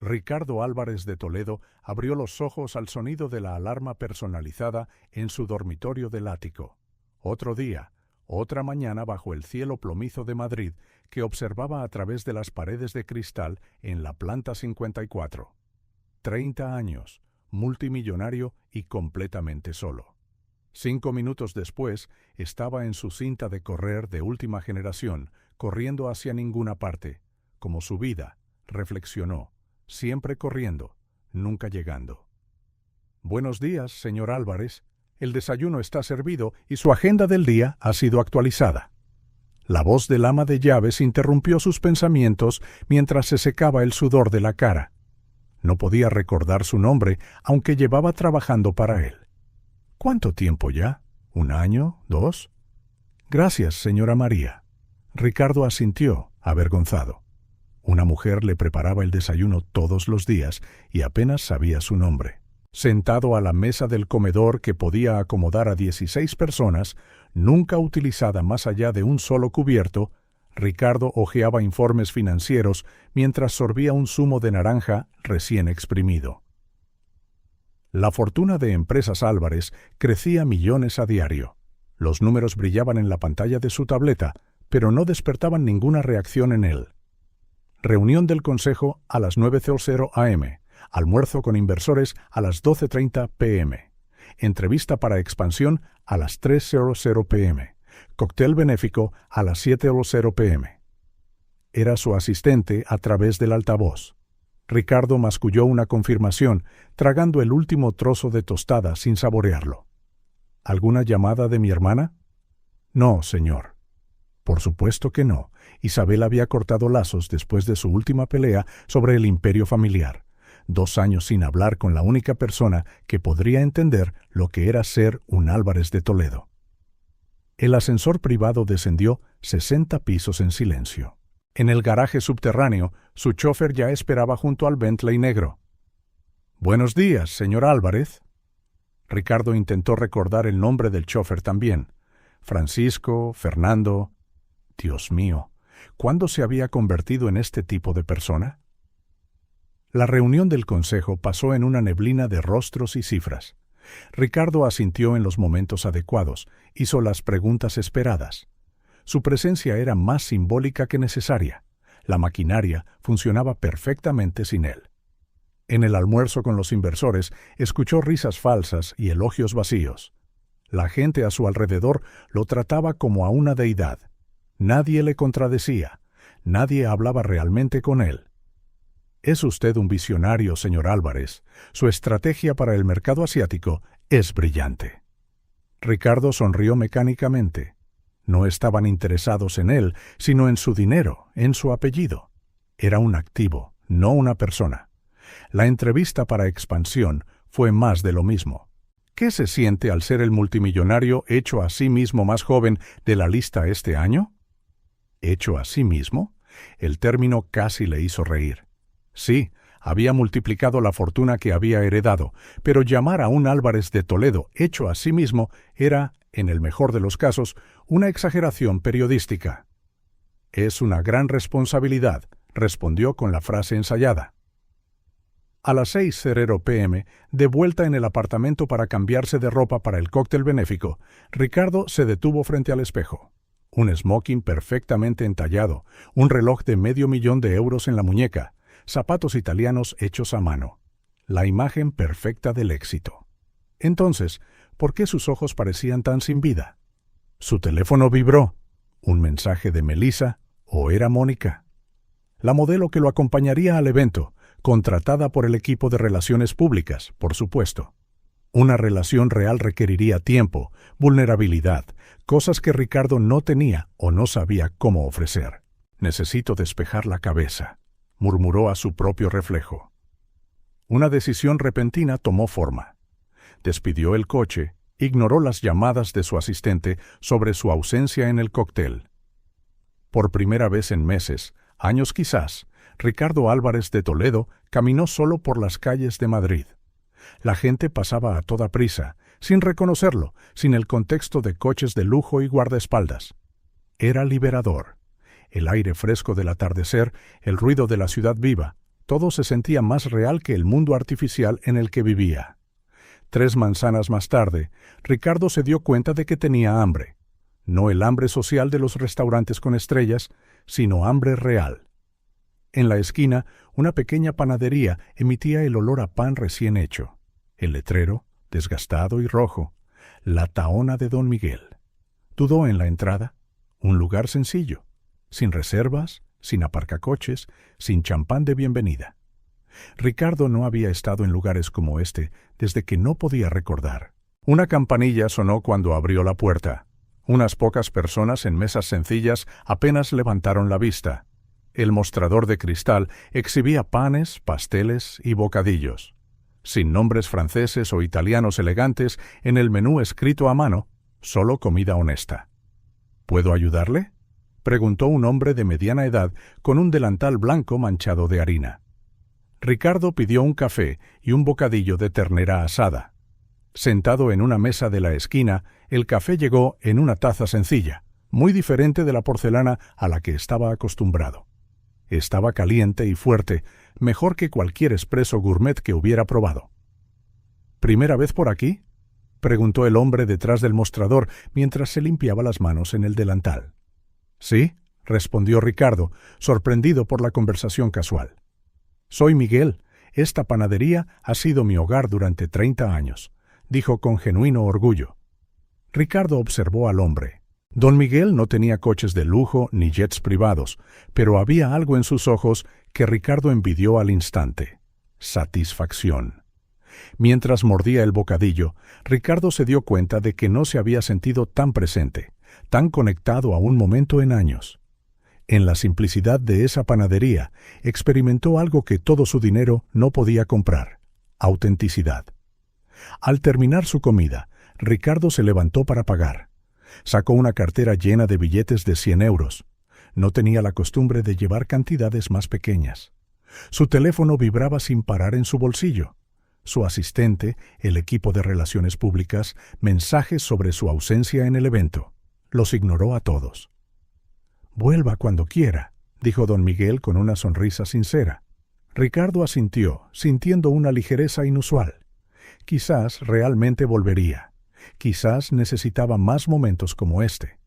Ricardo Álvarez de Toledo abrió los ojos al sonido de la alarma personalizada en su dormitorio del ático. Otro día, otra mañana bajo el cielo plomizo de Madrid que observaba a través de las paredes de cristal en la planta 54. 30 años, multimillonario y completamente solo. 5 minutos después, estaba en su cinta de correr de última generación, corriendo hacia ninguna parte, como su vida, reflexionó. Siempre corriendo, nunca llegando. Buenos días, señor Álvarez. El desayuno está servido y su agenda del día ha sido actualizada. La voz del ama de llaves interrumpió sus pensamientos mientras se secaba el sudor de la cara. No podía recordar su nombre, aunque llevaba trabajando para él. ¿Cuánto tiempo ya? ¿1 año? ¿2? Gracias, señora María. Ricardo asintió, avergonzado. Una mujer le preparaba el desayuno todos los días y apenas sabía su nombre. Sentado a la mesa del comedor que podía acomodar a 16 personas, nunca utilizada más allá de un solo cubierto, Ricardo hojeaba informes financieros mientras sorbía un zumo de naranja recién exprimido. La fortuna de Empresas Álvarez crecía millones a diario. Los números brillaban en la pantalla de su tableta, pero no despertaban ninguna reacción en él. Reunión del Consejo a las 9:00 am. Almuerzo con inversores a las 12:30 p.m. Entrevista para expansión a las 3:00 p.m. Cóctel benéfico a las 7:00 p.m. Era su asistente a través del altavoz. Ricardo masculló una confirmación, tragando el último trozo de tostada sin saborearlo. ¿Alguna llamada de mi hermana? No, señor. Por supuesto que no. Isabel había cortado lazos después de su última pelea sobre el imperio familiar. 2 años sin hablar con la única persona que podría entender lo que era ser un Álvarez de Toledo. El ascensor privado descendió 60 pisos en silencio. En el garaje subterráneo, su chofer ya esperaba junto al Bentley negro. «Buenos días, señor Álvarez». Ricardo intentó recordar el nombre del chofer también. Francisco, Fernando. Dios mío, ¿cuándo se había convertido en este tipo de persona? La reunión del consejo pasó en una neblina de rostros y cifras. Ricardo asintió en los momentos adecuados, hizo las preguntas esperadas. Su presencia era más simbólica que necesaria. La maquinaria funcionaba perfectamente sin él. En el almuerzo con los inversores, escuchó risas falsas y elogios vacíos. La gente a su alrededor lo trataba como a una deidad. Nadie le contradecía. Nadie hablaba realmente con él. Es usted un visionario, señor Álvarez. Su estrategia para el mercado asiático es brillante. Ricardo sonrió mecánicamente. No estaban interesados en él, sino en su dinero, en su apellido. Era un activo, no una persona. La entrevista para expansión fue más de lo mismo. ¿Qué se siente al ser el multimillonario hecho a sí mismo más joven de la lista este año? ¿Hecho a sí mismo? El término casi le hizo reír. Sí, había multiplicado la fortuna que había heredado, pero llamar a un Álvarez de Toledo hecho a sí mismo era, en el mejor de los casos, una exageración periodística. Es una gran responsabilidad, respondió con la frase ensayada. A las 6:00 p.m., de vuelta en el apartamento para cambiarse de ropa para el cóctel benéfico, Ricardo se detuvo frente al espejo. Un smoking perfectamente entallado, un reloj de $500,000 en la muñeca, zapatos italianos hechos a mano. La imagen perfecta del éxito. Entonces, ¿por qué sus ojos parecían tan sin vida? Su teléfono vibró. ¿Un mensaje de Melissa o era Mónica? La modelo que lo acompañaría al evento, contratada por el equipo de relaciones públicas, por supuesto. Una relación real requeriría tiempo, vulnerabilidad, cosas que Ricardo no tenía o no sabía cómo ofrecer. Necesito despejar la cabeza, murmuró a su propio reflejo. Una decisión repentina tomó forma. Despidió el coche, ignoró las llamadas de su asistente sobre su ausencia en el cóctel. Por primera vez en meses, años quizás, Ricardo Álvarez de Toledo caminó solo por las calles de Madrid. La gente pasaba a toda prisa, sin reconocerlo, sin el contexto de coches de lujo y guardaespaldas. Era liberador. El aire fresco del atardecer, el ruido de la ciudad viva, Todo se sentía más real que el mundo artificial en el que vivía. 3 manzanas más tarde, Ricardo se dio cuenta de que tenía hambre. No el hambre social de los restaurantes con estrellas, sino hambre real. En la esquina, una pequeña panadería emitía el olor a pan recién hecho. El letrero, desgastado y rojo, la Tahona de Don Miguel. Dudó en la entrada. Un lugar sencillo, sin reservas, sin aparcacoches, sin champán de bienvenida. Ricardo no había estado en lugares como este desde que no podía recordar. Una campanilla sonó cuando abrió la puerta. Unas pocas personas en mesas sencillas apenas levantaron la vista. El mostrador de cristal exhibía panes, pasteles y bocadillos. Sin nombres franceses o italianos elegantes en el menú escrito a mano, solo comida honesta. ¿Puedo ayudarle?, preguntó un hombre de mediana edad con un delantal blanco manchado de harina. Ricardo pidió un café y un bocadillo de ternera asada. Sentado en una mesa de la esquina, el café llegó en una taza sencilla, muy diferente de la porcelana a la que estaba acostumbrado. Estaba caliente y fuerte, mejor que cualquier espresso gourmet que hubiera probado. ¿Primera vez por aquí?, preguntó el hombre detrás del mostrador mientras se limpiaba las manos en el delantal. Sí, respondió Ricardo, sorprendido por la conversación casual. Soy Miguel. Esta panadería ha sido mi hogar durante 30 años, dijo con genuino orgullo. Ricardo observó al hombre. Don Miguel no tenía coches de lujo ni jets privados, pero había algo en sus ojos que Ricardo envidió al instante: satisfacción. Mientras mordía el bocadillo, Ricardo se dio cuenta de que no se había sentido tan presente, tan conectado a un momento en años. En la simplicidad de esa panadería, experimentó algo que todo su dinero no podía comprar: autenticidad. Al terminar su comida, Ricardo se levantó para pagar. Sacó una cartera llena de billetes de 100 euros. No tenía la costumbre de llevar cantidades más pequeñas. Su teléfono vibraba sin parar en su bolsillo. Su asistente, el equipo de relaciones públicas, mensajes sobre su ausencia en el evento. Los ignoró a todos. «Vuelva cuando quiera», dijo don Miguel con una sonrisa sincera. Ricardo asintió, sintiendo una ligereza inusual. Quizás realmente volvería. Quizás necesitaba más momentos como este.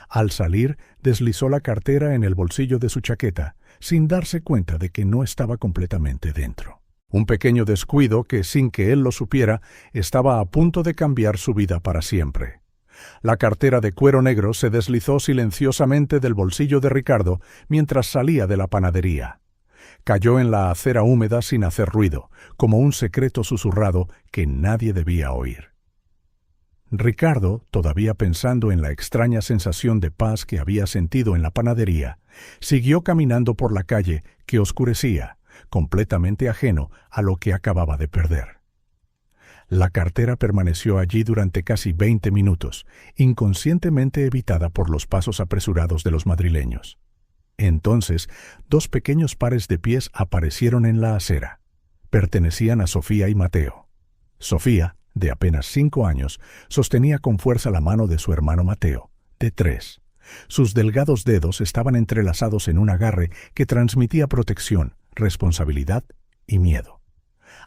Al salir, deslizó la cartera en el bolsillo de su chaqueta, sin darse cuenta de que no estaba completamente dentro. Un pequeño descuido que, sin que él lo supiera, estaba a punto de cambiar su vida para siempre. La cartera de cuero negro se deslizó silenciosamente del bolsillo de Ricardo mientras salía de la panadería. Cayó en la acera húmeda sin hacer ruido, como un secreto susurrado que nadie debía oír. Ricardo, todavía pensando en la extraña sensación de paz que había sentido en la panadería, siguió caminando por la calle que oscurecía, completamente ajeno a lo que acababa de perder. La cartera permaneció allí durante casi 20 minutos, inconscientemente evitada por los pasos apresurados de los madrileños. Entonces, 2 pequeños pares de pies aparecieron en la acera. Pertenecían a Sofía y Mateo. Sofía, de apenas 5 años, sostenía con fuerza la mano de su hermano Mateo, de 3. Sus delgados dedos estaban entrelazados en un agarre que transmitía protección, responsabilidad y miedo.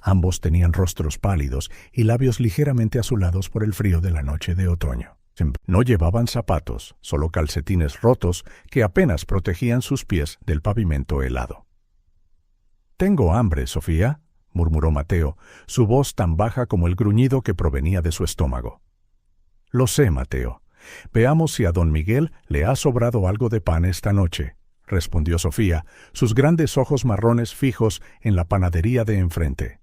Ambos tenían rostros pálidos y labios ligeramente azulados por el frío de la noche de otoño. No llevaban zapatos, solo calcetines rotos que apenas protegían sus pies del pavimento helado. «Tengo hambre, Sofía», murmuró Mateo, su voz tan baja como el gruñido que provenía de su estómago. «Lo sé, Mateo. Veamos si a don Miguel le ha sobrado algo de pan esta noche», respondió Sofía, sus grandes ojos marrones fijos en la panadería de enfrente.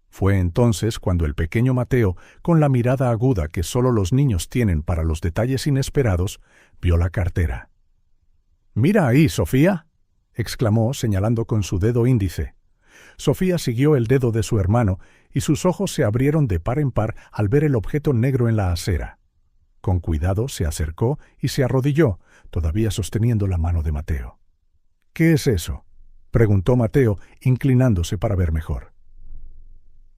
Fue entonces cuando el pequeño Mateo, con la mirada aguda que solo los niños tienen para los detalles inesperados, vio la cartera. «¡Mira ahí, Sofía!», exclamó señalando con su dedo índice. Sofía siguió el dedo de su hermano y sus ojos se abrieron de par en par al ver el objeto negro en la acera. Con cuidado se acercó y se arrodilló, todavía sosteniendo la mano de Mateo. «¿Qué es eso?», preguntó Mateo, inclinándose para ver mejor.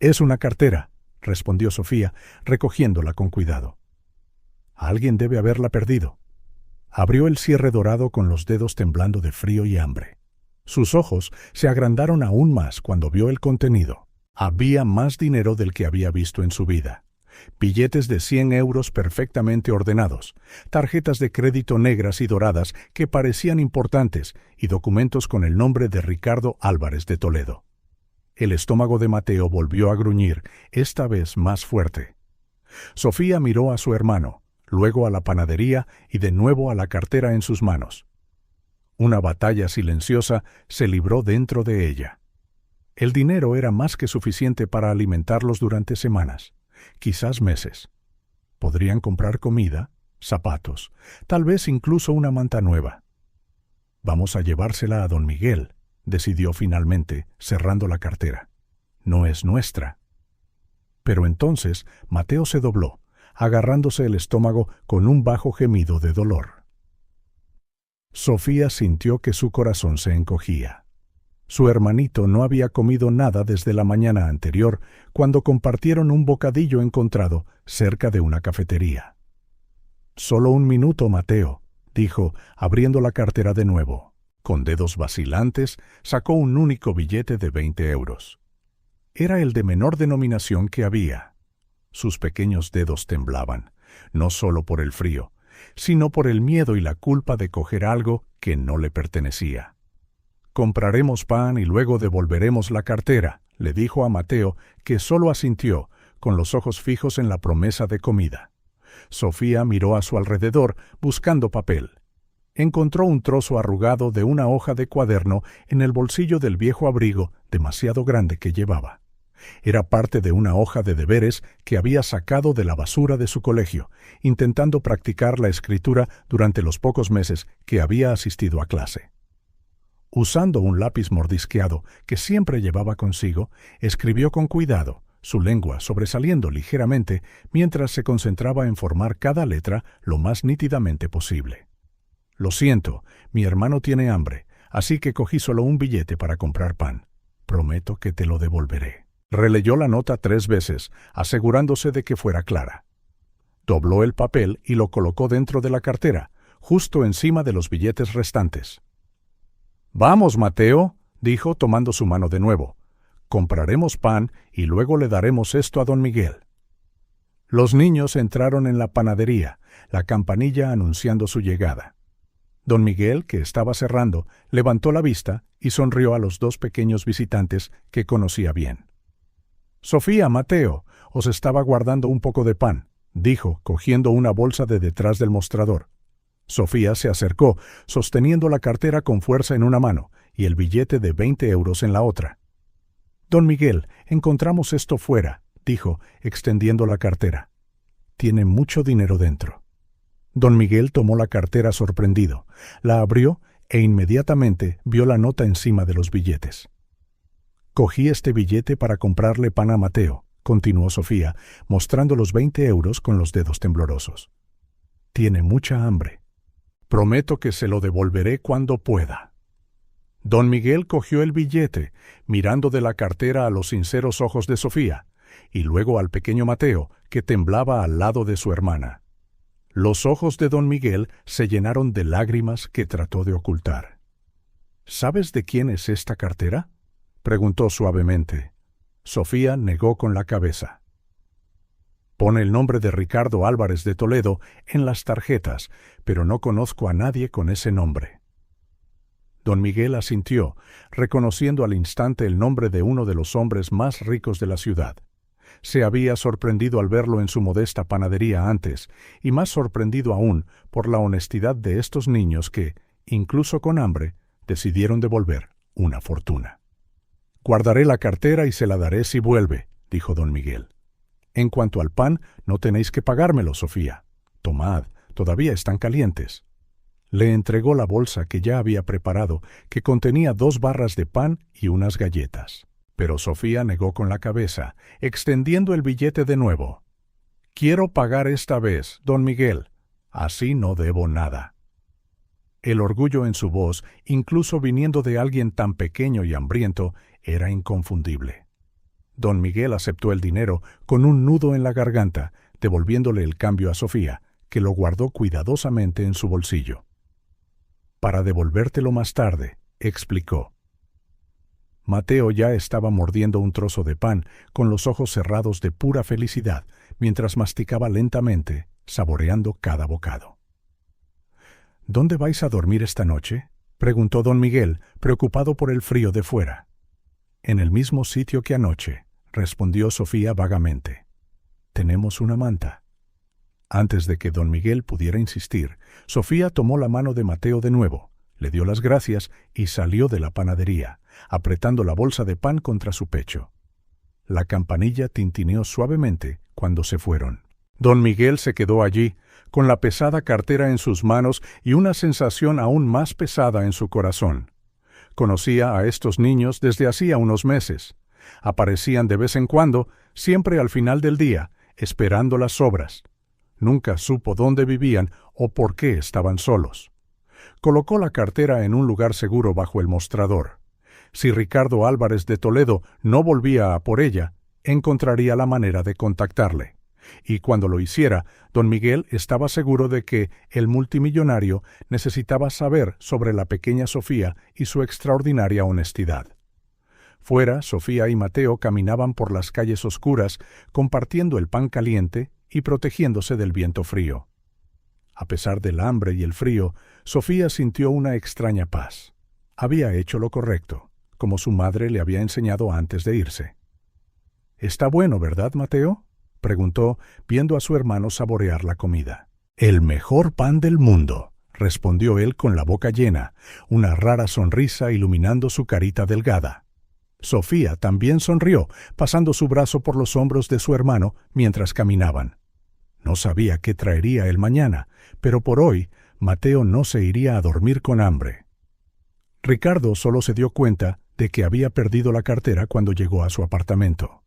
«Es una cartera», respondió Sofía, recogiéndola con cuidado. «Alguien debe haberla perdido». Abrió el cierre dorado con los dedos temblando de frío y hambre. Sus ojos se agrandaron aún más cuando vio el contenido. Había más dinero del que había visto en su vida. Billetes de 100 euros perfectamente ordenados, tarjetas de crédito negras y doradas que parecían importantes y documentos con el nombre de Ricardo Álvarez de Toledo. El estómago de Mateo volvió a gruñir, esta vez más fuerte. Sofía miró a su hermano, luego a la panadería y de nuevo a la cartera en sus manos. Una batalla silenciosa se libró dentro de ella. El dinero era más que suficiente para alimentarlos durante semanas, quizás meses. Podrían comprar comida, zapatos, tal vez incluso una manta nueva. Vamos a llevársela a don Miguel, decidió finalmente, cerrando la cartera. No es nuestra. Pero entonces Mateo se dobló, agarrándose el estómago con un bajo gemido de dolor. Sofía sintió que su corazón se encogía. Su hermanito no había comido nada desde la mañana anterior, cuando compartieron un bocadillo encontrado cerca de una cafetería. «Solo un minuto, Mateo», dijo, abriendo la cartera de nuevo. Con dedos vacilantes, sacó un único billete de 20 euros. Era el de menor denominación que había. Sus pequeños dedos temblaban, no solo por el frío, sino por el miedo y la culpa de coger algo que no le pertenecía. «Compraremos pan y luego devolveremos la cartera», le dijo a Mateo, que solo asintió, con los ojos fijos en la promesa de comida. Sofía miró a su alrededor, buscando papel. Encontró un trozo arrugado de una hoja de cuaderno en el bolsillo del viejo abrigo demasiado grande que llevaba. Era parte de una hoja de deberes que había sacado de la basura de su colegio, intentando practicar la escritura durante los pocos meses que había asistido a clase. Usando un lápiz mordisqueado que siempre llevaba consigo, escribió con cuidado, su lengua sobresaliendo ligeramente mientras se concentraba en formar cada letra lo más nítidamente posible. «Lo siento, mi hermano tiene hambre, así que cogí solo un billete para comprar pan. Prometo que te lo devolveré». Releyó la nota 3 veces, asegurándose de que fuera clara. Dobló el papel y lo colocó dentro de la cartera, justo encima de los billetes restantes. «Vamos, Mateo», dijo tomando su mano de nuevo. «Compraremos pan y luego le daremos esto a don Miguel». Los niños entraron en la panadería, la campanilla anunciando su llegada. Don Miguel, que estaba cerrando, levantó la vista y sonrió a los 2 pequeños visitantes que conocía bien. «Sofía, Mateo, os estaba guardando un poco de pan», dijo, cogiendo una bolsa de detrás del mostrador. Sofía se acercó, sosteniendo la cartera con fuerza en una mano y el billete de 20 euros en la otra. «Don Miguel, encontramos esto fuera», dijo, extendiendo la cartera. «Tiene mucho dinero dentro». Don Miguel tomó la cartera sorprendido, la abrió e inmediatamente vio la nota encima de los billetes. «Cogí este billete para comprarle pan a Mateo», continuó Sofía, mostrando los 20 euros con los dedos temblorosos. «Tiene mucha hambre. Prometo que se lo devolveré cuando pueda». Don Miguel cogió el billete, mirando de la cartera a los sinceros ojos de Sofía, y luego al pequeño Mateo, que temblaba al lado de su hermana. Los ojos de don Miguel se llenaron de lágrimas que trató de ocultar. «¿Sabes de quién es esta cartera?», preguntó suavemente. Sofía negó con la cabeza. «Pone el nombre de Ricardo Álvarez de Toledo en las tarjetas, pero no conozco a nadie con ese nombre». Don Miguel asintió, reconociendo al instante el nombre de uno de los hombres más ricos de la ciudad. Se había sorprendido al verlo en su modesta panadería antes, y más sorprendido aún por la honestidad de estos niños que, incluso con hambre, decidieron devolver una fortuna. «Guardaré la cartera y se la daré si vuelve», dijo don Miguel. «En cuanto al pan, no tenéis que pagármelo, Sofía. Tomad, todavía están calientes». Le entregó la bolsa que ya había preparado, que contenía 2 barras de pan y unas galletas. Pero Sofía negó con la cabeza, extendiendo el billete de nuevo. «Quiero pagar esta vez, don Miguel. Así no debo nada». El orgullo en su voz, incluso viniendo de alguien tan pequeño y hambriento, era inconfundible. Don Miguel aceptó el dinero con un nudo en la garganta, devolviéndole el cambio a Sofía, que lo guardó cuidadosamente en su bolsillo. «Para devolvértelo más tarde», explicó. Mateo ya estaba mordiendo un trozo de pan, con los ojos cerrados de pura felicidad, mientras masticaba lentamente, saboreando cada bocado. —¿Dónde vais a dormir esta noche? —preguntó don Miguel, preocupado por el frío de fuera. —En el mismo sitio que anoche —respondió Sofía vagamente—. Tenemos una manta. Antes de que don Miguel pudiera insistir, Sofía tomó la mano de Mateo de nuevo, le dio las gracias y salió de la panadería, apretando la bolsa de pan contra su pecho. La campanilla tintineó suavemente cuando se fueron. Don Miguel se quedó allí, con la pesada cartera en sus manos y una sensación aún más pesada en su corazón. Conocía a estos niños desde hacía unos meses. Aparecían de vez en cuando, siempre al final del día, esperando las sobras. Nunca supo dónde vivían o por qué estaban solos. Colocó la cartera en un lugar seguro bajo el mostrador. Si Ricardo Álvarez de Toledo no volvía a por ella, encontraría la manera de contactarle. Y cuando lo hiciera, don Miguel estaba seguro de que el multimillonario necesitaba saber sobre la pequeña Sofía y su extraordinaria honestidad. Fuera, Sofía y Mateo caminaban por las calles oscuras, compartiendo el pan caliente y protegiéndose del viento frío. A pesar del hambre y el frío, Sofía sintió una extraña paz. Había hecho lo correcto, como su madre le había enseñado antes de irse. —¿Está bueno, verdad, Mateo? —preguntó, viendo a su hermano saborear la comida. —El mejor pan del mundo —respondió él con la boca llena, una rara sonrisa iluminando su carita delgada. Sofía también sonrió, pasando su brazo por los hombros de su hermano mientras caminaban. No sabía qué traería el mañana, pero por hoy Mateo no se iría a dormir con hambre. Ricardo solo se dio cuenta de que había perdido la cartera cuando llegó a su apartamento.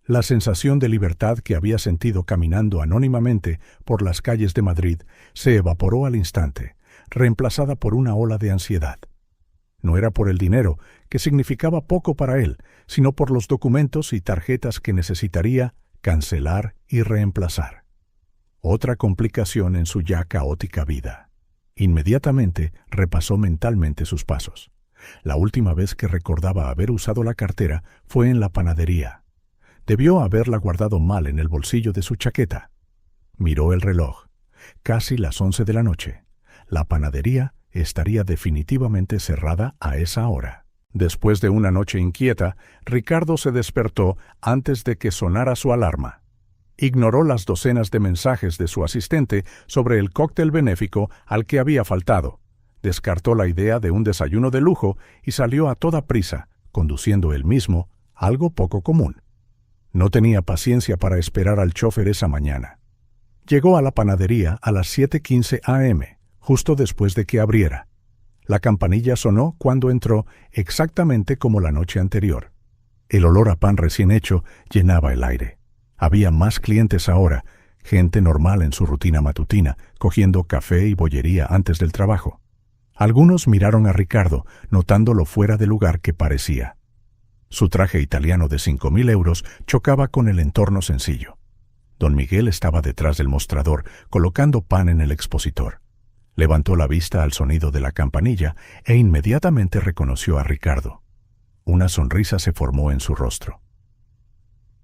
La sensación de libertad que había sentido caminando anónimamente por las calles de Madrid se evaporó al instante, reemplazada por una ola de ansiedad. No era por el dinero, que significaba poco para él, sino por los documentos y tarjetas que necesitaría cancelar y reemplazar. Otra complicación en su ya caótica vida. Inmediatamente repasó mentalmente sus pasos. La última vez que recordaba haber usado la cartera fue en la panadería. Debió haberla guardado mal en el bolsillo de su chaqueta. Miró el reloj. Casi las 11 de la noche. La panadería estaría definitivamente cerrada a esa hora. Después de una noche inquieta, Ricardo se despertó antes de que sonara su alarma. Ignoró las docenas de mensajes de su asistente sobre el cóctel benéfico al que había faltado. Descartó la idea de un desayuno de lujo y salió a toda prisa, conduciendo él mismo, algo poco común. No tenía paciencia para esperar al chofer esa mañana. Llegó a la panadería a las 7:15 a.m., justo después de que abriera. La campanilla sonó cuando entró exactamente como la noche anterior. El olor a pan recién hecho llenaba el aire. Había más clientes ahora, gente normal en su rutina matutina, cogiendo café y bollería antes del trabajo. Algunos miraron a Ricardo, notando lo fuera de lugar que parecía. Su traje italiano de 5.000 euros chocaba con el entorno sencillo. Don Miguel estaba detrás del mostrador, colocando pan en el expositor. Levantó la vista al sonido de la campanilla e inmediatamente reconoció a Ricardo. Una sonrisa se formó en su rostro.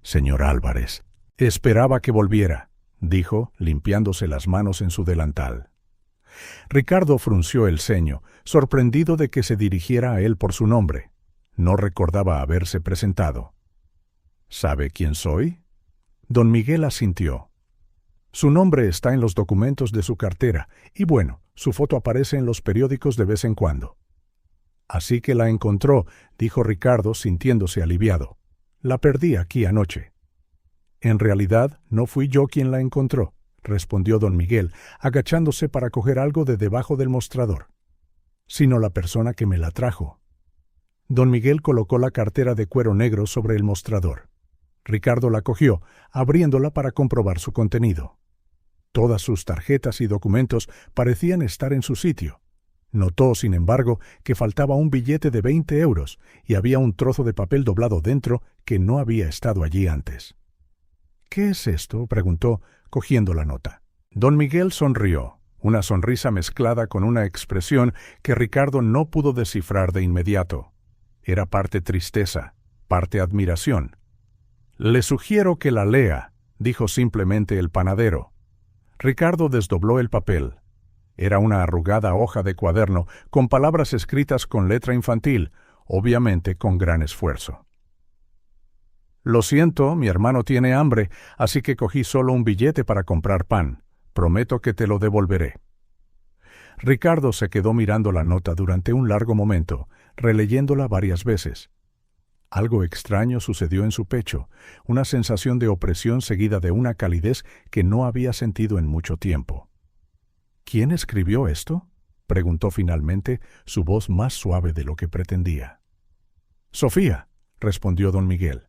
«Señor Álvarez, esperaba que volviera», dijo, limpiándose las manos en su delantal. Ricardo frunció el ceño, sorprendido de que se dirigiera a él por su nombre. No recordaba haberse presentado. «¿Sabe quién soy?» Don Miguel asintió. «Su nombre está en los documentos de su cartera, y bueno, su foto aparece en los periódicos de vez en cuando». «Así que la encontró», dijo Ricardo, sintiéndose aliviado. «La perdí aquí anoche». «En realidad, no fui yo quien la encontró», respondió don Miguel, agachándose para coger algo de debajo del mostrador, «sino la persona que me la trajo». Don Miguel colocó la cartera de cuero negro sobre el mostrador. Ricardo la cogió, abriéndola para comprobar su contenido. Todas sus tarjetas y documentos parecían estar en su sitio. Notó, sin embargo, que faltaba un billete de 20 euros y había un trozo de papel doblado dentro que no había estado allí antes. «¿Qué es esto?», preguntó, cogiendo la nota. Don Miguel sonrió, una sonrisa mezclada con una expresión que Ricardo no pudo descifrar de inmediato. Era parte tristeza, parte admiración. «Le sugiero que la lea», dijo simplemente el panadero. Ricardo desdobló el papel. Era una arrugada hoja de cuaderno con palabras escritas con letra infantil, obviamente con gran esfuerzo. «Lo siento, mi hermano tiene hambre, así que cogí solo un billete para comprar pan. Prometo que te lo devolveré». Ricardo se quedó mirando la nota durante un largo momento, releyéndola varias veces. Algo extraño sucedió en su pecho, una sensación de opresión seguida de una calidez que no había sentido en mucho tiempo. «¿Quién escribió esto?», preguntó finalmente, su voz más suave de lo que pretendía. «Sofía», respondió don Miguel.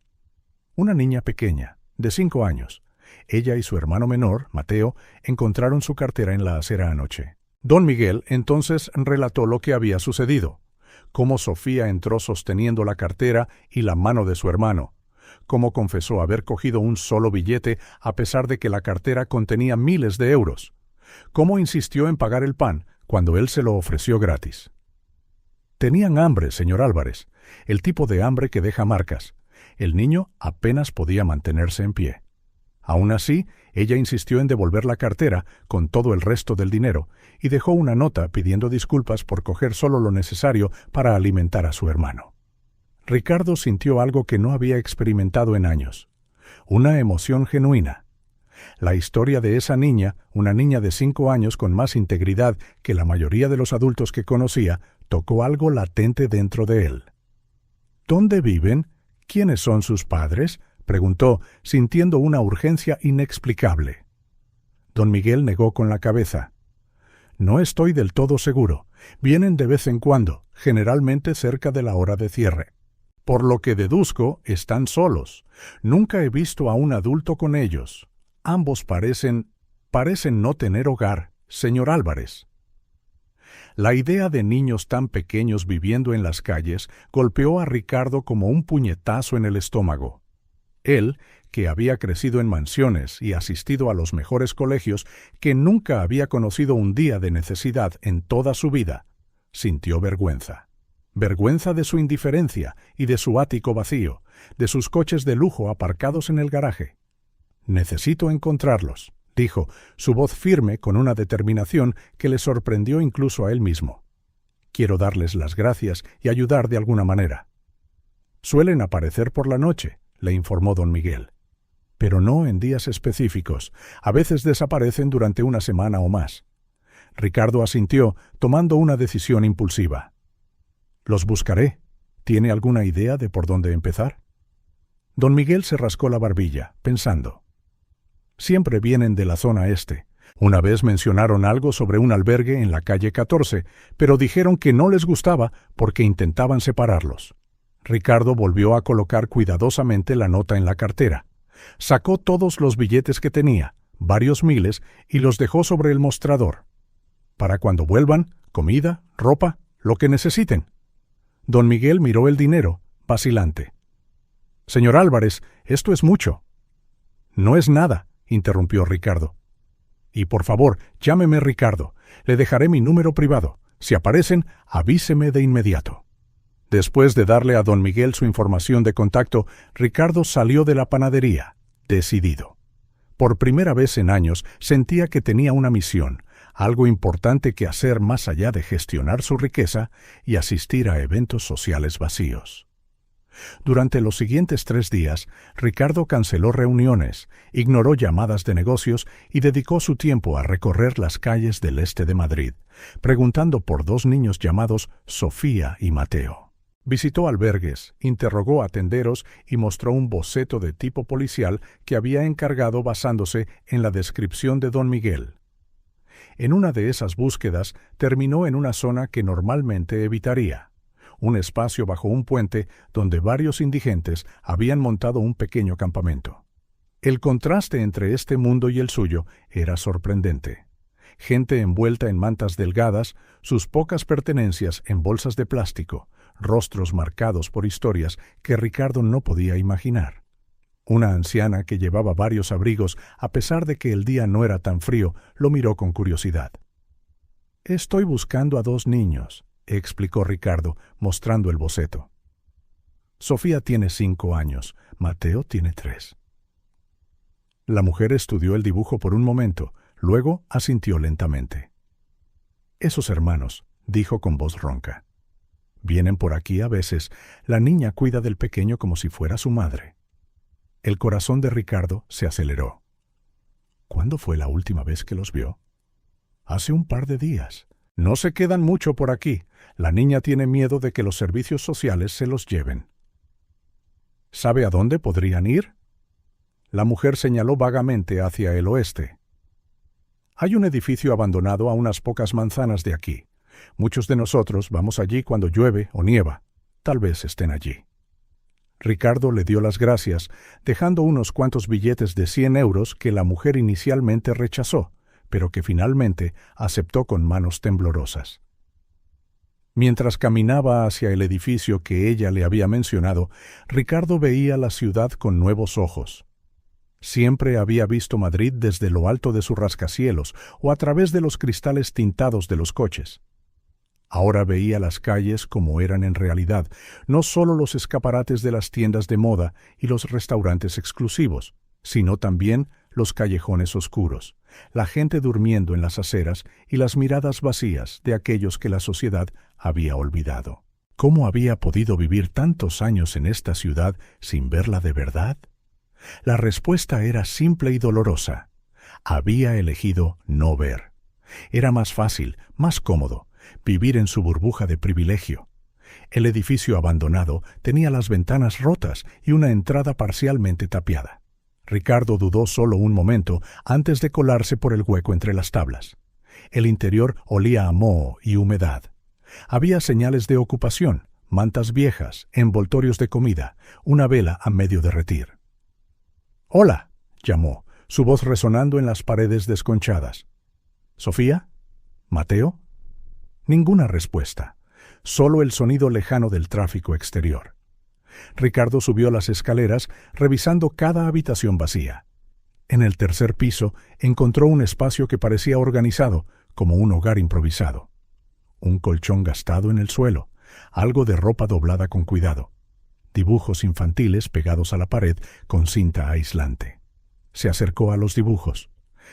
«Una niña pequeña, de 5 años. Ella y su hermano menor, Mateo, encontraron su cartera en la acera anoche». Don Miguel entonces relató lo que había sucedido, cómo Sofía entró sosteniendo la cartera y la mano de su hermano, cómo confesó haber cogido un solo billete a pesar de que la cartera contenía miles de euros, cómo insistió en pagar el pan cuando él se lo ofreció gratis. Tenían hambre, señor Álvarez, el tipo de hambre que deja marcas. El niño apenas podía mantenerse en pie. Aún así, ella insistió en devolver la cartera con todo el resto del dinero y dejó una nota pidiendo disculpas por coger solo lo necesario para alimentar a su hermano. Ricardo sintió algo que no había experimentado en años, una emoción genuina. La historia de esa niña, una niña de 5 años con más integridad que la mayoría de los adultos que conocía, tocó algo latente dentro de él. ¿Dónde viven? ¿Quiénes son sus padres?, preguntó, sintiendo una urgencia inexplicable. Don Miguel negó con la cabeza. «No estoy del todo seguro. Vienen de vez en cuando, generalmente cerca de la hora de cierre. Por lo que deduzco, están solos. Nunca he visto a un adulto con ellos. Ambos parecen no tener hogar, señor Álvarez». La idea de niños tan pequeños viviendo en las calles golpeó a Ricardo como un puñetazo en el estómago. Él, que había crecido en mansiones y asistido a los mejores colegios, que nunca había conocido un día de necesidad en toda su vida, sintió vergüenza. Vergüenza de su indiferencia y de su ático vacío, de sus coches de lujo aparcados en el garaje. «Necesito encontrarlos», dijo, su voz firme con una determinación que le sorprendió incluso a él mismo. «Quiero darles las gracias y ayudar de alguna manera». «Suelen aparecer por la noche», le informó don Miguel. «Pero no en días específicos. A veces desaparecen durante una semana o más». Ricardo asintió, tomando una decisión impulsiva. «Los buscaré. ¿Tiene alguna idea de por dónde empezar?» Don Miguel se rascó la barbilla, pensando. «Siempre vienen de la zona este. Una vez mencionaron algo sobre un albergue en la calle 14, pero dijeron que no les gustaba porque intentaban separarlos». Ricardo volvió a colocar cuidadosamente la nota en la cartera. Sacó todos los billetes que tenía, varios miles, y los dejó sobre el mostrador. «Para cuando vuelvan, comida, ropa, lo que necesiten». Don Miguel miró el dinero, vacilante. «Señor Álvarez, esto es mucho». «No es nada», interrumpió Ricardo. «Y por favor, llámeme Ricardo. Le dejaré mi número privado. Si aparecen, avíseme de inmediato». Después de darle a don Miguel su información de contacto, Ricardo salió de la panadería, decidido. Por primera vez en años sentía que tenía una misión, algo importante que hacer más allá de gestionar su riqueza y asistir a eventos sociales vacíos. Durante los siguientes 3 días, Ricardo canceló reuniones, ignoró llamadas de negocios y dedicó su tiempo a recorrer las calles del este de Madrid, preguntando por 2 niños llamados Sofía y Mateo. Visitó albergues, interrogó a tenderos y mostró un boceto de tipo policial que había encargado basándose en la descripción de don Miguel. En una de esas búsquedas terminó en una zona que normalmente evitaría, un espacio bajo un puente donde varios indigentes habían montado un pequeño campamento. El contraste entre este mundo y el suyo era sorprendente. Gente envuelta en mantas delgadas, sus pocas pertenencias en bolsas de plástico, rostros marcados por historias que Ricardo no podía imaginar. Una anciana que llevaba varios abrigos, a pesar de que el día no era tan frío, lo miró con curiosidad. «Estoy buscando a 2 niños», explicó Ricardo, mostrando el boceto. Sofía tiene 5 años, Mateo tiene 3. La mujer estudió el dibujo por un momento, luego asintió lentamente. Esos hermanos, dijo con voz ronca. Vienen por aquí a veces. La niña cuida del pequeño como si fuera su madre. El corazón de Ricardo se aceleró. ¿Cuándo fue la última vez que los vio? Hace un par de días. No se quedan mucho por aquí. La niña tiene miedo de que los servicios sociales se los lleven. ¿Sabe a dónde podrían ir? La mujer señaló vagamente hacia el oeste. Hay un edificio abandonado a unas pocas manzanas de aquí. Muchos de nosotros vamos allí cuando llueve o nieva. Tal vez estén allí. Ricardo le dio las gracias, dejando unos cuantos billetes de 100 euros que la mujer inicialmente rechazó, pero que finalmente aceptó con manos temblorosas. Mientras caminaba hacia el edificio que ella le había mencionado, Ricardo veía la ciudad con nuevos ojos. Siempre había visto Madrid desde lo alto de sus rascacielos o a través de los cristales tintados de los coches. Ahora veía las calles como eran en realidad, no solo los escaparates de las tiendas de moda y los restaurantes exclusivos, sino también los callejones oscuros, la gente durmiendo en las aceras y las miradas vacías de aquellos que la sociedad había olvidado. ¿Cómo había podido vivir tantos años en esta ciudad sin verla de verdad? La respuesta era simple y dolorosa. Había elegido no ver. Era más fácil, más cómodo, vivir en su burbuja de privilegio. El edificio abandonado tenía las ventanas rotas y una entrada parcialmente tapiada. Ricardo dudó solo un momento antes de colarse por el hueco entre las tablas. El interior olía a moho y humedad. Había señales de ocupación, mantas viejas, envoltorios de comida, una vela a medio derretir. «¡Hola!», llamó, su voz resonando en las paredes desconchadas. «¿Sofía? ¿Mateo?». Ninguna respuesta, solo el sonido lejano del tráfico exterior. Ricardo subió las escaleras, revisando cada habitación vacía. En el tercer piso encontró un espacio que parecía organizado, como un hogar improvisado. Un colchón gastado en el suelo, algo de ropa doblada con cuidado, dibujos infantiles pegados a la pared con cinta aislante. Se acercó a los dibujos,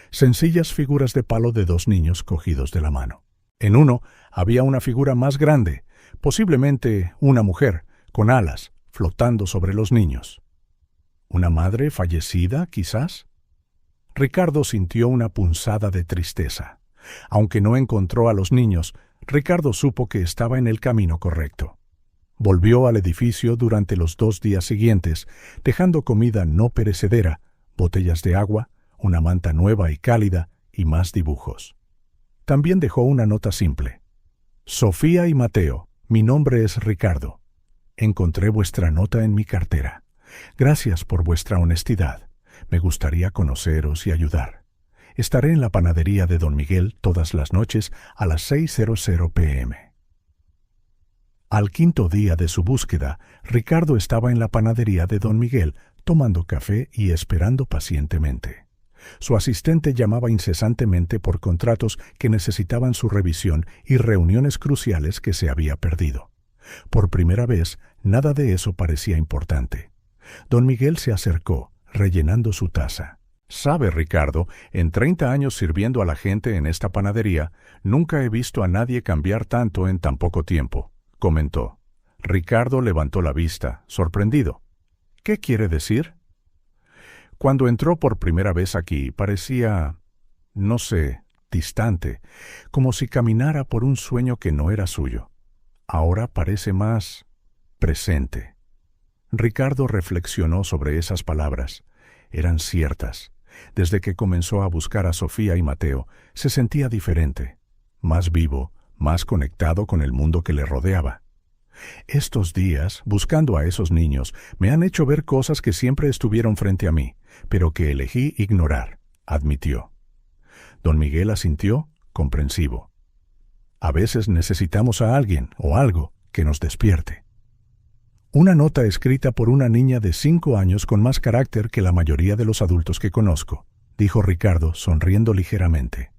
sencillas figuras de palo de 2 niños cogidos de la mano. En uno había una figura más grande, posiblemente una mujer, con alas, flotando sobre los niños. ¿Una madre fallecida, quizás? Ricardo sintió una punzada de tristeza. Aunque no encontró a los niños, Ricardo supo que estaba en el camino correcto. Volvió al edificio durante los 2 días siguientes, dejando comida no perecedera, botellas de agua, una manta nueva y cálida y más dibujos. También dejó una nota simple. «Sofía y Mateo, mi nombre es Ricardo. Encontré vuestra nota en mi cartera. Gracias por vuestra honestidad. Me gustaría conoceros y ayudar. Estaré en la panadería de Don Miguel todas las noches a las 6:00 p.m. Al 5.º día de su búsqueda, Ricardo estaba en la panadería de Don Miguel, tomando café y esperando pacientemente. Su asistente llamaba incesantemente por contratos que necesitaban su revisión y reuniones cruciales que se había perdido. Por primera vez, nada de eso parecía importante. Don Miguel se acercó, rellenando su taza. «Sabe, Ricardo, en 30 años sirviendo a la gente en esta panadería, nunca he visto a nadie cambiar tanto en tan poco tiempo», comentó. Ricardo levantó la vista, sorprendido. «¿Qué quiere decir?». Cuando entró por primera vez aquí, parecía, no sé, distante, como si caminara por un sueño que no era suyo. Ahora parece más presente. Ricardo reflexionó sobre esas palabras. Eran ciertas. Desde que comenzó a buscar a Sofía y Mateo, se sentía diferente, más vivo, más conectado con el mundo que le rodeaba. Estos días, buscando a esos niños, me han hecho ver cosas que siempre estuvieron frente a mí, pero que elegí ignorar, admitió. Don Miguel asintió, comprensivo. A veces necesitamos a alguien o algo que nos despierte. Una nota escrita por una niña de 5 años con más carácter que la mayoría de los adultos que conozco, dijo Ricardo, sonriendo ligeramente.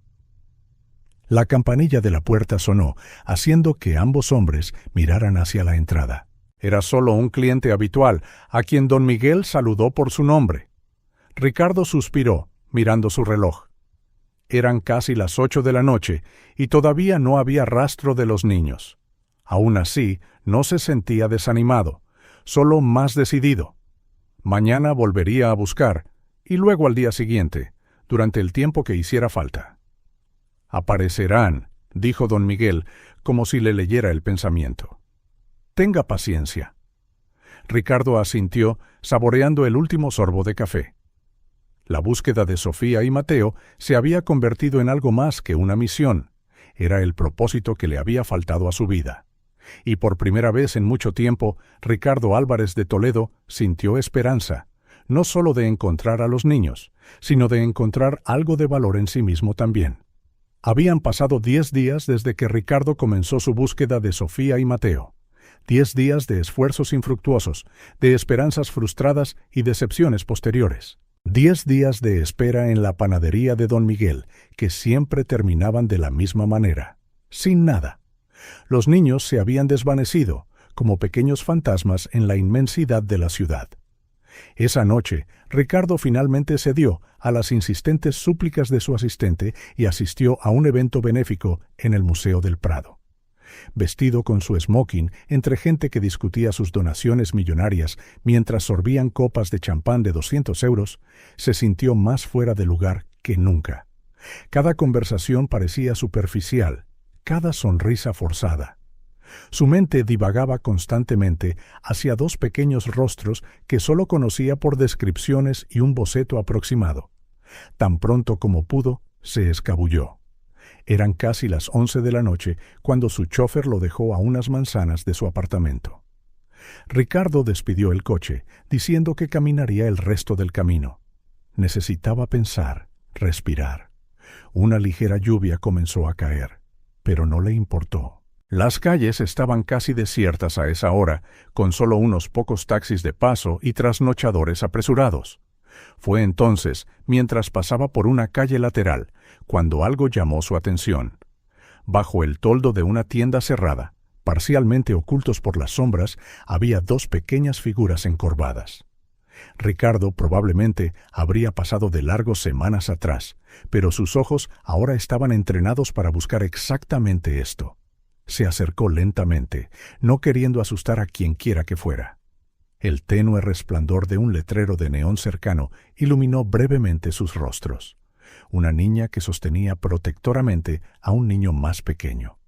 La campanilla de la puerta sonó, haciendo que ambos hombres miraran hacia la entrada. Era solo un cliente habitual, a quien don Miguel saludó por su nombre. Ricardo suspiró, mirando su reloj. Eran casi las 8 de la noche y todavía no había rastro de los niños. Aún así, no se sentía desanimado, solo más decidido. Mañana volvería a buscar, y luego al día siguiente, durante el tiempo que hiciera falta. Aparecerán, dijo don Miguel, como si le leyera el pensamiento. Tenga paciencia. Ricardo asintió, saboreando el último sorbo de café. La búsqueda de Sofía y Mateo se había convertido en algo más que una misión. Era el propósito que le había faltado a su vida. Y por primera vez en mucho tiempo, Ricardo Álvarez de Toledo sintió esperanza, no solo de encontrar a los niños, sino de encontrar algo de valor en sí mismo también. Habían pasado 10 días desde que Ricardo comenzó su búsqueda de Sofía y Mateo. 10 días de esfuerzos infructuosos, de esperanzas frustradas y decepciones posteriores. 10 días de espera en la panadería de don Miguel, que siempre terminaban de la misma manera, sin nada. Los niños se habían desvanecido, como pequeños fantasmas en la inmensidad de la ciudad. Esa noche, Ricardo finalmente cedió a las insistentes súplicas de su asistente y asistió a un evento benéfico en el Museo del Prado. Vestido con su smoking entre gente que discutía sus donaciones millonarias mientras sorbían copas de champán de 200 euros, se sintió más fuera de lugar que nunca. Cada conversación parecía superficial, cada sonrisa forzada. Su mente divagaba constantemente hacia 2 pequeños rostros que solo conocía por descripciones y un boceto aproximado. Tan pronto como pudo, se escabulló. Eran casi las 11 de la noche cuando su chofer lo dejó a unas manzanas de su apartamento. Ricardo despidió el coche, diciendo que caminaría el resto del camino. Necesitaba pensar, respirar. Una ligera lluvia comenzó a caer, pero no le importó. Las calles estaban casi desiertas a esa hora, con solo unos pocos taxis de paso y trasnochadores apresurados. Fue entonces, mientras pasaba por una calle lateral, cuando algo llamó su atención. Bajo el toldo de una tienda cerrada, parcialmente ocultos por las sombras, había 2 pequeñas figuras encorvadas. Ricardo probablemente habría pasado de largo semanas atrás, pero sus ojos ahora estaban entrenados para buscar exactamente esto. Se acercó lentamente, no queriendo asustar a quienquiera que fuera. El tenue resplandor de un letrero de neón cercano iluminó brevemente sus rostros. Una niña que sostenía protectoramente a un niño más pequeño.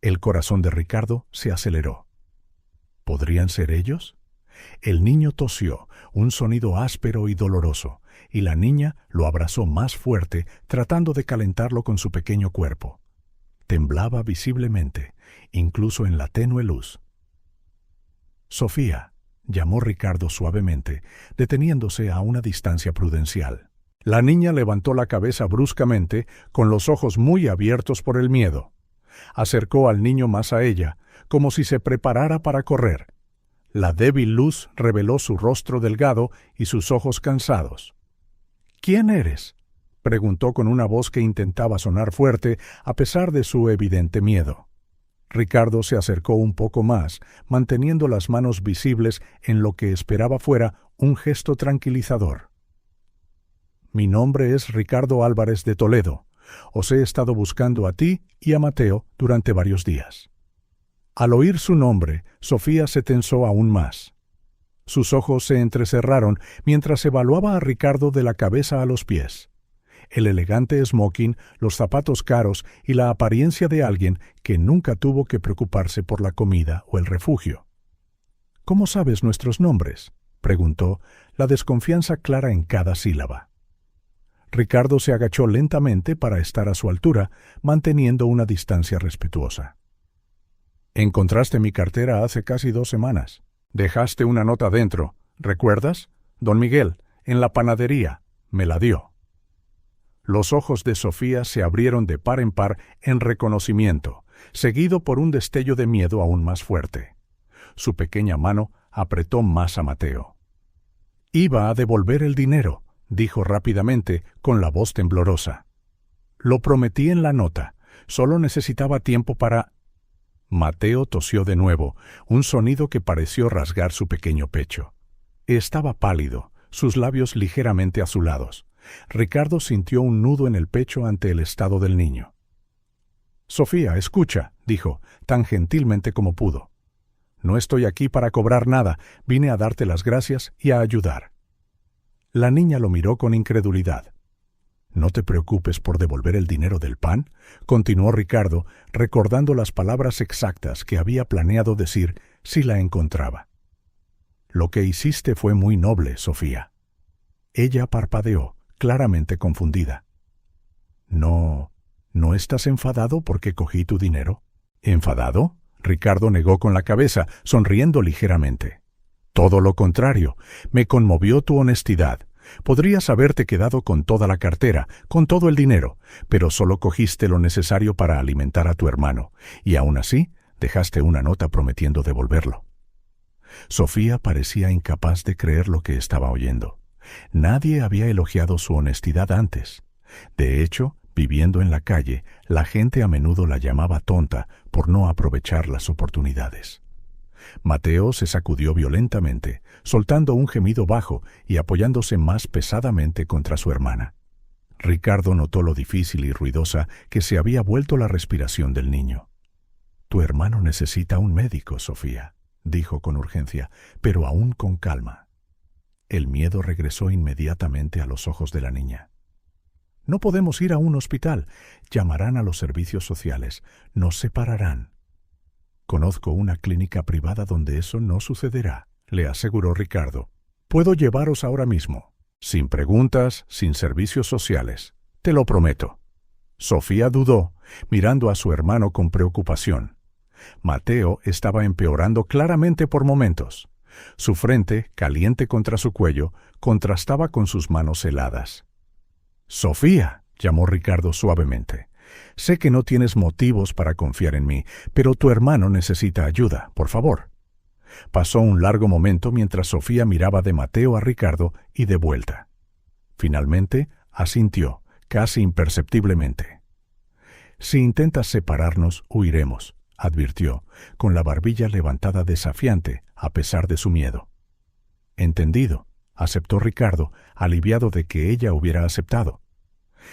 El corazón de Ricardo se aceleró. ¿Podrían ser ellos? El niño tosió, un sonido áspero y doloroso, y la niña lo abrazó más fuerte, tratando de calentarlo con su pequeño cuerpo. Temblaba visiblemente, incluso en la tenue luz. «Sofía», llamó Ricardo suavemente, deteniéndose a una distancia prudencial. La niña levantó la cabeza bruscamente, con los ojos muy abiertos por el miedo. Acercó al niño más a ella, como si se preparara para correr. La débil luz reveló su rostro delgado y sus ojos cansados. «¿Quién eres?», preguntó con una voz que intentaba sonar fuerte a pesar de su evidente miedo. Ricardo se acercó un poco más, manteniendo las manos visibles en lo que esperaba fuera un gesto tranquilizador. «Mi nombre es Ricardo Álvarez de Toledo. Os he estado buscando a ti y a Mateo durante varios días». Al oír su nombre, Sofía se tensó aún más. Sus ojos se entrecerraron mientras evaluaba a Ricardo de la cabeza a los pies. El elegante smoking, los zapatos caros y la apariencia de alguien que nunca tuvo que preocuparse por la comida o el refugio. «¿Cómo sabes nuestros nombres?», preguntó, la desconfianza clara en cada sílaba. Ricardo se agachó lentamente para estar a su altura, manteniendo una distancia respetuosa. «Encontraste mi cartera hace casi 2 semanas. Dejaste una nota dentro, ¿recuerdas? Don Miguel, en la panadería, me la dio». Los ojos de Sofía se abrieron de par en par en reconocimiento, seguido por un destello de miedo aún más fuerte. Su pequeña mano apretó más a Mateo. «Iba a devolver el dinero», dijo rápidamente, con la voz temblorosa. «Lo prometí en la nota. Solo necesitaba tiempo para...» Mateo tosió de nuevo, un sonido que pareció rasgar su pequeño pecho. Estaba pálido, sus labios ligeramente azulados. Ricardo sintió un nudo en el pecho ante el estado del niño. «Sofía, escucha», dijo, tan gentilmente como pudo. «No estoy aquí para cobrar nada, vine a darte las gracias y a ayudar». La niña lo miró con incredulidad. «No te preocupes por devolver el dinero del pan», continuó Ricardo, recordando las palabras exactas que había planeado decir si la encontraba. «Lo que hiciste fue muy noble, Sofía». Ella parpadeó, claramente confundida. «¿No estás enfadado porque cogí tu dinero?» «¿Enfadado?», Ricardo negó con la cabeza, sonriendo ligeramente. «Todo lo contrario, me conmovió tu honestidad. Podrías haberte quedado con toda la cartera, con todo el dinero, pero solo cogiste lo necesario para alimentar a tu hermano, y aún así dejaste una nota prometiendo devolverlo». Sofía parecía incapaz de creer lo que estaba oyendo. Nadie había elogiado su honestidad antes. De hecho, viviendo en la calle, la gente a menudo la llamaba tonta por no aprovechar las oportunidades. Mateo se sacudió violentamente, soltando un gemido bajo y apoyándose más pesadamente contra su hermana. Ricardo notó lo difícil y ruidosa que se había vuelto la respiración del niño. «Tu hermano necesita un médico, Sofía», dijo con urgencia, pero aún con calma. El miedo regresó inmediatamente a los ojos de la niña. «No podemos ir a un hospital. Llamarán a los servicios sociales. Nos separarán». «Conozco una clínica privada donde eso no sucederá», le aseguró Ricardo. «Puedo llevaros ahora mismo. Sin preguntas, sin servicios sociales. Te lo prometo». Sofía dudó, mirando a su hermano con preocupación. Mateo estaba empeorando claramente por momentos. Su frente, caliente contra su cuello, contrastaba con sus manos heladas. «Sofía», llamó Ricardo suavemente. «Sé que no tienes motivos para confiar en mí, pero tu hermano necesita ayuda, por favor». Pasó un largo momento mientras Sofía miraba de Mateo a Ricardo y de vuelta. Finalmente, asintió, casi imperceptiblemente. «Si intentas separarnos, huiremos», advirtió, con la barbilla levantada desafiante, a pesar de su miedo. «Entendido», aceptó Ricardo, aliviado de que ella hubiera aceptado.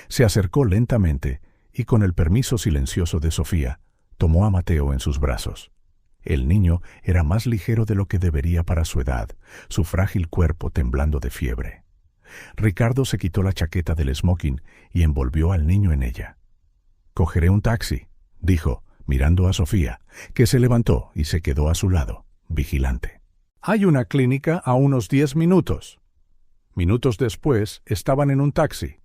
Se acercó lentamente y, con el permiso silencioso de Sofía, tomó a Mateo en sus brazos. El niño era más ligero de lo que debería para su edad, su frágil cuerpo temblando de fiebre. Ricardo se quitó la chaqueta del smoking y envolvió al niño en ella. «Cogeré un taxi», dijo, mirando a Sofía, que se levantó y se quedó a su lado, vigilante. «Hay una clínica a unos 10 minutos». Minutos después estaban en un taxi.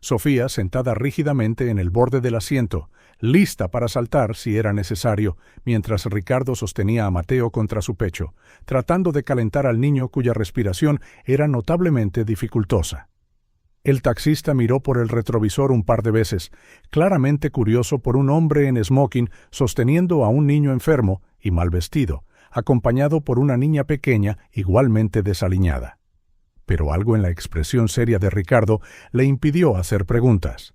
Sofía sentada rígidamente en el borde del asiento, lista para saltar si era necesario, mientras Ricardo sostenía a Mateo contra su pecho, tratando de calentar al niño cuya respiración era notablemente dificultosa. El taxista miró por el retrovisor un par de veces, claramente curioso por un hombre en smoking sosteniendo a un niño enfermo y mal vestido, acompañado por una niña pequeña igualmente desaliñada. Pero algo en la expresión seria de Ricardo le impidió hacer preguntas.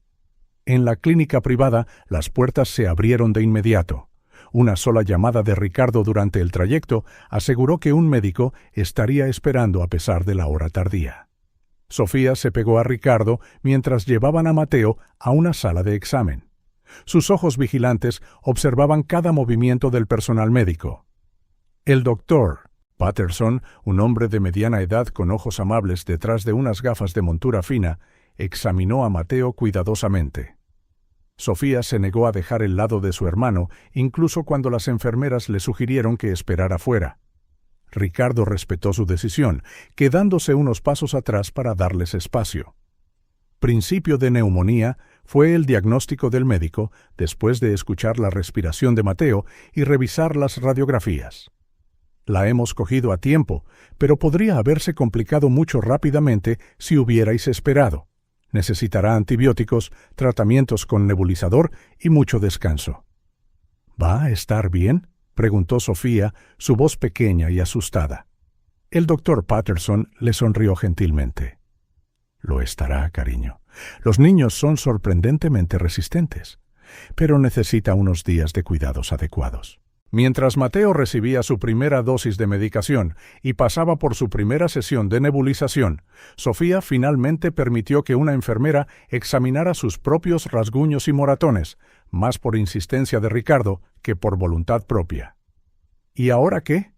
En la clínica privada, las puertas se abrieron de inmediato. Una sola llamada de Ricardo durante el trayecto aseguró que un médico estaría esperando a pesar de la hora tardía. Sofía se pegó a Ricardo mientras llevaban a Mateo a una sala de examen. Sus ojos vigilantes observaban cada movimiento del personal médico. El doctor Patterson, un hombre de mediana edad con ojos amables detrás de unas gafas de montura fina, examinó a Mateo cuidadosamente. Sofía se negó a dejar el lado de su hermano, incluso cuando las enfermeras le sugirieron que esperara fuera. Ricardo respetó su decisión, quedándose unos pasos atrás para darles espacio. Principio de neumonía fue el diagnóstico del médico después de escuchar la respiración de Mateo y revisar las radiografías. La hemos cogido a tiempo, pero podría haberse complicado mucho rápidamente si hubierais esperado. Necesitará antibióticos, tratamientos con nebulizador y mucho descanso. ¿Va a estar bien?, preguntó Sofía, su voz pequeña y asustada. El doctor Patterson le sonrió gentilmente. Lo estará, cariño. Los niños son sorprendentemente resistentes, pero necesita unos días de cuidados adecuados. Mientras Mateo recibía su primera dosis de medicación y pasaba por su primera sesión de nebulización, Sofía finalmente permitió que una enfermera examinara sus propios rasguños y moratones, más por insistencia de Ricardo que por voluntad propia. ¿Y ahora qué?,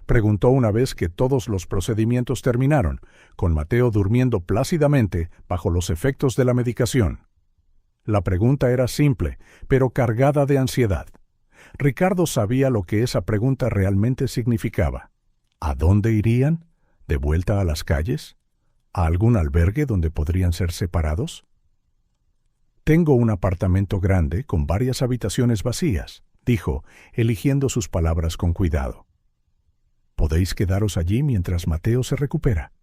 preguntó una vez que todos los procedimientos terminaron, con Mateo durmiendo plácidamente bajo los efectos de la medicación. La pregunta era simple, pero cargada de ansiedad. Ricardo sabía lo que esa pregunta realmente significaba. ¿A dónde irían? ¿De vuelta a las calles? ¿A algún albergue donde podrían ser separados? Tengo un apartamento grande con varias habitaciones vacías, dijo, eligiendo sus palabras con cuidado. Podéis quedaros allí mientras Mateo se recupera.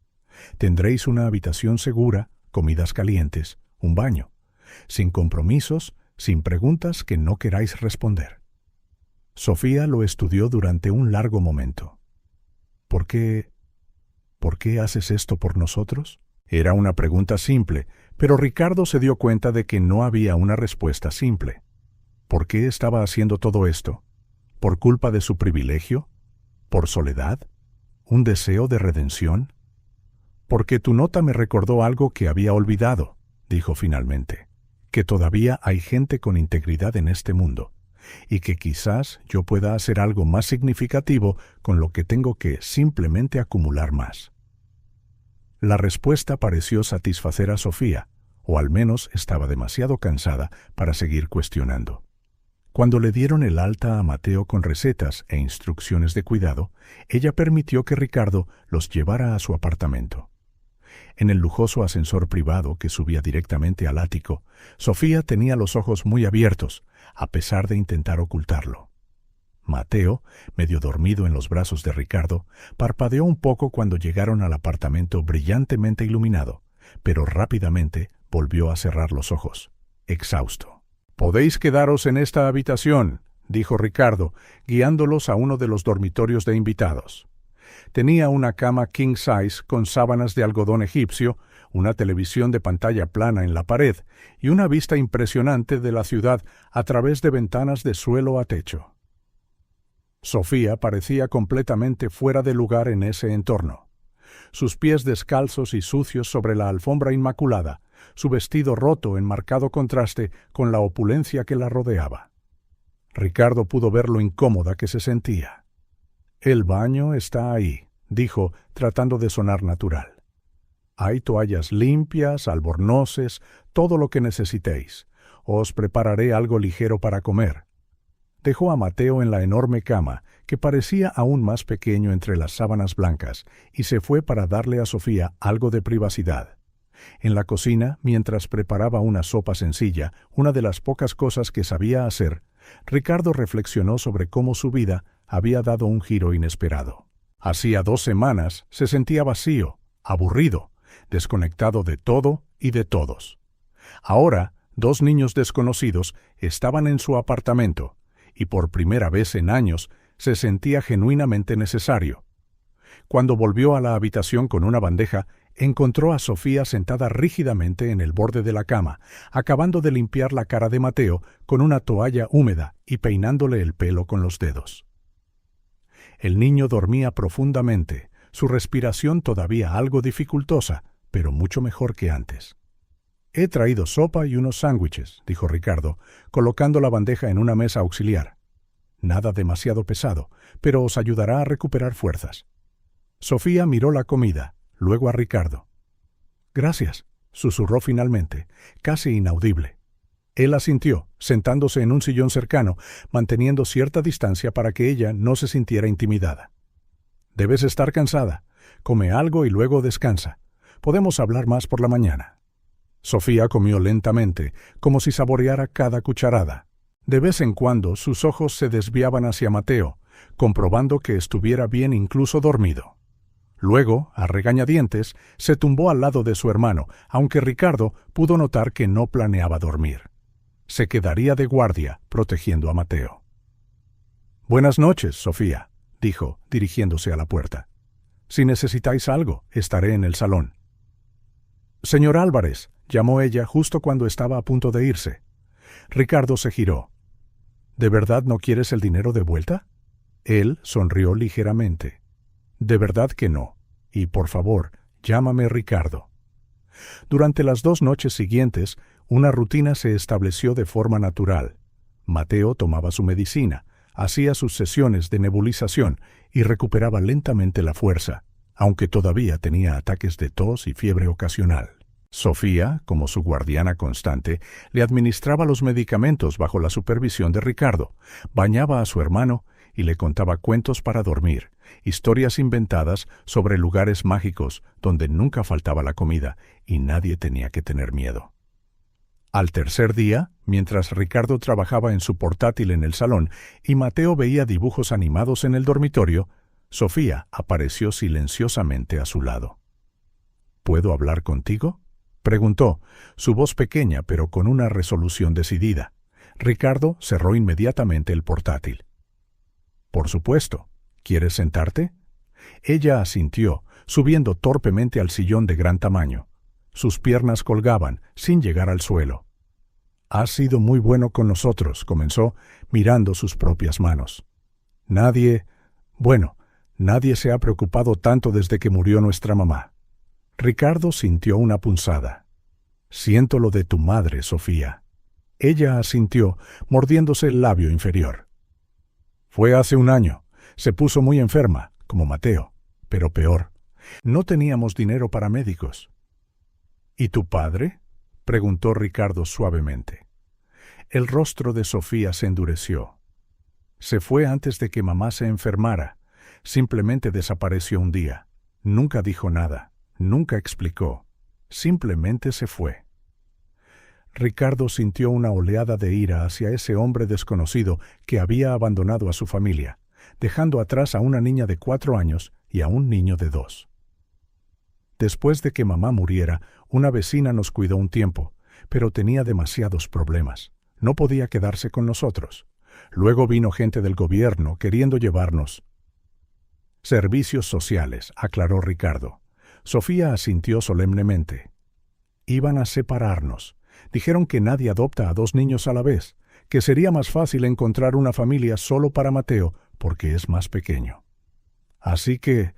Tendréis una habitación segura, comidas calientes, un baño, sin compromisos, sin preguntas que no queráis responder. Sofía lo estudió durante un largo momento. ¿Por qué haces esto por nosotros? Era una pregunta simple, pero Ricardo se dio cuenta de que no había una respuesta simple. ¿Por qué estaba haciendo todo esto? ¿Por culpa de su privilegio? ¿Por soledad? ¿Un deseo de redención? Porque tu nota me recordó algo que había olvidado, dijo finalmente, que todavía hay gente con integridad en este mundo, y que quizás yo pueda hacer algo más significativo con lo que tengo que simplemente acumular más. La respuesta pareció satisfacer a Sofía, o al menos estaba demasiado cansada para seguir cuestionando. Cuando le dieron el alta a Mateo con recetas e instrucciones de cuidado, ella permitió que Ricardo los llevara a su apartamento. En el lujoso ascensor privado que subía directamente al ático, Sofía tenía los ojos muy abiertos, a pesar de intentar ocultarlo. Mateo, medio dormido en los brazos de Ricardo, parpadeó un poco cuando llegaron al apartamento brillantemente iluminado, pero rápidamente volvió a cerrar los ojos, exhausto. «Podéis quedaros en esta habitación», dijo Ricardo, guiándolos a uno de los dormitorios de invitados. Tenía una cama king size con sábanas de algodón egipcio, una televisión de pantalla plana en la pared y una vista impresionante de la ciudad a través de ventanas de suelo a techo. Sofía parecía completamente fuera de lugar en ese entorno. Sus pies descalzos y sucios sobre la alfombra inmaculada, su vestido roto en marcado contraste con la opulencia que la rodeaba. Ricardo pudo ver lo incómoda que se sentía. «El baño está ahí», dijo, tratando de sonar natural. «Hay toallas limpias, albornoces, todo lo que necesitéis. Os prepararé algo ligero para comer». Dejó a Mateo en la enorme cama, que parecía aún más pequeño entre las sábanas blancas, y se fue para darle a Sofía algo de privacidad. En la cocina, mientras preparaba una sopa sencilla, una de las pocas cosas que sabía hacer, Ricardo reflexionó sobre cómo su vida había dado un giro inesperado. Hacía 2 semanas se sentía vacío, aburrido, desconectado de todo y de todos. Ahora, 2 niños desconocidos estaban en su apartamento, y por primera vez en años se sentía genuinamente necesario. Cuando volvió a la habitación con una bandeja, encontró a Sofía sentada rígidamente en el borde de la cama, acabando de limpiar la cara de Mateo con una toalla húmeda y peinándole el pelo con los dedos. El niño dormía profundamente, su respiración todavía algo dificultosa, pero mucho mejor que antes. «He traído sopa y unos sándwiches», dijo Ricardo, colocando la bandeja en una mesa auxiliar. «Nada demasiado pesado, pero os ayudará a recuperar fuerzas». Sofía miró la comida, luego a Ricardo. «Gracias», susurró finalmente, casi inaudible. Él asintió, sentándose en un sillón cercano, manteniendo cierta distancia para que ella no se sintiera intimidada. «Debes estar cansada. Come algo y luego descansa. Podemos hablar más por la mañana». Sofía comió lentamente, como si saboreara cada cucharada. De vez en cuando sus ojos se desviaban hacia Mateo, comprobando que estuviera bien incluso dormido. Luego, a regañadientes, se tumbó al lado de su hermano, aunque Ricardo pudo notar que no planeaba dormir. Se quedaría de guardia, protegiendo a Mateo. «Buenas noches, Sofía», dijo, dirigiéndose a la puerta. «Si necesitáis algo, estaré en el salón». «Señor Álvarez», llamó ella justo cuando estaba a punto de irse. Ricardo se giró. «¿De verdad no quieres el dinero de vuelta?». Él sonrió ligeramente. «De verdad que no. Y por favor, llámame Ricardo». Durante las 2 noches siguientes, una rutina se estableció de forma natural. Mateo tomaba su medicina, hacía sus sesiones de nebulización y recuperaba lentamente la fuerza, aunque todavía tenía ataques de tos y fiebre ocasional. Sofía, como su guardiana constante, le administraba los medicamentos bajo la supervisión de Ricardo, bañaba a su hermano y le contaba cuentos para dormir, historias inventadas sobre lugares mágicos donde nunca faltaba la comida y nadie tenía que tener miedo. Al tercer día, mientras Ricardo trabajaba en su portátil en el salón y Mateo veía dibujos animados en el dormitorio, Sofía apareció silenciosamente a su lado. «¿Puedo hablar contigo?», preguntó, su voz pequeña pero con una resolución decidida. Ricardo cerró inmediatamente el portátil. «Por supuesto. ¿Quieres sentarte?». Ella asintió, subiendo torpemente al sillón de gran tamaño. Sus piernas colgaban, sin llegar al suelo. «Has sido muy bueno con nosotros», comenzó, mirando sus propias manos. Nadie se ha preocupado tanto desde que murió nuestra mamá». Ricardo sintió una punzada. «Siento lo de tu madre, Sofía». Ella asintió, mordiéndose el labio inferior. «Fue hace 1 año. Se puso muy enferma, como Mateo, pero peor. No teníamos dinero para médicos». «¿Y tu padre?», preguntó Ricardo suavemente. El rostro de Sofía se endureció. «Se fue antes de que mamá se enfermara. Simplemente desapareció un día. Nunca dijo nada. Nunca explicó. Simplemente se fue». Ricardo sintió una oleada de ira hacia ese hombre desconocido que había abandonado a su familia, dejando atrás a una niña de 4 años y a un niño de 2. «Después de que mamá muriera, una vecina nos cuidó un tiempo, pero tenía demasiados problemas. No podía quedarse con nosotros. Luego vino gente del gobierno queriendo llevarnos». «Servicios sociales», aclaró Ricardo. Sofía asintió solemnemente. «Iban a separarnos. Dijeron que nadie adopta a 2 niños a la vez, que sería más fácil encontrar una familia solo para Mateo porque es más pequeño». «Así que,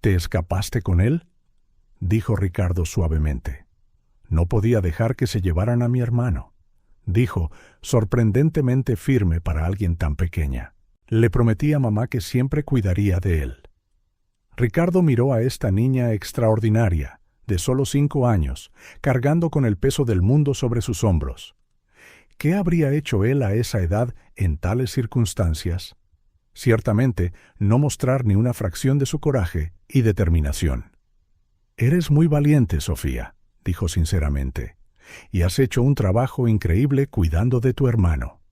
¿te escapaste con él?», dijo Ricardo suavemente. «No podía dejar que se llevaran a mi hermano», dijo, sorprendentemente firme para alguien tan pequeña. «Le prometí a mamá que siempre cuidaría de él». Ricardo miró a esta niña extraordinaria, de solo 5 años, cargando con el peso del mundo sobre sus hombros. ¿Qué habría hecho él a esa edad en tales circunstancias? Ciertamente, no mostrar ni una fracción de su coraje y determinación. «Eres muy valiente, Sofía», dijo sinceramente, «y has hecho un trabajo increíble cuidando de tu hermano».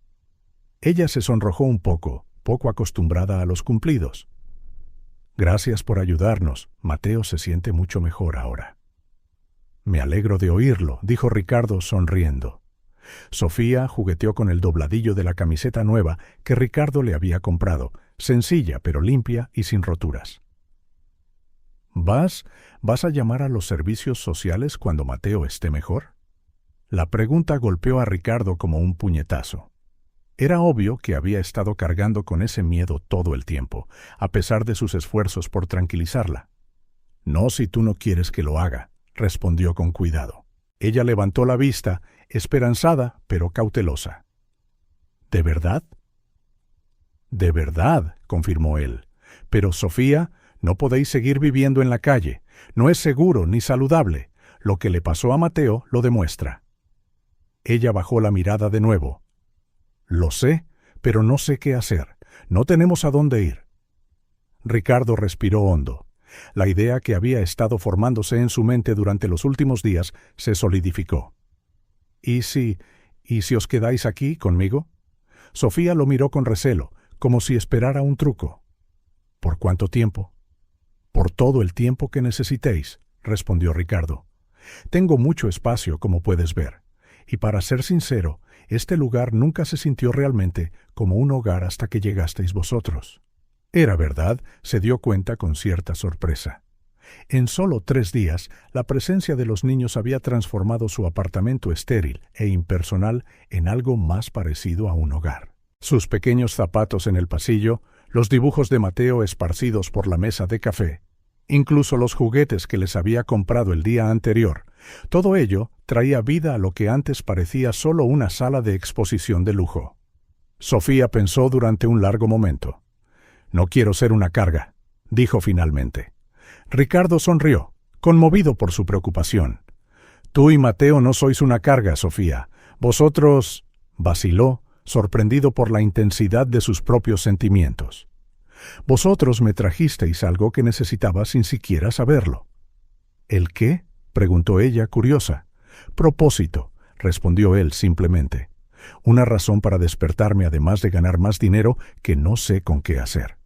Ella se sonrojó un poco acostumbrada a los cumplidos. «Gracias por ayudarnos. Mateo se siente mucho mejor ahora». «Me alegro de oírlo», dijo Ricardo sonriendo. Sofía jugueteó con el dobladillo de la camiseta nueva que Ricardo le había comprado, sencilla pero limpia y sin roturas. ¿Vas a llamar a los servicios sociales cuando Mateo esté mejor?». La pregunta golpeó a Ricardo como un puñetazo. Era obvio que había estado cargando con ese miedo todo el tiempo, a pesar de sus esfuerzos por tranquilizarla. «No si tú no quieres que lo haga», respondió con cuidado. Ella levantó la vista, esperanzada pero cautelosa. «¿De verdad?». «De verdad», confirmó él. «Pero, Sofía, no podéis seguir viviendo en la calle. No es seguro ni saludable. Lo que le pasó a Mateo lo demuestra». Ella bajó la mirada de nuevo. «Lo sé, pero no sé qué hacer. No tenemos a dónde ir». Ricardo respiró hondo. La idea que había estado formándose en su mente durante los últimos días se solidificó. ¿Y si os quedáis aquí conmigo?». Sofía lo miró con recelo, como si esperara un truco. «¿Por cuánto tiempo?». «Por todo el tiempo que necesitéis», respondió Ricardo. «Tengo mucho espacio, como puedes ver. Y para ser sincero, este lugar nunca se sintió realmente como un hogar hasta que llegasteis vosotros». Era verdad, se dio cuenta con cierta sorpresa. En solo 3 días, la presencia de los niños había transformado su apartamento estéril e impersonal en algo más parecido a un hogar. Sus pequeños zapatos en el pasillo, los dibujos de Mateo esparcidos por la mesa de café, incluso los juguetes que les había comprado el día anterior. Todo ello traía vida a lo que antes parecía solo una sala de exposición de lujo. Sofía pensó durante un largo momento. «No quiero ser una carga», dijo finalmente. Ricardo sonrió, conmovido por su preocupación. «Tú y Mateo no sois una carga, Sofía. Vosotros…» vaciló, sorprendido por la intensidad de sus propios sentimientos. «Vosotros me trajisteis algo que necesitaba sin siquiera saberlo». «¿El qué?», preguntó ella, curiosa. «Propósito», respondió él simplemente. «Una razón para despertarme además de ganar más dinero que no sé con qué hacer».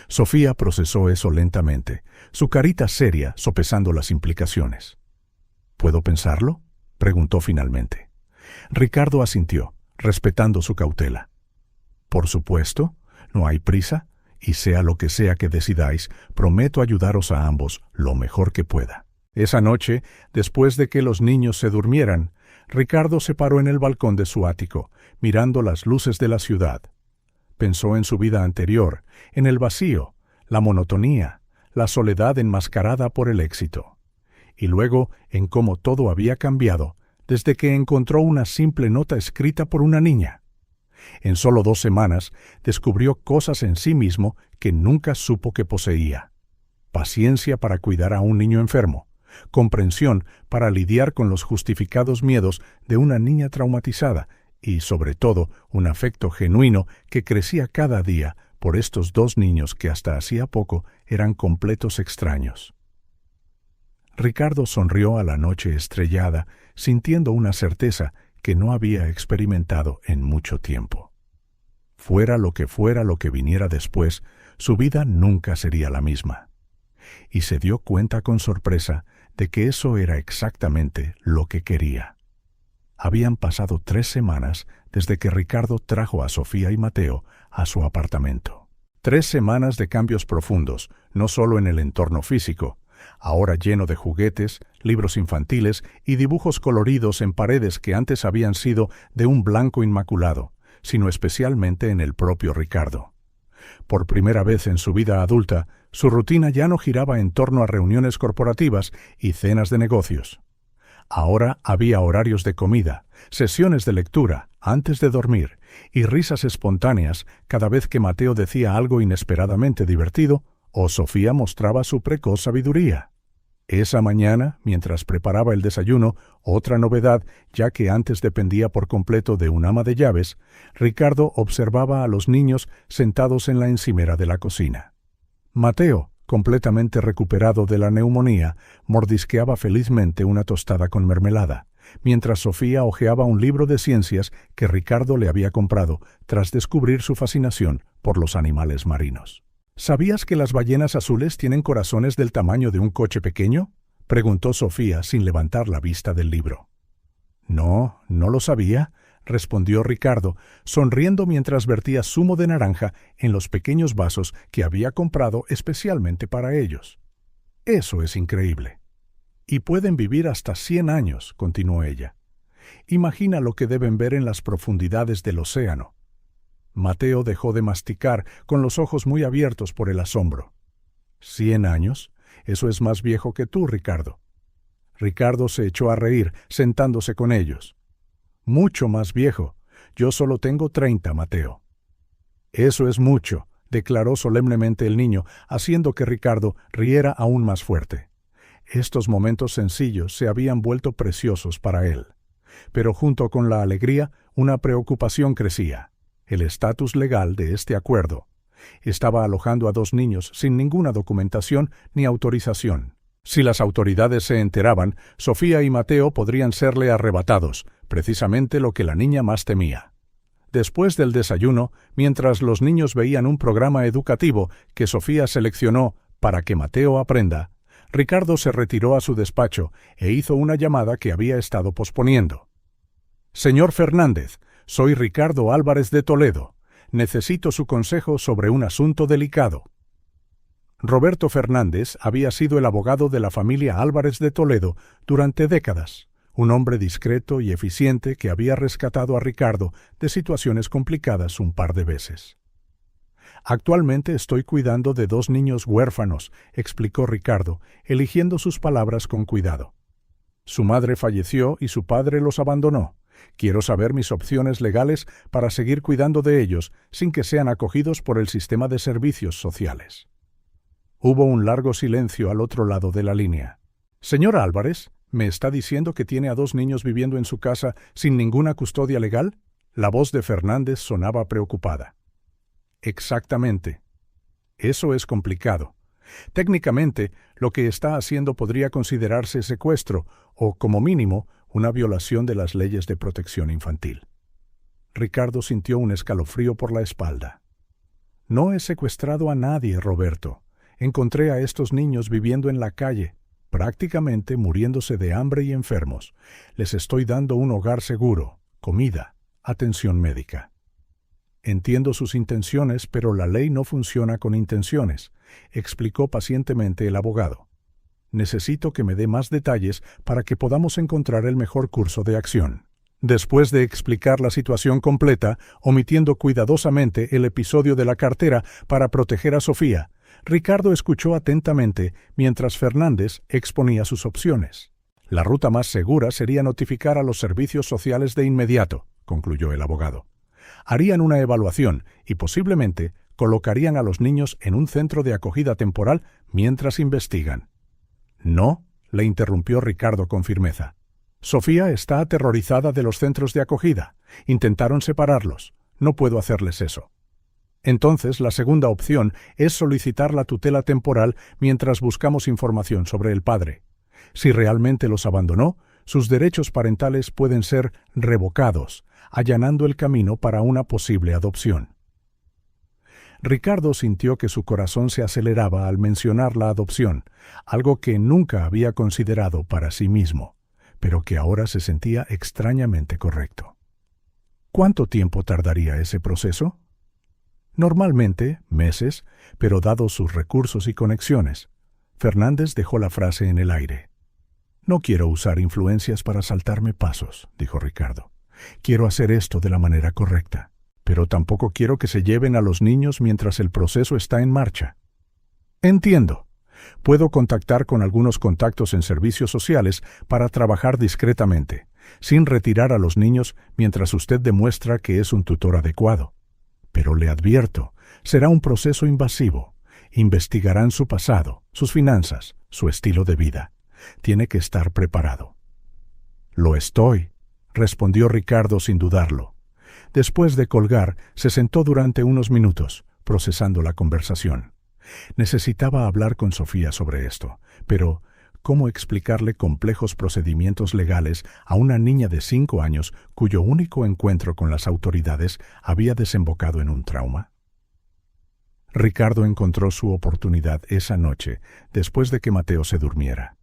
Sofía procesó eso lentamente, su carita seria sopesando las implicaciones. «¿Puedo pensarlo?», preguntó finalmente. Ricardo asintió, respetando su cautela. «Por supuesto, no hay prisa, y sea lo que sea que decidáis, prometo ayudaros a ambos lo mejor que pueda». Esa noche, después de que los niños se durmieran, Ricardo se paró en el balcón de su ático, mirando las luces de la ciudad. Pensó en su vida anterior, en el vacío, la monotonía, la soledad enmascarada por el éxito. Y luego en cómo todo había cambiado desde que encontró una simple nota escrita por una niña. En solo 2 semanas descubrió cosas en sí mismo que nunca supo que poseía. Paciencia para cuidar a un niño enfermo, comprensión para lidiar con los justificados miedos de una niña traumatizada y, sobre todo, un afecto genuino que crecía cada día por estos 2 niños que hasta hacía poco eran completos extraños. Ricardo sonrió a la noche estrellada, sintiendo una certeza que no había experimentado en mucho tiempo. Fuera lo que viniera después, su vida nunca sería la misma. Y se dio cuenta con sorpresa de que eso era exactamente lo que quería. Habían pasado 3 semanas desde que Ricardo trajo a Sofía y Mateo a su apartamento. 3 semanas de cambios profundos, no solo en el entorno físico, ahora lleno de juguetes, libros infantiles y dibujos coloridos en paredes que antes habían sido de un blanco inmaculado, sino especialmente en el propio Ricardo. Por primera vez en su vida adulta, su rutina ya no giraba en torno a reuniones corporativas y cenas de negocios. Ahora había horarios de comida, sesiones de lectura antes de dormir y risas espontáneas cada vez que Mateo decía algo inesperadamente divertido o Sofía mostraba su precoz sabiduría. Esa mañana, mientras preparaba el desayuno, otra novedad, ya que antes dependía por completo de un ama de llaves, Ricardo observaba a los niños sentados en la encimera de la cocina. Mateo, completamente recuperado de la neumonía, mordisqueaba felizmente una tostada con mermelada, mientras Sofía hojeaba un libro de ciencias que Ricardo le había comprado tras descubrir su fascinación por los animales marinos. ¿Sabías que las ballenas azules tienen corazones del tamaño de un coche pequeño?, preguntó Sofía sin levantar la vista del libro. No lo sabía, respondió Ricardo, sonriendo mientras vertía zumo de naranja en los pequeños vasos que había comprado especialmente para ellos. Eso es increíble. Y pueden vivir hasta 100 años, continuó ella. Imagina lo que deben ver en las profundidades del océano. Mateo dejó de masticar, con los ojos muy abiertos por el asombro. ¿100 años? Eso es más viejo que tú, Ricardo. Ricardo se echó a reír, sentándose con ellos. Mucho más viejo. Yo solo tengo 30, Mateo. Eso es mucho, declaró solemnemente el niño, haciendo que Ricardo riera aún más fuerte. Estos momentos sencillos se habían vuelto preciosos para él. Pero junto con la alegría, una preocupación crecía. El estatus legal de este acuerdo. Estaba alojando a 2 niños sin ninguna documentación ni autorización. Si las autoridades se enteraban, Sofía y Mateo podrían serle arrebatados, precisamente lo que la niña más temía. Después del desayuno, mientras los niños veían un programa educativo que Sofía seleccionó para que Mateo aprenda, Ricardo se retiró a su despacho e hizo una llamada que había estado posponiendo. «Señor Fernández, soy Ricardo Álvarez de Toledo. Necesito su consejo sobre un asunto delicado». Roberto Fernández había sido el abogado de la familia Álvarez de Toledo durante décadas, un hombre discreto y eficiente que había rescatado a Ricardo de situaciones complicadas un par de veces. Actualmente estoy cuidando de 2 niños huérfanos, explicó Ricardo, eligiendo sus palabras con cuidado. Su madre falleció y su padre los abandonó. Quiero saber mis opciones legales para seguir cuidando de ellos sin que sean acogidos por el sistema de servicios sociales. Hubo un largo silencio al otro lado de la línea. Señora Álvarez, ¿me está diciendo que tiene a 2 niños viviendo en su casa sin ninguna custodia legal? La voz de Fernández sonaba preocupada. Exactamente. Eso es complicado. Técnicamente, lo que está haciendo podría considerarse secuestro o, como mínimo, una violación de las leyes de protección infantil. Ricardo sintió un escalofrío por la espalda. No he secuestrado a nadie, Roberto. Encontré a estos niños viviendo en la calle, prácticamente muriéndose de hambre y enfermos. Les estoy dando un hogar seguro, comida, atención médica. Entiendo sus intenciones, pero la ley no funciona con intenciones, explicó pacientemente el abogado. Necesito que me dé más detalles para que podamos encontrar el mejor curso de acción. Después de explicar la situación completa, omitiendo cuidadosamente el episodio de la cartera para proteger a Sofía, Ricardo escuchó atentamente mientras Fernández exponía sus opciones. La ruta más segura sería notificar a los servicios sociales de inmediato, concluyó el abogado. Harían una evaluación y posiblemente colocarían a los niños en un centro de acogida temporal mientras investigan. No, le interrumpió Ricardo con firmeza. Sofía está aterrorizada de los centros de acogida. Intentaron separarlos. No puedo hacerles eso. Entonces, la segunda opción es solicitar la tutela temporal mientras buscamos información sobre el padre. Si realmente los abandonó, sus derechos parentales pueden ser revocados, allanando el camino para una posible adopción. Ricardo sintió que su corazón se aceleraba al mencionar la adopción, algo que nunca había considerado para sí mismo, pero que ahora se sentía extrañamente correcto. ¿Cuánto tiempo tardaría ese proceso? Normalmente, meses, pero dados sus recursos y conexiones, Fernández dejó la frase en el aire. No quiero usar influencias para saltarme pasos, dijo Ricardo. Quiero hacer esto de la manera correcta, pero tampoco quiero que se lleven a los niños mientras el proceso está en marcha. Entiendo. Puedo contactar con algunos contactos en servicios sociales para trabajar discretamente, sin retirar a los niños mientras usted demuestra que es un tutor adecuado. Pero le advierto, será un proceso invasivo. Investigarán su pasado, sus finanzas, su estilo de vida. Tiene que estar preparado. Lo estoy, respondió Ricardo sin dudarlo. Después de colgar, se sentó durante unos minutos, procesando la conversación. Necesitaba hablar con Sofía sobre esto, pero ¿cómo explicarle complejos procedimientos legales a una niña de 5 años cuyo único encuentro con las autoridades había desembocado en un trauma? Ricardo encontró su oportunidad esa noche, después de que Mateo se durmiera.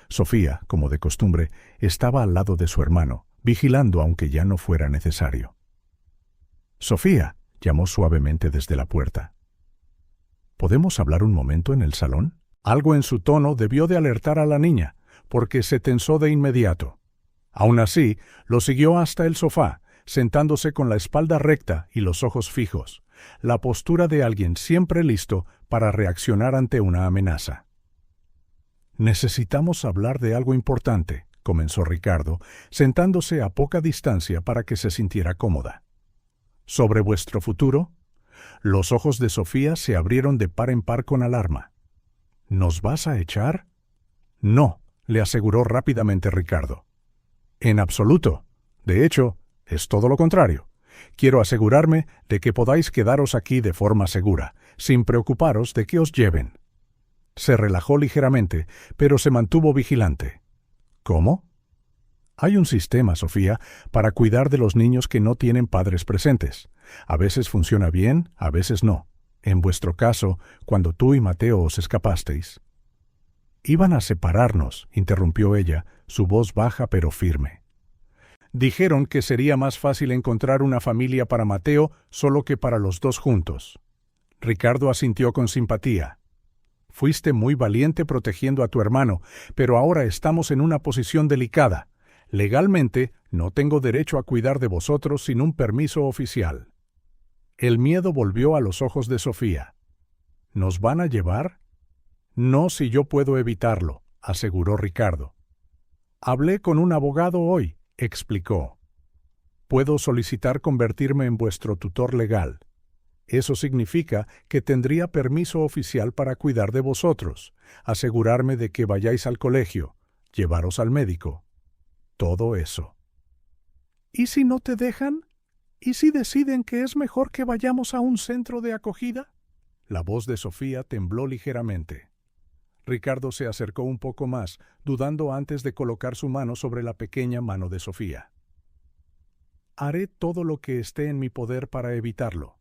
Sofía, como de costumbre, estaba al lado de su hermano, vigilando aunque ya no fuera necesario. «Sofía», llamó suavemente desde la puerta. «¿Podemos hablar un momento en el salón?» Algo en su tono debió de alertar a la niña, porque se tensó de inmediato. Aún así, lo siguió hasta el sofá, sentándose con la espalda recta y los ojos fijos, la postura de alguien siempre listo para reaccionar ante una amenaza. «Necesitamos hablar de algo importante», comenzó Ricardo, sentándose a poca distancia para que se sintiera cómoda. «¿Sobre vuestro futuro?» Los ojos de Sofía se abrieron de par en par con alarma. «¿Nos vas a echar?» «No», le aseguró rápidamente Ricardo. «En absoluto. De hecho, es todo lo contrario. Quiero asegurarme de que podáis quedaros aquí de forma segura, sin preocuparos de que os lleven». Se relajó ligeramente, pero se mantuvo vigilante. «¿Cómo?» «Hay un sistema, Sofía, para cuidar de los niños que no tienen padres presentes. A veces funciona bien, a veces no. En vuestro caso, cuando tú y Mateo os escapasteis». «Iban a separarnos», interrumpió ella, su voz baja pero firme. «Dijeron que sería más fácil encontrar una familia para Mateo solo que para los dos juntos». Ricardo asintió con simpatía. «Fuiste muy valiente protegiendo a tu hermano, pero ahora estamos en una posición delicada. Legalmente, no tengo derecho a cuidar de vosotros sin un permiso oficial». El miedo volvió a los ojos de Sofía. ¿Nos van a llevar? No, si yo puedo evitarlo, aseguró Ricardo. Hablé con un abogado hoy, explicó. Puedo solicitar convertirme en vuestro tutor legal. Eso significa que tendría permiso oficial para cuidar de vosotros, asegurarme de que vayáis al colegio, llevaros al médico. Todo eso. ¿Y si no te dejan? ¿Y si deciden que es mejor que vayamos a un centro de acogida? La voz de Sofía tembló ligeramente. Ricardo se acercó un poco más, dudando antes de colocar su mano sobre la pequeña mano de Sofía. Haré todo lo que esté en mi poder para evitarlo.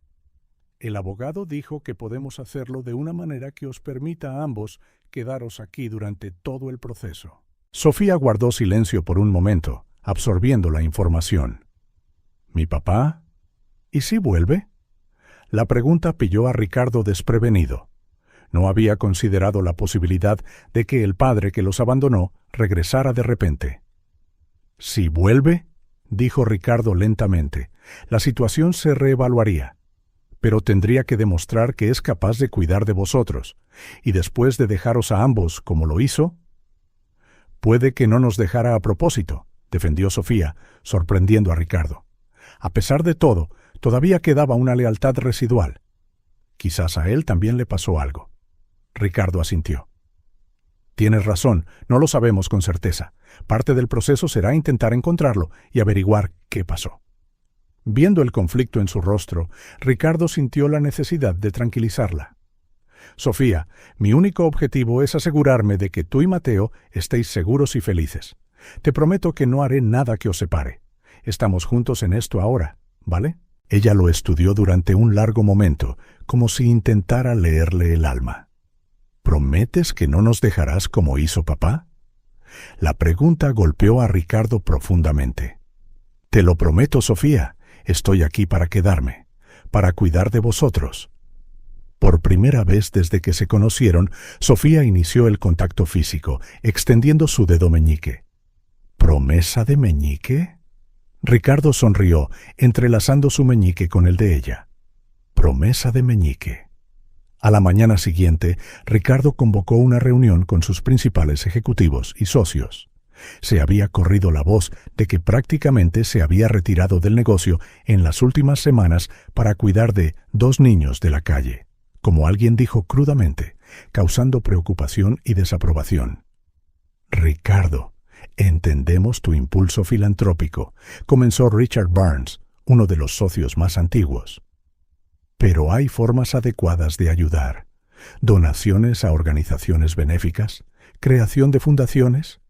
El abogado dijo que podemos hacerlo de una manera que os permita a ambos quedaros aquí durante todo el proceso. Sofía guardó silencio por un momento, absorbiendo la información. ¿Mi papá? ¿Y si vuelve? La pregunta pilló a Ricardo desprevenido. No había considerado la posibilidad de que el padre que los abandonó regresara de repente. ¿Si vuelve?, dijo Ricardo lentamente. La situación se reevaluaría, pero tendría que demostrar que es capaz de cuidar de vosotros, y después de dejaros a ambos como lo hizo. Puede que no nos dejara a propósito, defendió Sofía, sorprendiendo a Ricardo. A pesar de todo, todavía quedaba una lealtad residual. Quizás a él también le pasó algo. Ricardo asintió. Tienes razón, no lo sabemos con certeza. Parte del proceso será intentar encontrarlo y averiguar qué pasó. Viendo el conflicto en su rostro, Ricardo sintió la necesidad de tranquilizarla. Sofía, mi único objetivo es asegurarme de que tú y Mateo estéis seguros y felices. Te prometo que no haré nada que os separe. Estamos juntos en esto ahora, ¿vale? Ella lo estudió durante un largo momento, como si intentara leerle el alma. ¿Prometes que no nos dejarás como hizo papá? La pregunta golpeó a Ricardo profundamente. Te lo prometo, Sofía. Estoy aquí para quedarme, para cuidar de vosotros. Por primera vez desde que se conocieron, Sofía inició el contacto físico, extendiendo su dedo meñique. ¿Promesa de meñique? Ricardo sonrió, entrelazando su meñique con el de ella. Promesa de meñique. A la mañana siguiente, Ricardo convocó una reunión con sus principales ejecutivos y socios. Se había corrido la voz de que prácticamente se había retirado del negocio en las últimas semanas para cuidar de 2 niños de la calle, como alguien dijo crudamente, causando preocupación y desaprobación. Ricardo, entendemos tu impulso filantrópico, comenzó Richard Barnes, uno de los socios más antiguos. Pero hay formas adecuadas de ayudar. Donaciones a organizaciones benéficas, creación de fundaciones.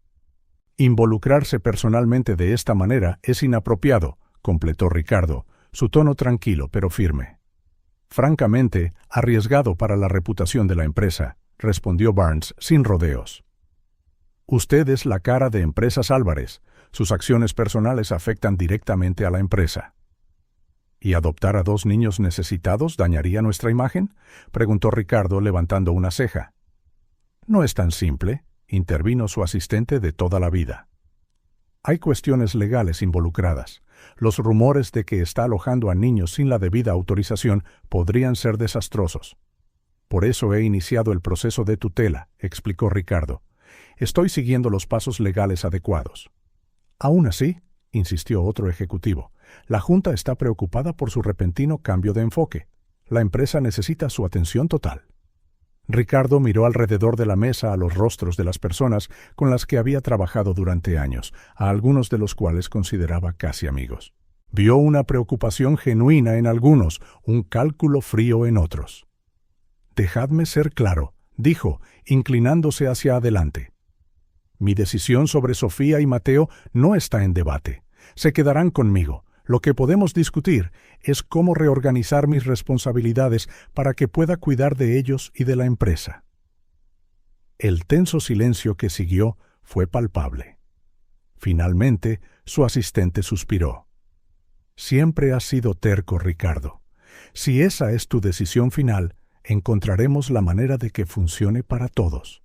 Involucrarse personalmente de esta manera es inapropiado, completó Ricardo, su tono tranquilo pero firme. Francamente, arriesgado para la reputación de la empresa, respondió Barnes sin rodeos. Usted es la cara de Empresas Álvarez. Sus acciones personales afectan directamente a la empresa. ¿Y adoptar a 2 niños necesitados dañaría nuestra imagen?, preguntó Ricardo levantando una ceja. No es tan simple, intervino su asistente de toda la vida. Hay cuestiones legales involucradas. Los rumores de que está alojando a niños sin la debida autorización podrían ser desastrosos. Por eso he iniciado el proceso de tutela, explicó Ricardo. Estoy siguiendo los pasos legales adecuados. Aún así, insistió otro ejecutivo, la Junta está preocupada por su repentino cambio de enfoque. La empresa necesita su atención total. Ricardo miró alrededor de la mesa a los rostros de las personas con las que había trabajado durante años, a algunos de los cuales consideraba casi amigos. Vio una preocupación genuina en algunos, un cálculo frío en otros. «Dejadme ser claro», dijo, inclinándose hacia adelante. «Mi decisión sobre Sofía y Mateo no está en debate. Se quedarán conmigo. Lo que podemos discutir es cómo reorganizar mis responsabilidades para que pueda cuidar de ellos y de la empresa». El tenso silencio que siguió fue palpable. Finalmente, su asistente suspiró. «Siempre has sido terco, Ricardo. Si esa es tu decisión final, encontraremos la manera de que funcione para todos».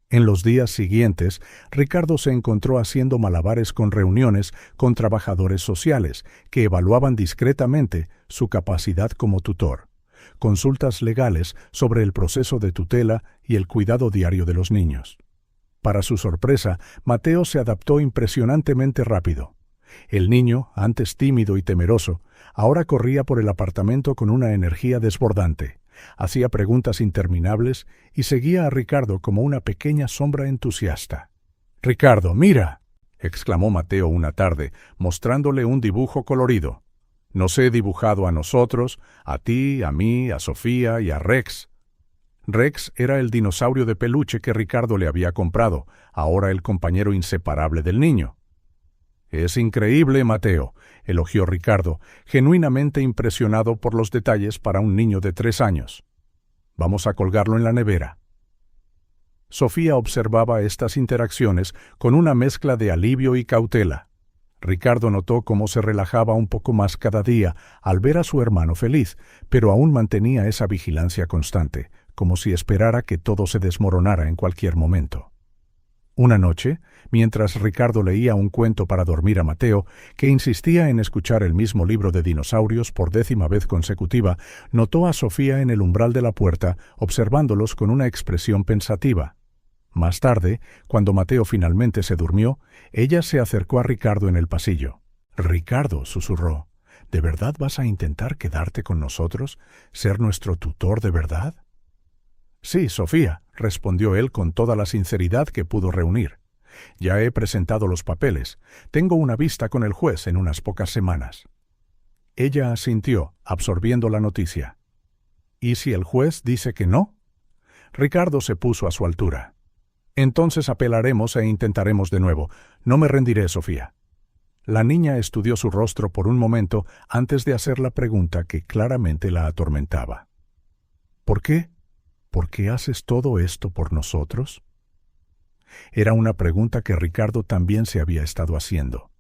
En los días siguientes, Ricardo se encontró haciendo malabares con reuniones con trabajadores sociales que evaluaban discretamente su capacidad como tutor, consultas legales sobre el proceso de tutela y el cuidado diario de los niños. Para su sorpresa, Mateo se adaptó impresionantemente rápido. El niño, antes tímido y temeroso, ahora corría por el apartamento con una energía desbordante. Hacía preguntas interminables y seguía a Ricardo como una pequeña sombra entusiasta. «Ricardo, mira», exclamó Mateo una tarde, mostrándole un dibujo colorido. «Nos he dibujado a nosotros, a ti, a mí, a Sofía y a Rex». Rex era el dinosaurio de peluche que Ricardo le había comprado, ahora el compañero inseparable del niño. «Es increíble, Mateo», elogió Ricardo, genuinamente impresionado por los detalles para un niño de 3 años. «Vamos a colgarlo en la nevera». Sofía observaba estas interacciones con una mezcla de alivio y cautela. Ricardo notó cómo se relajaba un poco más cada día al ver a su hermano feliz, pero aún mantenía esa vigilancia constante, como si esperara que todo se desmoronara en cualquier momento. Una noche, mientras Ricardo leía un cuento para dormir a Mateo, que insistía en escuchar el mismo libro de dinosaurios por 10ª vez consecutiva, notó a Sofía en el umbral de la puerta, observándolos con una expresión pensativa. Más tarde, cuando Mateo finalmente se durmió, ella se acercó a Ricardo en el pasillo. «Ricardo», susurró, «¿de verdad vas a intentar quedarte con nosotros? ¿Ser nuestro tutor de verdad?» «Sí, Sofía», respondió él con toda la sinceridad que pudo reunir. «Ya he presentado los papeles. Tengo una vista con el juez en unas pocas semanas». Ella asintió, absorbiendo la noticia. «¿Y si el juez dice que no?» Ricardo se puso a su altura. «Entonces apelaremos e intentaremos de nuevo. No me rendiré, Sofía». La niña estudió su rostro por un momento antes de hacer la pregunta que claramente la atormentaba. «¿Por qué? ¿Por qué haces todo esto por nosotros?» Era una pregunta que Ricardo también se había estado haciendo.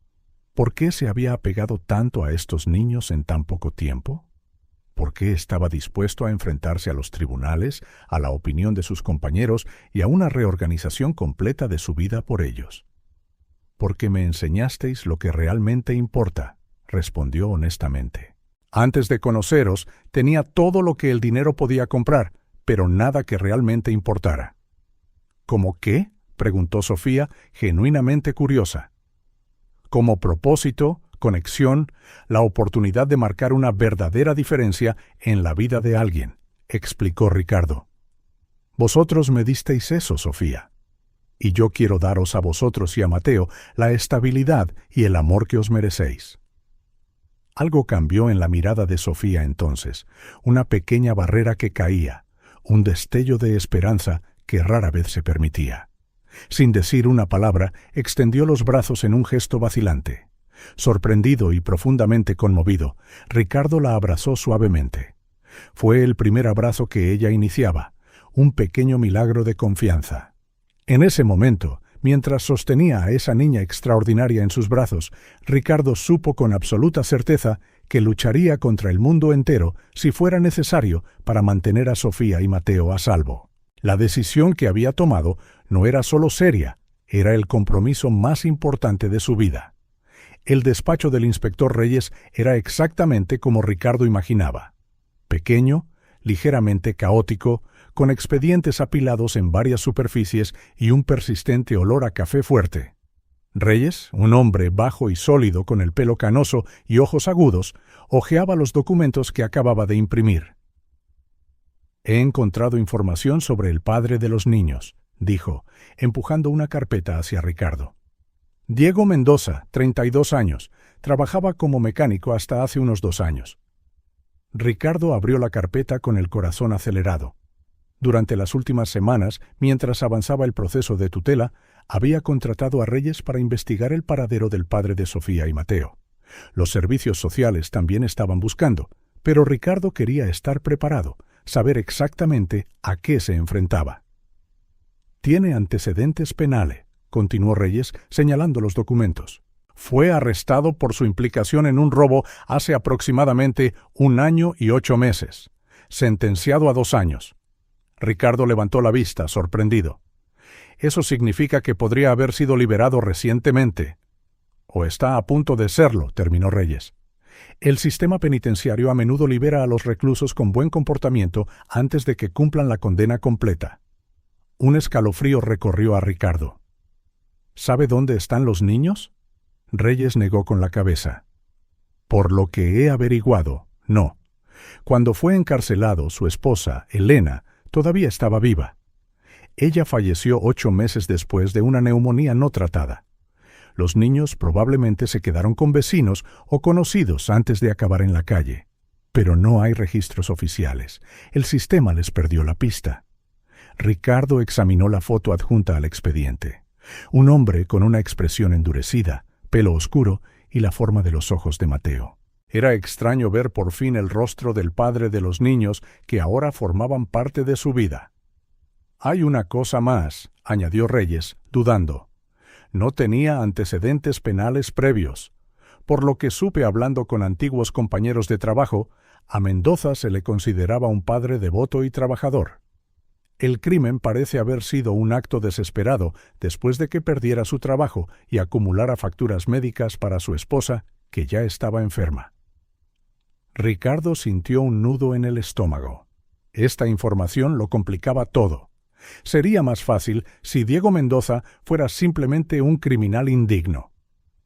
¿Por qué se había apegado tanto a estos niños en tan poco tiempo? ¿Por qué estaba dispuesto a enfrentarse a los tribunales, a la opinión de sus compañeros y a una reorganización completa de su vida por ellos? «Porque me enseñasteis lo que realmente importa», respondió honestamente. «Antes de conoceros, tenía todo lo que el dinero podía comprar, pero nada que realmente importara». «¿Cómo qué?», preguntó Sofía, genuinamente curiosa. «Como propósito, conexión, la oportunidad de marcar una verdadera diferencia en la vida de alguien», explicó Ricardo. «Vosotros me disteis eso, Sofía. Y yo quiero daros a vosotros y a Mateo la estabilidad y el amor que os merecéis». Algo cambió en la mirada de Sofía entonces, una pequeña barrera que caía, un destello de esperanza que rara vez se permitía. Sin decir una palabra, extendió los brazos en un gesto vacilante. Sorprendido y profundamente conmovido, Ricardo la abrazó suavemente. Fue el primer abrazo que ella iniciaba, un pequeño milagro de confianza. En ese momento, mientras sostenía a esa niña extraordinaria en sus brazos, Ricardo supo con absoluta certeza que lucharía contra el mundo entero si fuera necesario para mantener a Sofía y Mateo a salvo. La decisión que había tomado no era solo seria, era el compromiso más importante de su vida. El despacho del inspector Reyes era exactamente como Ricardo imaginaba. Pequeño, ligeramente caótico, con expedientes apilados en varias superficies y un persistente olor a café fuerte. Reyes, un hombre bajo y sólido con el pelo canoso y ojos agudos, hojeaba los documentos que acababa de imprimir. «He encontrado información sobre el padre de los niños», dijo, empujando una carpeta hacia Ricardo. «Diego Mendoza, 32 años, trabajaba como mecánico hasta hace unos 2 años». Ricardo abrió la carpeta con el corazón acelerado. Durante las últimas semanas, mientras avanzaba el proceso de tutela, había contratado a Reyes para investigar el paradero del padre de Sofía y Mateo. Los servicios sociales también estaban buscando, pero Ricardo quería estar preparado, saber exactamente a qué se enfrentaba. «Tiene antecedentes penales», continuó Reyes, señalando los documentos. «Fue arrestado por su implicación en un robo hace aproximadamente 1 año y 8 meses. Sentenciado a 2 años. Ricardo levantó la vista, sorprendido. Eso significa que podría haber sido liberado recientemente. O está a punto de serlo, terminó Reyes. El sistema penitenciario a menudo libera a los reclusos con buen comportamiento antes de que cumplan la condena completa. Un escalofrío recorrió a Ricardo. ¿Sabe dónde están los niños? Reyes negó con la cabeza. Por lo que he averiguado, no. Cuando fue encarcelado, su esposa, Elena, todavía estaba viva. Ella falleció 8 meses después de una neumonía no tratada. Los niños probablemente se quedaron con vecinos o conocidos antes de acabar en la calle. Pero no hay registros oficiales. El sistema les perdió la pista. Ricardo examinó la foto adjunta al expediente. Un hombre con una expresión endurecida, pelo oscuro y la forma de los ojos de Mateo. Era extraño ver por fin el rostro del padre de los niños que ahora formaban parte de su vida. «Hay una cosa más», añadió Reyes, dudando. «No tenía antecedentes penales previos. Por lo que supe hablando con antiguos compañeros de trabajo, a Mendoza se le consideraba un padre devoto y trabajador. El crimen parece haber sido un acto desesperado después de que perdiera su trabajo y acumulara facturas médicas para su esposa, que ya estaba enferma». Ricardo sintió un nudo en el estómago. Esta información lo complicaba todo. Sería más fácil si Diego Mendoza fuera simplemente un criminal indigno.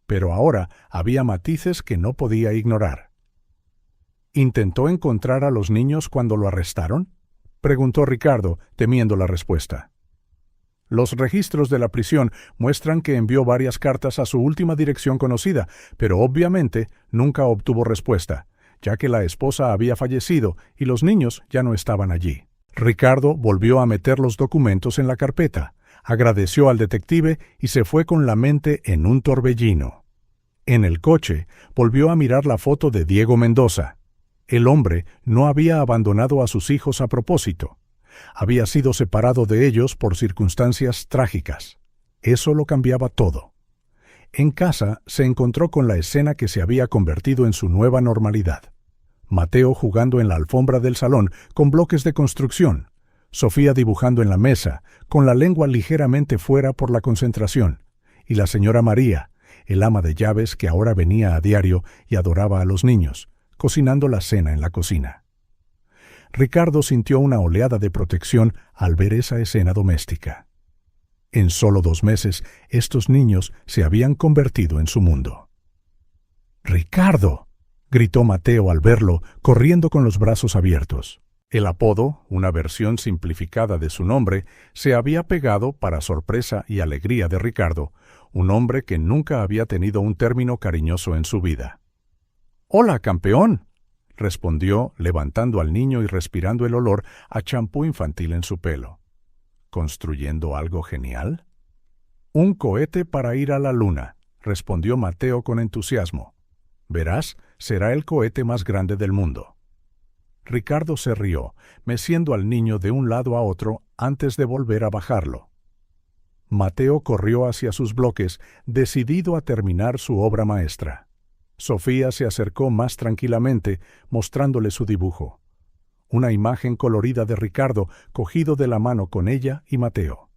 Pero ahora había matices que no podía ignorar. ¿Intentó encontrar a los niños cuando lo arrestaron?, preguntó Ricardo, temiendo la respuesta. Los registros de la prisión muestran que envió varias cartas a su última dirección conocida, pero obviamente nunca obtuvo respuesta, ya que la esposa había fallecido y los niños ya no estaban allí. Ricardo volvió a meter los documentos en la carpeta, agradeció al detective y se fue con la mente en un torbellino. En el coche, volvió a mirar la foto de Diego Mendoza. El hombre no había abandonado a sus hijos a propósito. Había sido separado de ellos por circunstancias trágicas. Eso lo cambiaba todo. En casa se encontró con la escena que se había convertido en su nueva normalidad. Mateo jugando en la alfombra del salón con bloques de construcción, Sofía dibujando en la mesa, con la lengua ligeramente fuera por la concentración, y la señora María, el ama de llaves que ahora venía a diario y adoraba a los niños, cocinando la cena en la cocina. Ricardo sintió una oleada de protección al ver esa escena doméstica. En solo 2 meses, estos niños se habían convertido en su mundo. «¡Ricardo!», gritó Mateo al verlo, corriendo con los brazos abiertos. El apodo, una versión simplificada de su nombre, se había pegado, para sorpresa y alegría de Ricardo, un hombre que nunca había tenido un término cariñoso en su vida. «¡Hola, campeón!», respondió, levantando al niño y respirando el olor a champú infantil en su pelo. ¿Construyendo algo genial? «Un cohete para ir a la luna», respondió Mateo con entusiasmo. «Verás, será el cohete más grande del mundo». Ricardo se rió, meciendo al niño de un lado a otro antes de volver a bajarlo. Mateo corrió hacia sus bloques, decidido a terminar su obra maestra. Sofía se acercó más tranquilamente, mostrándole su dibujo. Una imagen colorida de Ricardo, cogido de la mano con ella y Mateo.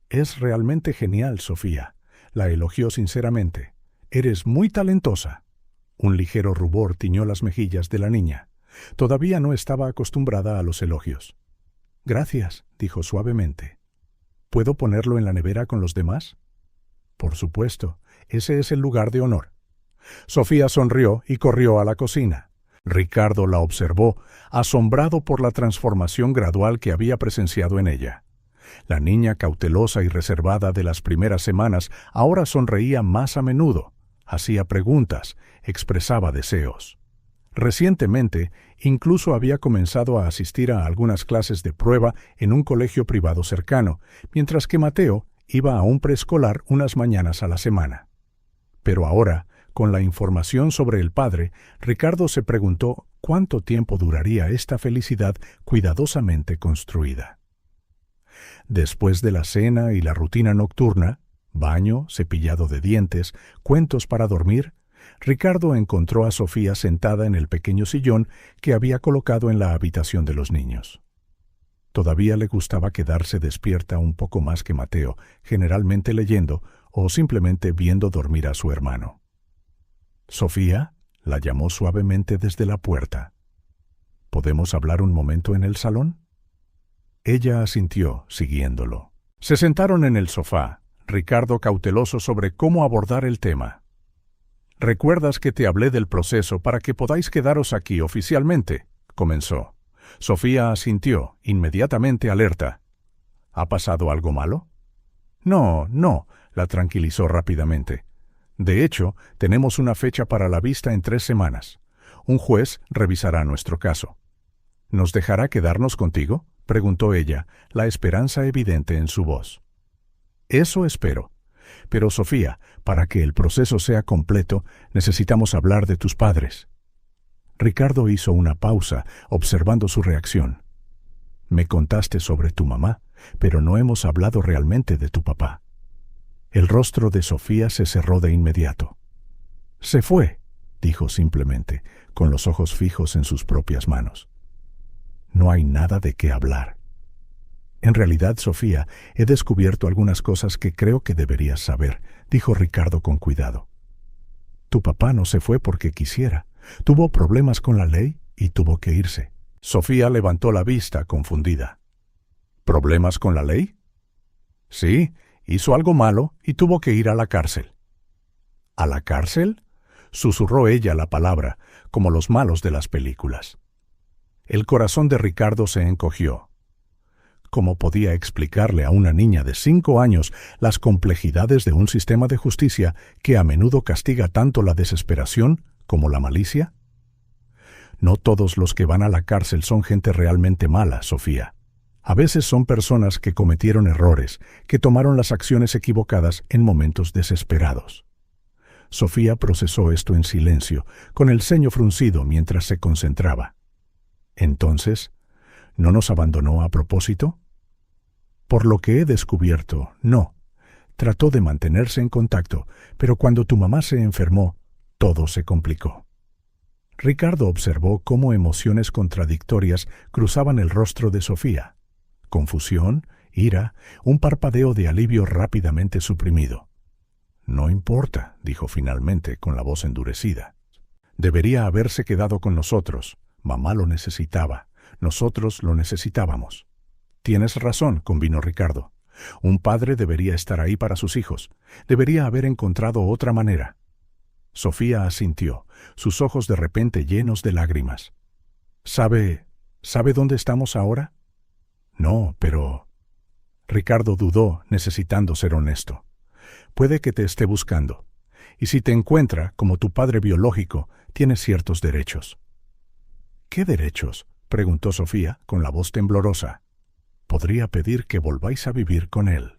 «Es realmente genial, Sofía», la elogió sinceramente. «Eres muy talentosa». Un ligero rubor tiñó las mejillas de la niña. Todavía no estaba acostumbrada a los elogios. «Gracias», dijo suavemente. «¿Puedo ponerlo en la nevera con los demás?» «Por supuesto, ese es el lugar de honor». Sofía sonrió y corrió a la cocina. Ricardo la observó, asombrado por la transformación gradual que había presenciado en ella. La niña cautelosa y reservada de las primeras semanas ahora sonreía más a menudo, hacía preguntas, expresaba deseos. Recientemente, incluso había comenzado a asistir a algunas clases de prueba en un colegio privado cercano, mientras que Mateo iba a un preescolar unas mañanas a la semana. Pero ahora, con la información sobre el padre, Ricardo se preguntó cuánto tiempo duraría esta felicidad cuidadosamente construida. Después de la cena y la rutina nocturna, baño, cepillado de dientes, cuentos para dormir, Ricardo encontró a Sofía sentada en el pequeño sillón que había colocado en la habitación de los niños. Todavía le gustaba quedarse despierta un poco más que Mateo, generalmente leyendo o simplemente viendo dormir a su hermano. «Sofía», la llamó suavemente desde la puerta. «¿Podemos hablar un momento en el salón?» Ella asintió, siguiéndolo. Se sentaron en el sofá, Ricardo cauteloso sobre cómo abordar el tema. «¿Recuerdas que te hablé del proceso para que podáis quedaros aquí oficialmente?», comenzó. Sofía asintió, inmediatamente alerta. «¿Ha pasado algo malo?» «No, la tranquilizó rápidamente. «De hecho, tenemos una fecha para la vista en 3 semanas. Un juez revisará nuestro caso». «¿Nos dejará quedarnos contigo?», preguntó ella, la esperanza evidente en su voz. «Eso espero. Pero, Sofía, para que el proceso sea completo, necesitamos hablar de tus padres». Ricardo hizo una pausa, observando su reacción. «Me contaste sobre tu mamá, pero no hemos hablado realmente de tu papá». El rostro de Sofía se cerró de inmediato. «Se fue», dijo simplemente, con los ojos fijos en sus propias manos. «No hay nada de qué hablar». «En realidad, Sofía, he descubierto algunas cosas que creo que deberías saber», dijo Ricardo con cuidado. «Tu papá no se fue porque quisiera. Tuvo problemas con la ley y tuvo que irse». Sofía levantó la vista, confundida. «¿Problemas con la ley?» «Sí, hizo algo malo y tuvo que ir a la cárcel». «¿A la cárcel?», susurró ella la palabra, como los malos de las películas. El corazón de Ricardo se encogió. ¿Cómo podía explicarle a una niña de 5 años las complejidades de un sistema de justicia que a menudo castiga tanto la desesperación como la malicia? No todos los que van a la cárcel son gente realmente mala, Sofía. A veces son personas que cometieron errores, que tomaron las acciones equivocadas en momentos desesperados. Sofía procesó esto en silencio, con el ceño fruncido mientras se concentraba. Entonces, ¿no nos abandonó a propósito? Por lo que he descubierto, no. Trató de mantenerse en contacto, pero cuando tu mamá se enfermó, todo se complicó. Ricardo observó cómo emociones contradictorias cruzaban el rostro de Sofía. Confusión, ira, un parpadeo de alivio rápidamente suprimido. «No importa», dijo finalmente, con la voz endurecida. «Debería haberse quedado con nosotros. Mamá lo necesitaba. Nosotros lo necesitábamos». «Tienes razón», convino Ricardo. «Un padre debería estar ahí para sus hijos. Debería haber encontrado otra manera». Sofía asintió, sus ojos de repente llenos de lágrimas. ¿Sabe dónde estamos ahora?» «No, pero...» Ricardo dudó, necesitando ser honesto. «Puede que te esté buscando. Y si te encuentra, como tu padre biológico, tienes ciertos derechos». «¿Qué derechos?», preguntó Sofía, con la voz temblorosa. «Podría pedir que volváis a vivir con él».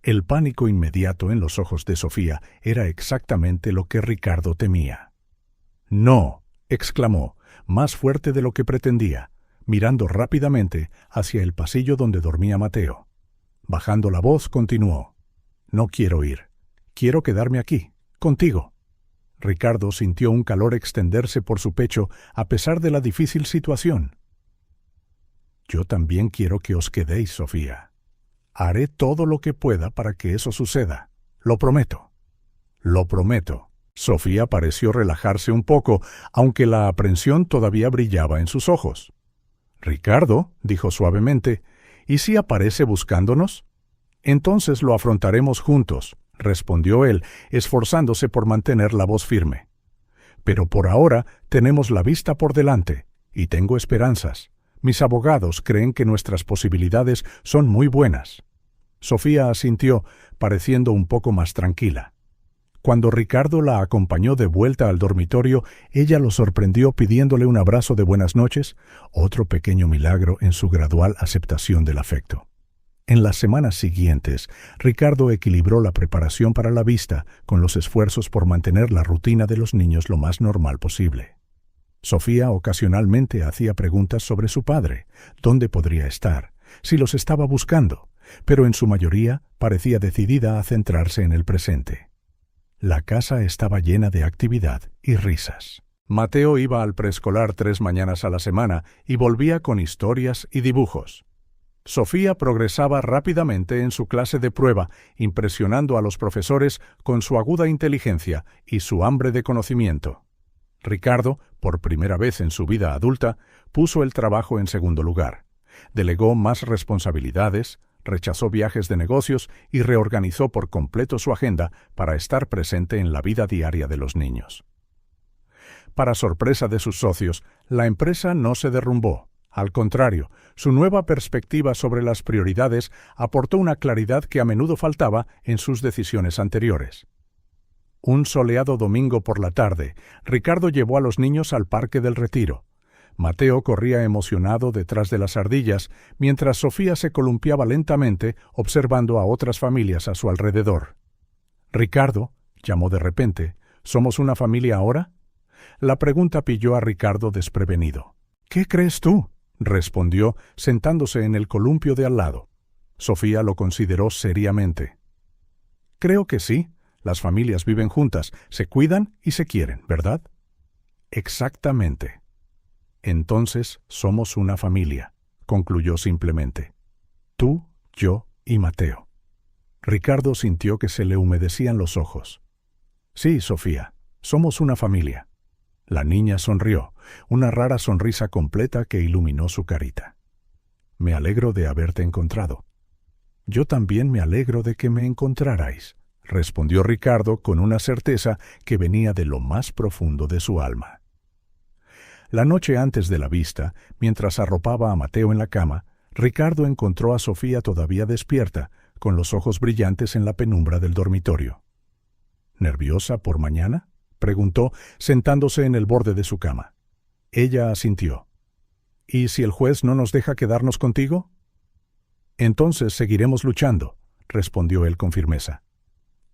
El pánico inmediato en los ojos de Sofía era exactamente lo que Ricardo temía. «No», exclamó, más fuerte de lo que pretendía, mirando rápidamente hacia el pasillo donde dormía Mateo. Bajando la voz, continuó. «No quiero ir. Quiero quedarme aquí, contigo». Ricardo sintió un calor extenderse por su pecho a pesar de la difícil situación. «Yo también quiero que os quedéis, Sofía. Haré todo lo que pueda para que eso suceda. Lo prometo». «Lo prometo». Sofía pareció relajarse un poco, aunque la aprensión todavía brillaba en sus ojos. «Ricardo», dijo suavemente, «¿y si aparece buscándonos?» «Entonces lo afrontaremos juntos», respondió él, esforzándose por mantener la voz firme. «Pero por ahora tenemos la vista por delante, y tengo esperanzas. Mis abogados creen que nuestras posibilidades son muy buenas». Sofía asintió, pareciendo un poco más tranquila. Cuando Ricardo la acompañó de vuelta al dormitorio, ella lo sorprendió pidiéndole un abrazo de buenas noches, otro pequeño milagro en su gradual aceptación del afecto. En las semanas siguientes, Ricardo equilibró la preparación para la vista con los esfuerzos por mantener la rutina de los niños lo más normal posible. Sofía ocasionalmente hacía preguntas sobre su padre, dónde podría estar, si los estaba buscando, pero en su mayoría parecía decidida a centrarse en el presente. La casa estaba llena de actividad y risas. Mateo iba al preescolar 3 mañanas a la semana y volvía con historias y dibujos. Sofía progresaba rápidamente en su clase de prueba, impresionando a los profesores con su aguda inteligencia y su hambre de conocimiento. Ricardo, por primera vez en su vida adulta, puso el trabajo en segundo lugar. Delegó más responsabilidades, rechazó viajes de negocios y reorganizó por completo su agenda para estar presente en la vida diaria de los niños. Para sorpresa de sus socios, la empresa no se derrumbó. Al contrario, su nueva perspectiva sobre las prioridades aportó una claridad que a menudo faltaba en sus decisiones anteriores. Un soleado domingo por la tarde, Ricardo llevó a los niños al Parque del Retiro. Mateo corría emocionado detrás de las ardillas, mientras Sofía se columpiaba lentamente observando a otras familias a su alrededor. «Ricardo», llamó de repente, «¿somos una familia ahora?» La pregunta pilló a Ricardo desprevenido. «¿Qué crees tú?», respondió, sentándose en el columpio de al lado. Sofía lo consideró seriamente. «Creo que sí. Las familias viven juntas, se cuidan y se quieren, ¿verdad?» «Exactamente». «Entonces somos una familia», concluyó simplemente. «Tú, yo y Mateo». Ricardo sintió que se le humedecían los ojos. «Sí, Sofía, somos una familia». La niña sonrió, una rara sonrisa completa que iluminó su carita. «Me alegro de haberte encontrado». «Yo también me alegro de que me encontrarais», respondió Ricardo con una certeza que venía de lo más profundo de su alma. La noche antes de la vista, mientras arropaba a Mateo en la cama, Ricardo encontró a Sofía todavía despierta, con los ojos brillantes en la penumbra del dormitorio. «¿Nerviosa por mañana?», preguntó, sentándose en el borde de su cama. Ella asintió. «¿Y si el juez no nos deja quedarnos contigo?» «Entonces seguiremos luchando», respondió él con firmeza.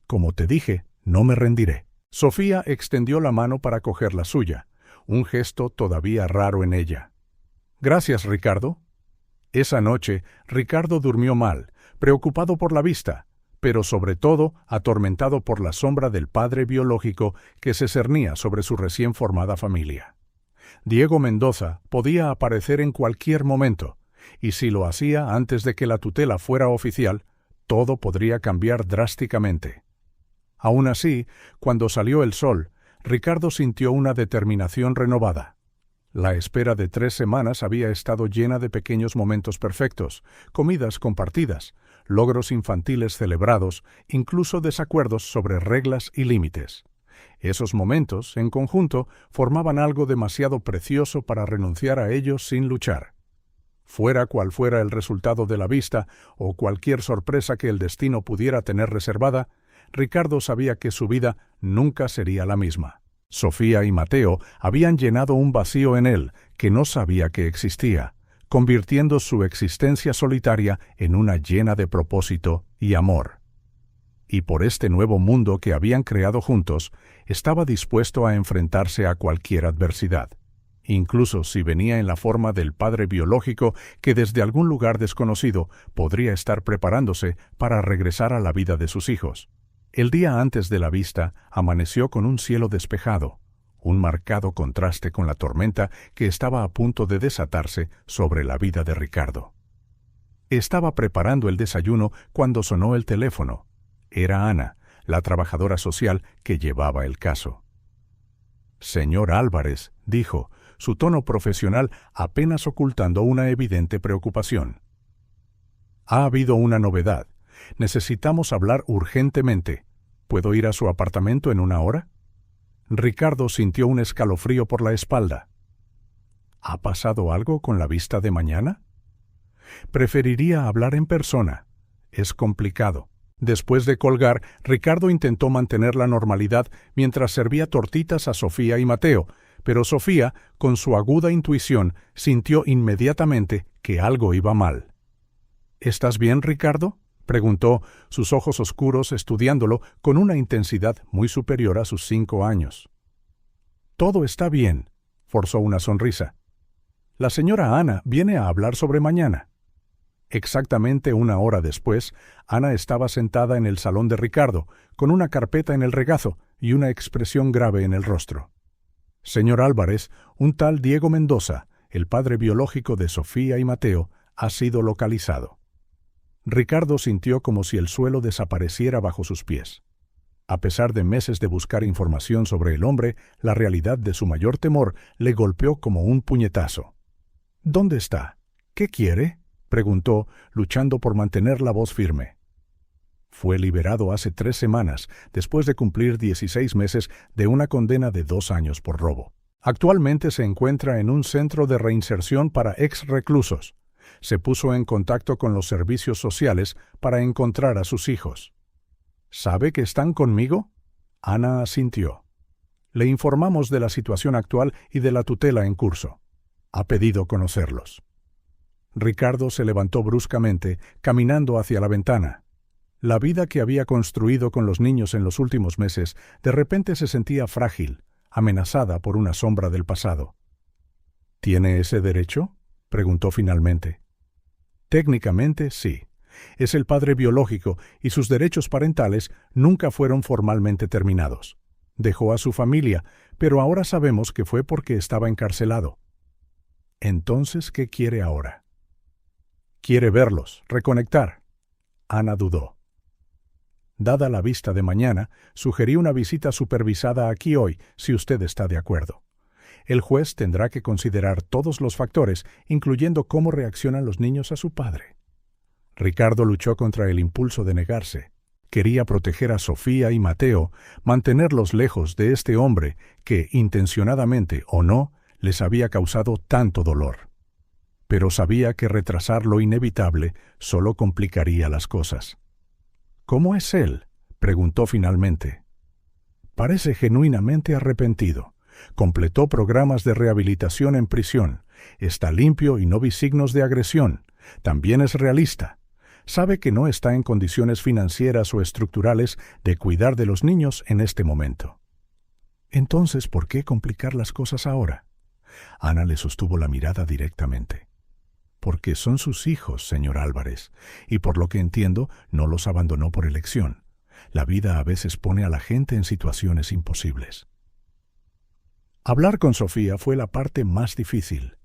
«Como te dije, no me rendiré». Sofía extendió la mano para coger la suya, un gesto todavía raro en ella. «Gracias, Ricardo». Esa noche, Ricardo durmió mal, preocupado por la vista, pero sobre todo atormentado por la sombra del padre biológico que se cernía sobre su recién formada familia. Diego Mendoza podía aparecer en cualquier momento, y si lo hacía antes de que la tutela fuera oficial, todo podría cambiar drásticamente. Aún así, cuando salió el sol, Ricardo sintió una determinación renovada. La espera de 3 semanas había estado llena de pequeños momentos perfectos, comidas compartidas, logros infantiles celebrados, incluso desacuerdos sobre reglas y límites. Esos momentos, en conjunto, formaban algo demasiado precioso para renunciar a ellos sin luchar. Fuera cual fuera el resultado de la vista o cualquier sorpresa que el destino pudiera tener reservada, Ricardo sabía que su vida nunca sería la misma. Sofía y Mateo habían llenado un vacío en él que no sabía que existía, convirtiendo su existencia solitaria en una llena de propósito y amor. Y por este nuevo mundo que habían creado juntos, estaba dispuesto a enfrentarse a cualquier adversidad, incluso si venía en la forma del padre biológico que desde algún lugar desconocido podría estar preparándose para regresar a la vida de sus hijos. El día antes de la vista amaneció con un cielo despejado, un marcado contraste con la tormenta que estaba a punto de desatarse sobre la vida de Ricardo. Estaba preparando el desayuno cuando sonó el teléfono. Era Ana, la trabajadora social que llevaba el caso. «Señor Álvarez», dijo, su tono profesional apenas ocultando una evidente preocupación. «Ha habido una novedad. Necesitamos hablar urgentemente. ¿Puedo ir a su apartamento en 1 hora?» Ricardo sintió un escalofrío por la espalda. ¿Ha pasado algo con la vista de mañana? Preferiría hablar en persona. Es complicado. Después de colgar, Ricardo intentó mantener la normalidad mientras servía tortitas a Sofía y Mateo, pero Sofía, con su aguda intuición, sintió inmediatamente que algo iba mal. «¿Estás bien, Ricardo?», preguntó, sus ojos oscuros estudiándolo con una intensidad muy superior a sus 5 años. «Todo está bien», forzó una sonrisa. «La señora Ana viene a hablar sobre mañana». Exactamente 1 hora después, Ana estaba sentada en el salón de Ricardo, con una carpeta en el regazo y una expresión grave en el rostro. «Señor Álvarez, un tal Diego Mendoza, el padre biológico de Sofía y Mateo, ha sido localizado. Ricardo sintió como si el suelo desapareciera bajo sus pies. A pesar de meses de buscar información sobre el hombre, la realidad de su mayor temor le golpeó como un puñetazo. ¿Dónde está? ¿Qué quiere?, preguntó, luchando por mantener la voz firme. Fue liberado hace 3 semanas, después de cumplir 16 meses de una condena de 2 años por robo. Actualmente se encuentra en un centro de reinserción para ex-reclusos. Se puso en contacto con los servicios sociales para encontrar a sus hijos. ¿Sabe que están conmigo? Ana asintió. Le informamos de la situación actual y de la tutela en curso. Ha pedido conocerlos. Ricardo se levantó bruscamente, caminando hacia la ventana. La vida que había construido con los niños en los últimos meses de repente se sentía frágil, amenazada por una sombra del pasado. ¿Tiene ese derecho?, preguntó finalmente. Técnicamente, sí. Es el padre biológico y sus derechos parentales nunca fueron formalmente terminados. Dejó a su familia, pero ahora sabemos que fue porque estaba encarcelado. Entonces, ¿qué quiere ahora? Quiere verlos, reconectar. Ana dudó. Dada la vista de mañana, sugerí una visita supervisada aquí hoy, si usted está de acuerdo. El juez tendrá que considerar todos los factores, incluyendo cómo reaccionan los niños a su padre. Ricardo luchó contra el impulso de negarse. Quería proteger a Sofía y Mateo, mantenerlos lejos de este hombre que, intencionadamente o no, les había causado tanto dolor. Pero sabía que retrasar lo inevitable solo complicaría las cosas. ¿Cómo es él?, preguntó finalmente. Parece genuinamente arrepentido. Completó programas de rehabilitación en prisión. Está limpio y no vi signos de agresión. También es realista. Sabe que no está en condiciones financieras o estructurales de cuidar de los niños en este momento. Entonces, ¿por qué complicar las cosas ahora? Ana le sostuvo la mirada directamente. Porque son sus hijos, señor Álvarez, y por lo que entiendo, no los abandonó por elección. La vida a veces pone a la gente en situaciones imposibles. Hablar con Sofía fue la parte más difícil.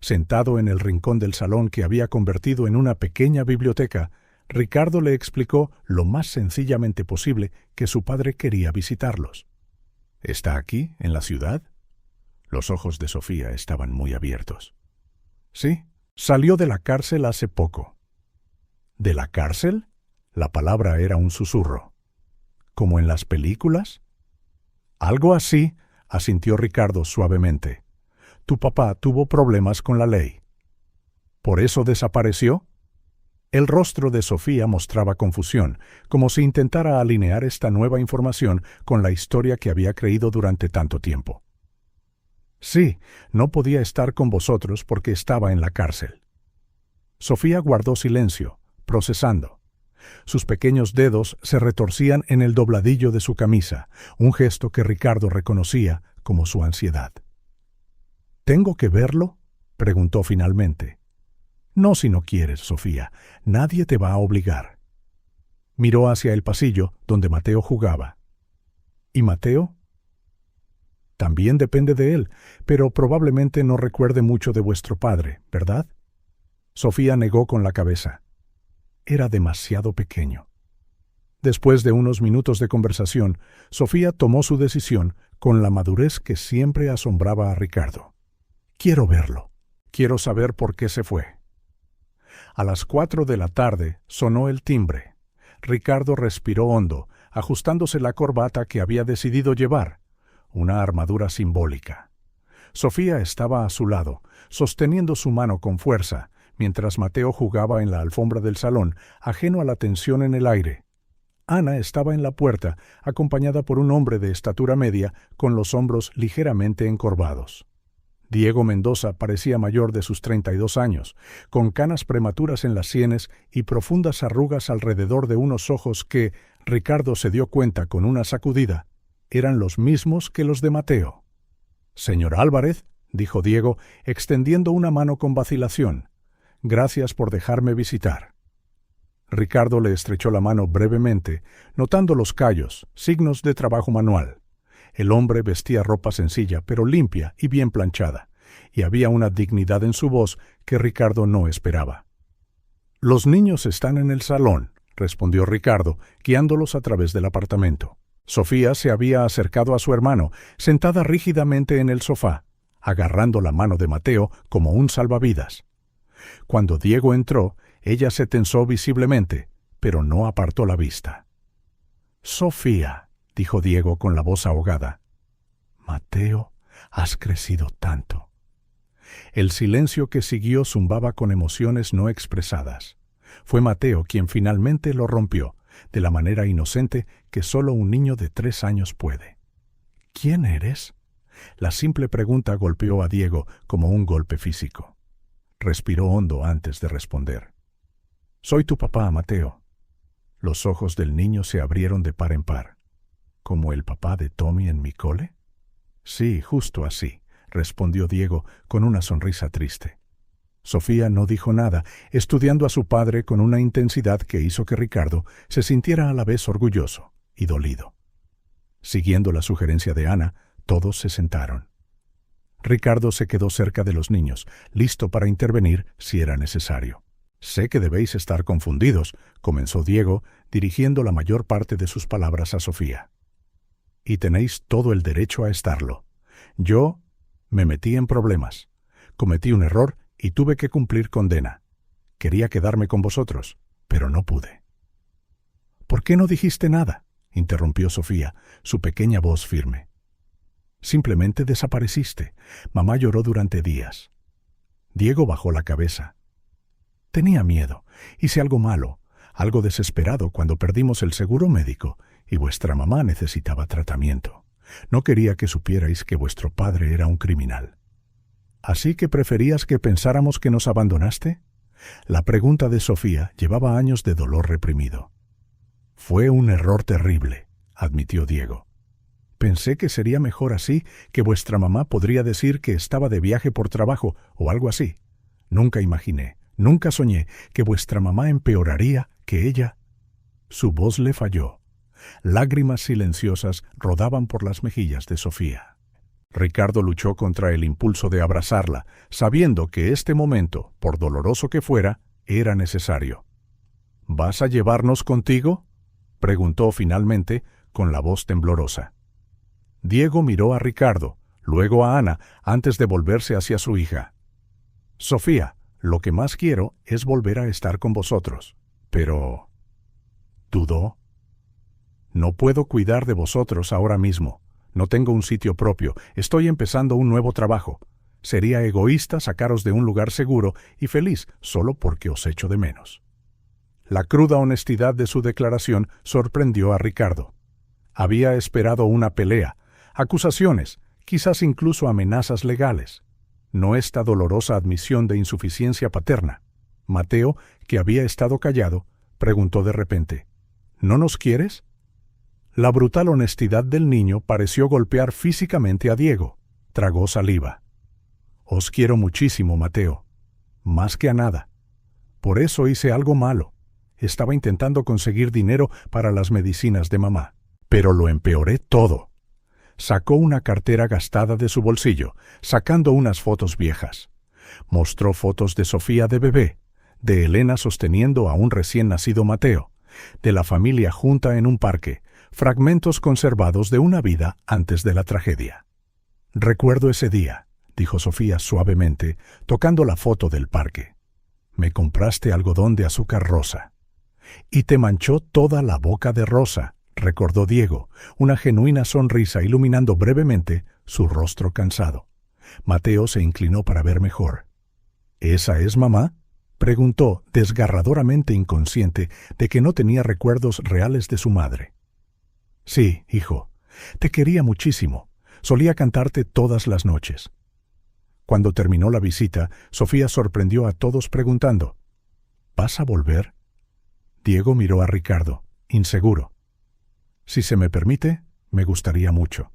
Sentado en el rincón del salón que había convertido en una pequeña biblioteca, Ricardo le explicó lo más sencillamente posible que su padre quería visitarlos. ¿Está aquí, en la ciudad? Los ojos de Sofía estaban muy abiertos. Sí, salió de la cárcel hace poco. ¿De la cárcel? La palabra era un susurro. ¿Como en las películas? Algo así, asintió Ricardo suavemente. Tu papá tuvo problemas con la ley. ¿Por eso desapareció? El rostro de Sofía mostraba confusión, como si intentara alinear esta nueva información con la historia que había creído durante tanto tiempo. Sí, no podía estar con vosotros porque estaba en la cárcel. Sofía guardó silencio, procesando. Sus pequeños dedos se retorcían en el dobladillo de su camisa, un gesto que Ricardo reconocía como su ansiedad. ¿Tengo que verlo?, preguntó finalmente. No si no quieres, Sofía. Nadie te va a obligar. Miró hacia el pasillo donde Mateo jugaba. ¿Y Mateo? También depende de él, pero probablemente no recuerde mucho de vuestro padre, ¿verdad? Sofía negó con la cabeza. Era demasiado pequeño. Después de unos minutos de conversación, Sofía tomó su decisión con la madurez que siempre asombraba a Ricardo. Quiero verlo. Quiero saber por qué se fue. A las 4 de la tarde sonó el timbre. Ricardo respiró hondo, ajustándose la corbata que había decidido llevar, una armadura simbólica. Sofía estaba a su lado, sosteniendo su mano con fuerza, mientras Mateo jugaba en la alfombra del salón, ajeno a la tensión en el aire. Ana estaba en la puerta, acompañada por un hombre de estatura media, con los hombros ligeramente encorvados. Diego Mendoza parecía mayor de sus 32 años, con canas prematuras en las sienes y profundas arrugas alrededor de unos ojos que, Ricardo se dio cuenta con una sacudida, eran los mismos que los de Mateo. «Señor Álvarez», dijo Diego, extendiendo una mano con vacilación, «gracias por dejarme visitar». Ricardo le estrechó la mano brevemente, notando los callos, signos de trabajo manual. El hombre vestía ropa sencilla, pero limpia y bien planchada, y había una dignidad en su voz que Ricardo no esperaba. Los niños están en el salón, respondió Ricardo, guiándolos a través del apartamento. Sofía se había acercado a su hermano, sentada rígidamente en el sofá, agarrando la mano de Mateo como un salvavidas. Cuando Diego entró, ella se tensó visiblemente, pero no apartó la vista. «Sofía», dijo Diego con la voz ahogada. «Mateo, has crecido tanto». El silencio que siguió zumbaba con emociones no expresadas. Fue Mateo quien finalmente lo rompió, de la manera inocente que solo un niño de 3 años puede. «¿Quién eres?». La simple pregunta golpeó a Diego como un golpe físico. Respiró hondo antes de responder. «Soy tu papá, Mateo». Los ojos del niño se abrieron de par en par. «¿Como el papá de Tommy en mi cole?». «Sí, justo así», respondió Diego con una sonrisa triste. Sofía no dijo nada, estudiando a su padre con una intensidad que hizo que Ricardo se sintiera a la vez orgulloso y dolido. Siguiendo la sugerencia de Ana, todos se sentaron. Ricardo se quedó cerca de los niños, listo para intervenir si era necesario. «Sé que debéis estar confundidos», comenzó Diego, dirigiendo la mayor parte de sus palabras a Sofía. «Y tenéis todo el derecho a estarlo. Yo me metí en problemas. Cometí un error y tuve que cumplir condena. Quería quedarme con vosotros, pero no pude». «¿Por qué no dijiste nada?», interrumpió Sofía, su pequeña voz firme. «Simplemente desapareciste. Mamá lloró durante días». Diego bajó la cabeza. «Tenía miedo. Hice algo malo, algo desesperado cuando perdimos el seguro médico y vuestra mamá necesitaba tratamiento. No quería que supierais que vuestro padre era un criminal». «¿Así que preferías que pensáramos que nos abandonaste?». La pregunta de Sofía llevaba años de dolor reprimido. «Fue un error terrible», admitió Diego. «Pensé que sería mejor así, que vuestra mamá podría decir que estaba de viaje por trabajo o algo así. Nunca imaginé, nunca soñé que vuestra mamá empeoraría, que ella». Su voz le falló. Lágrimas silenciosas rodaban por las mejillas de Sofía. Ricardo luchó contra el impulso de abrazarla, sabiendo que este momento, por doloroso que fuera, era necesario. «¿Vas a llevarnos contigo?», preguntó finalmente, con la voz temblorosa. Diego miró a Ricardo, luego a Ana, antes de volverse hacia su hija. «Sofía, lo que más quiero es volver a estar con vosotros. Pero...». ¿Dudó? «No puedo cuidar de vosotros ahora mismo. No tengo un sitio propio. Estoy empezando un nuevo trabajo. Sería egoísta sacaros de un lugar seguro y feliz solo porque os echo de menos». La cruda honestidad de su declaración sorprendió a Ricardo. Había esperado una pelea, acusaciones, quizás incluso amenazas legales. No esta dolorosa admisión de insuficiencia paterna. Mateo, que había estado callado, preguntó de repente: «¿No nos quieres?». La brutal honestidad del niño pareció golpear físicamente a Diego. Tragó saliva. «Os quiero muchísimo, Mateo. Más que a nada. Por eso hice algo malo. Estaba intentando conseguir dinero para las medicinas de mamá. Pero lo empeoré todo». Sacó una cartera gastada de su bolsillo, sacando unas fotos viejas. Mostró fotos de Sofía de bebé, de Elena sosteniendo a un recién nacido Mateo, de la familia junta en un parque, fragmentos conservados de una vida antes de la tragedia. «Recuerdo ese día», dijo Sofía suavemente, tocando la foto del parque. «Me compraste algodón de azúcar rosa. Y te manchó toda la boca de rosa», recordó Diego, una genuina sonrisa iluminando brevemente su rostro cansado. Mateo se inclinó para ver mejor. «¿Esa es mamá?», preguntó, desgarradoramente inconsciente de que no tenía recuerdos reales de su madre. «Sí, hijo. Te quería muchísimo. Solía cantarte todas las noches». Cuando terminó la visita, Sofía sorprendió a todos preguntando: «¿Vas a volver?». Diego miró a Ricardo, inseguro. «Si se me permite, me gustaría mucho».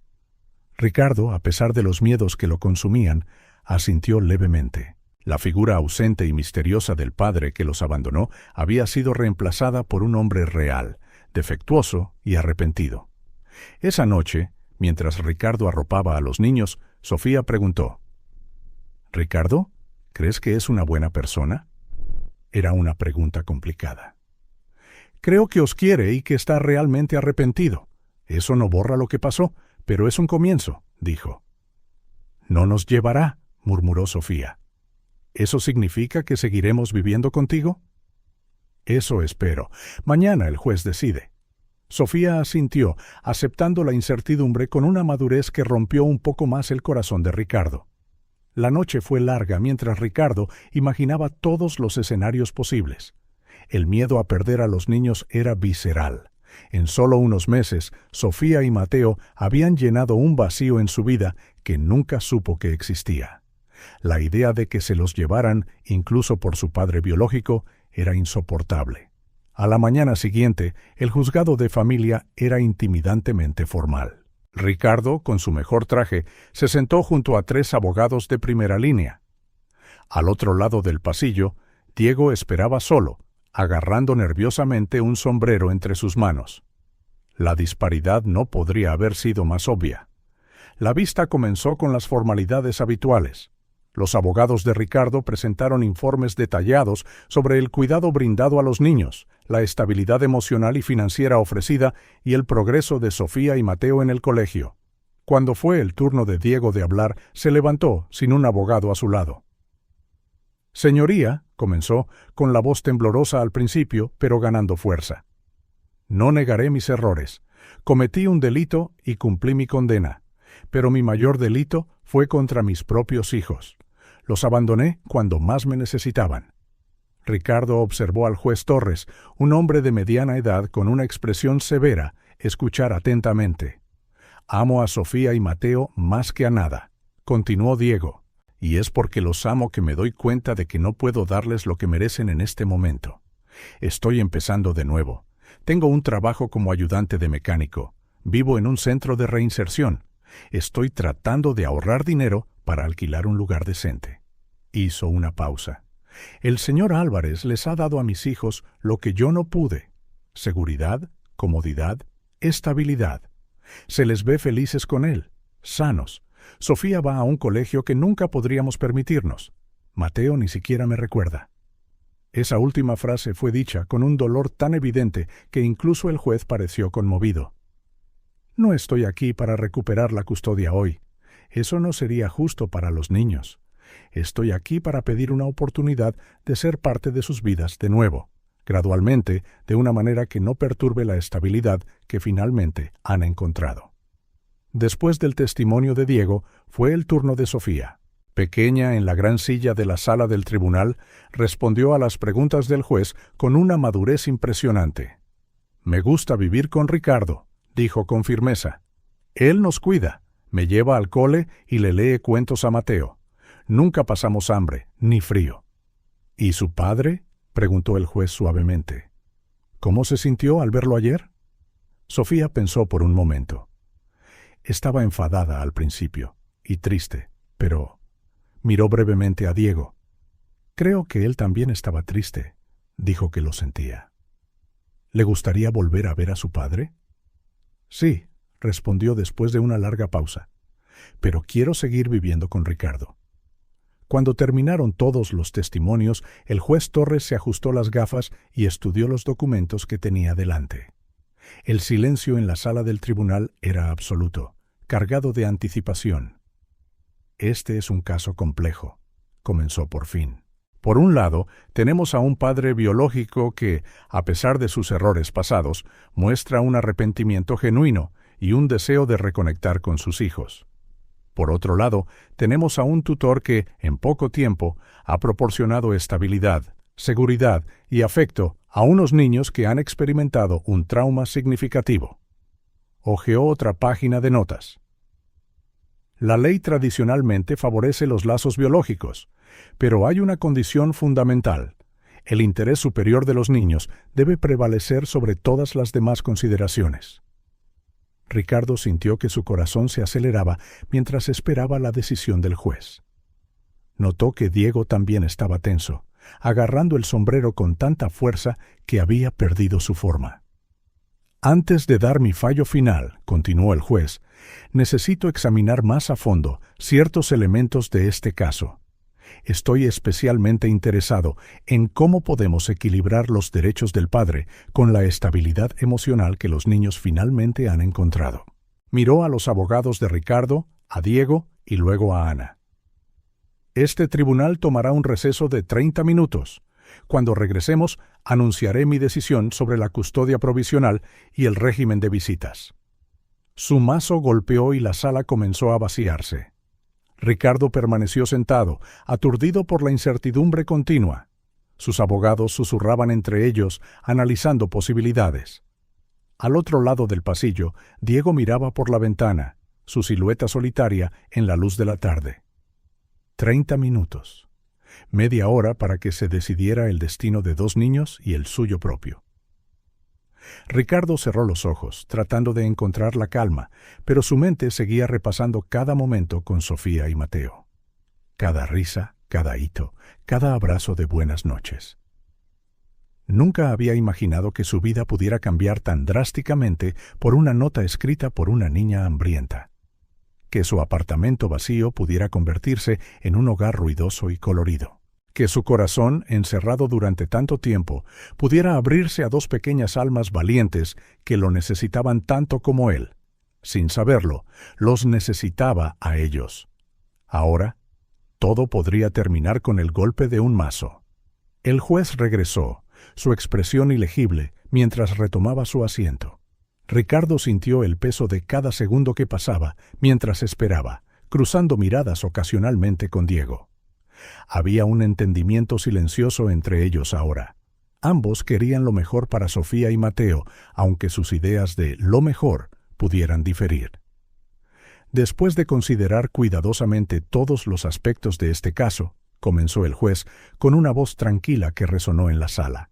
Ricardo, a pesar de los miedos que lo consumían, asintió levemente. La figura ausente y misteriosa del padre que los abandonó había sido reemplazada por un hombre real, defectuoso y arrepentido. Esa noche, mientras Ricardo arropaba a los niños, Sofía preguntó: «¿Ricardo, crees que es una buena persona?». Era una pregunta complicada. Creo que os quiere y que está realmente arrepentido. Eso no borra lo que pasó, pero es un comienzo, dijo. No nos llevará, murmuró Sofía. ¿Eso significa que seguiremos viviendo contigo? Eso espero. Mañana el juez decide. Sofía asintió, aceptando la incertidumbre con una madurez que rompió un poco más el corazón de Ricardo. La noche fue larga mientras Ricardo imaginaba todos los escenarios posibles. El miedo a perder a los niños era visceral. En solo unos meses, Sofía y Mateo habían llenado un vacío en su vida que nunca supo que existía. La idea de que se los llevaran, incluso por su padre biológico, era insoportable. A la mañana siguiente, el juzgado de familia era intimidantemente formal. Ricardo, con su mejor traje, se sentó junto a 3 abogados de primera línea. Al otro lado del pasillo, Diego esperaba solo, agarrando nerviosamente un sombrero entre sus manos. La disparidad no podría haber sido más obvia. La vista comenzó con las formalidades habituales. Los abogados de Ricardo presentaron informes detallados sobre el cuidado brindado a los niños, la estabilidad emocional y financiera ofrecida y el progreso de Sofía y Mateo en el colegio. Cuando fue el turno de Diego de hablar, se levantó sin un abogado a su lado. Señoría, comenzó, con la voz temblorosa al principio, pero ganando fuerza. No negaré mis errores. Cometí un delito y cumplí mi condena. Pero mi mayor delito fue contra mis propios hijos. Los abandoné cuando más me necesitaban. Ricardo observó al juez Torres, un hombre de mediana edad con una expresión severa, escuchar atentamente. Amo a Sofía y Mateo más que a nada, continuó Diego, y es porque los amo que me doy cuenta de que no puedo darles lo que merecen en este momento. Estoy empezando de nuevo. Tengo un trabajo como ayudante de mecánico. Vivo en un centro de reinserción. Estoy tratando de ahorrar dinero para alquilar un lugar decente. Hizo una pausa. El señor Álvarez les ha dado a mis hijos lo que yo no pude. Seguridad, comodidad, estabilidad. Se les ve felices con él, sanos. Sofía va a un colegio que nunca podríamos permitirnos. Mateo ni siquiera me recuerda. Esa última frase fue dicha con un dolor tan evidente que incluso el juez pareció conmovido. No estoy aquí para recuperar la custodia hoy. Eso no sería justo para los niños. Estoy aquí para pedir una oportunidad de ser parte de sus vidas de nuevo, gradualmente, de una manera que no perturbe la estabilidad que finalmente han encontrado. Después del testimonio de Diego, fue el turno de Sofía. Pequeña en la gran silla de la sala del tribunal, respondió a las preguntas del juez con una madurez impresionante. «Me gusta vivir con Ricardo», dijo con firmeza. «Él nos cuida, me lleva al cole y le lee cuentos a Mateo. Nunca pasamos hambre, ni frío». «¿Y su padre?», preguntó el juez suavemente. «¿Cómo se sintió al verlo ayer?». Sofía pensó por un momento. Estaba enfadada al principio, y triste, pero miró brevemente a Diego. «Creo que él también estaba triste», dijo que lo sentía. «¿Le gustaría volver a ver a su padre?». «Sí», respondió después de una larga pausa, «pero quiero seguir viviendo con Ricardo». Cuando terminaron todos los testimonios, el juez Torres se ajustó las gafas y estudió los documentos que tenía delante. El silencio en la sala del tribunal era absoluto, cargado de anticipación. «Este es un caso complejo», comenzó por fin. «Por un lado, tenemos a un padre biológico que, a pesar de sus errores pasados, muestra un arrepentimiento genuino y un deseo de reconectar con sus hijos. Por otro lado, tenemos a un tutor que, en poco tiempo, ha proporcionado estabilidad, seguridad y afecto a unos niños que han experimentado un trauma significativo». Hojeó otra página de notas. «La ley tradicionalmente favorece los lazos biológicos, pero hay una condición fundamental. El interés superior de los niños debe prevalecer sobre todas las demás consideraciones». Ricardo sintió que su corazón se aceleraba mientras esperaba la decisión del juez. Notó que Diego también estaba tenso, agarrando el sombrero con tanta fuerza que había perdido su forma. «Antes de dar mi fallo final», continuó el juez, «necesito examinar más a fondo ciertos elementos de este caso. Estoy especialmente interesado en cómo podemos equilibrar los derechos del padre con la estabilidad emocional que los niños finalmente han encontrado. Miró a los abogados de Ricardo, a Diego y luego a Ana. Este tribunal tomará un receso de 30 minutos. Cuando regresemos, anunciaré mi decisión sobre la custodia provisional y el régimen de visitas. Su mazo golpeó y la sala comenzó a vaciarse. Ricardo permaneció sentado, aturdido por la incertidumbre continua. Sus abogados susurraban entre ellos, analizando posibilidades. Al otro lado del pasillo, Diego miraba por la ventana, su silueta solitaria en la luz de la tarde. 30 minutos. Media hora para que se decidiera el destino de 2 niños y el suyo propio. Ricardo cerró los ojos, tratando de encontrar la calma, pero su mente seguía repasando cada momento con Sofía y Mateo. Cada risa, cada hito, cada abrazo de buenas noches. Nunca había imaginado que su vida pudiera cambiar tan drásticamente por una nota escrita por una niña hambrienta. Que su apartamento vacío pudiera convertirse en un hogar ruidoso y colorido. Que su corazón, encerrado durante tanto tiempo, pudiera abrirse a 2 pequeñas almas valientes que lo necesitaban tanto como él. Sin saberlo, los necesitaba a ellos. Ahora, todo podría terminar con el golpe de un mazo. El juez regresó, su expresión ilegible, mientras retomaba su asiento. Ricardo sintió el peso de cada segundo que pasaba mientras esperaba, cruzando miradas ocasionalmente con Diego. Había un entendimiento silencioso entre ellos ahora. Ambos querían lo mejor para Sofía y Mateo, aunque sus ideas de lo mejor pudieran diferir. Después de considerar cuidadosamente todos los aspectos de este caso, comenzó el juez con una voz tranquila que resonó en la sala.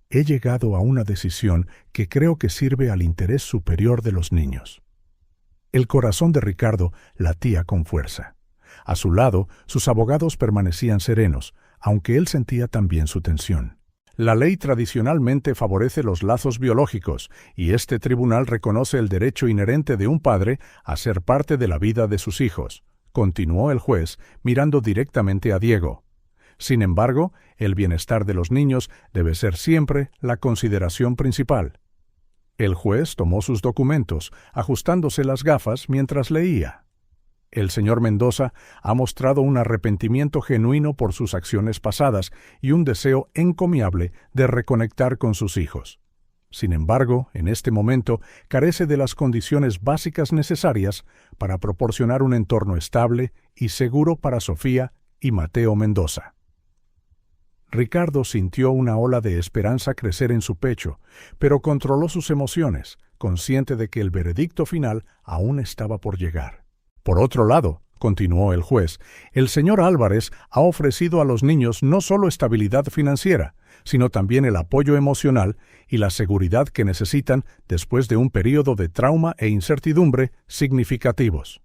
He llegado a una decisión que creo que sirve al interés superior de los niños. El corazón de Ricardo latía con fuerza. A su lado, sus abogados permanecían serenos, aunque él sentía también su tensión. La ley tradicionalmente favorece los lazos biológicos, y este tribunal reconoce el derecho inherente de un padre a ser parte de la vida de sus hijos, continuó el juez, mirando directamente a Diego. Sin embargo, el bienestar de los niños debe ser siempre la consideración principal. El juez tomó sus documentos, ajustándose las gafas mientras leía. El señor Mendoza ha mostrado un arrepentimiento genuino por sus acciones pasadas y un deseo encomiable de reconectar con sus hijos. Sin embargo, en este momento carece de las condiciones básicas necesarias para proporcionar un entorno estable y seguro para Sofía y Mateo Mendoza. Ricardo sintió una ola de esperanza crecer en su pecho, pero controló sus emociones, consciente de que el veredicto final aún estaba por llegar. Por otro lado, continuó el juez, el señor Álvarez ha ofrecido a los niños no solo estabilidad financiera, sino también el apoyo emocional y la seguridad que necesitan después de un período de trauma e incertidumbre significativos.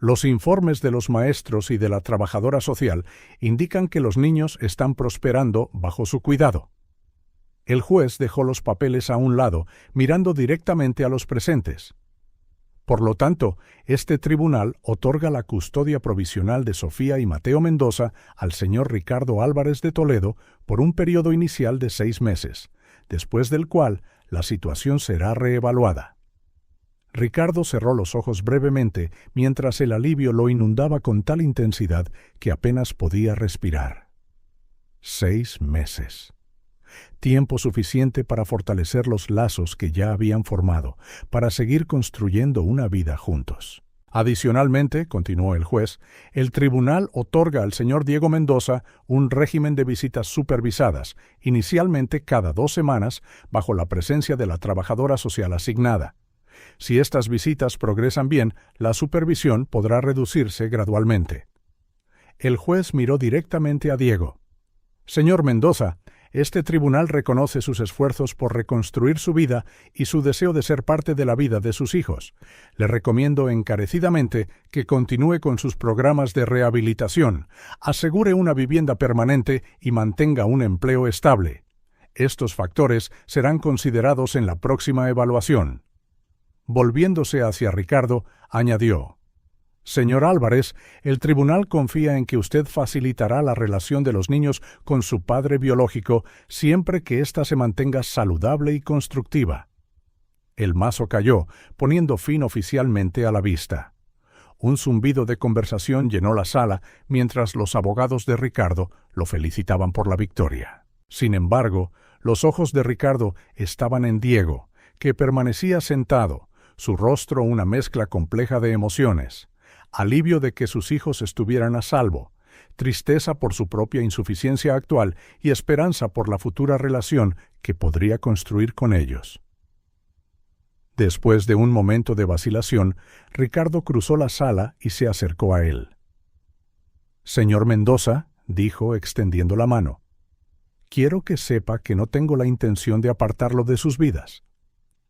Los informes de los maestros y de la trabajadora social indican que los niños están prosperando bajo su cuidado. El juez dejó los papeles a un lado, mirando directamente a los presentes. Por lo tanto, este tribunal otorga la custodia provisional de Sofía y Mateo Mendoza al señor Ricardo Álvarez de Toledo por un periodo inicial de 6 meses, después del cual la situación será reevaluada. Ricardo cerró los ojos brevemente mientras el alivio lo inundaba con tal intensidad que apenas podía respirar. 6 meses. Tiempo suficiente para fortalecer los lazos que ya habían formado, para seguir construyendo una vida juntos. Adicionalmente, continuó el juez, el tribunal otorga al señor Diego Mendoza un régimen de visitas supervisadas, inicialmente cada 2 semanas, bajo la presencia de la trabajadora social asignada. Si estas visitas progresan bien, la supervisión podrá reducirse gradualmente. El juez miró directamente a Diego. Señor Mendoza, este tribunal reconoce sus esfuerzos por reconstruir su vida y su deseo de ser parte de la vida de sus hijos. Le recomiendo encarecidamente que continúe con sus programas de rehabilitación, asegure una vivienda permanente y mantenga un empleo estable. Estos factores serán considerados en la próxima evaluación. Volviéndose hacia Ricardo, añadió: Señor Álvarez, el tribunal confía en que usted facilitará la relación de los niños con su padre biológico siempre que ésta se mantenga saludable y constructiva. El mazo cayó, poniendo fin oficialmente a la vista. Un zumbido de conversación llenó la sala mientras los abogados de Ricardo lo felicitaban por la victoria. Sin embargo, los ojos de Ricardo estaban en Diego, que permanecía sentado, su rostro una mezcla compleja de emociones: alivio de que sus hijos estuvieran a salvo, tristeza por su propia insuficiencia actual y esperanza por la futura relación que podría construir con ellos. Después de un momento de vacilación, Ricardo cruzó la sala y se acercó a él. «Señor Mendoza», dijo extendiendo la mano, «quiero que sepa que no tengo la intención de apartarlo de sus vidas.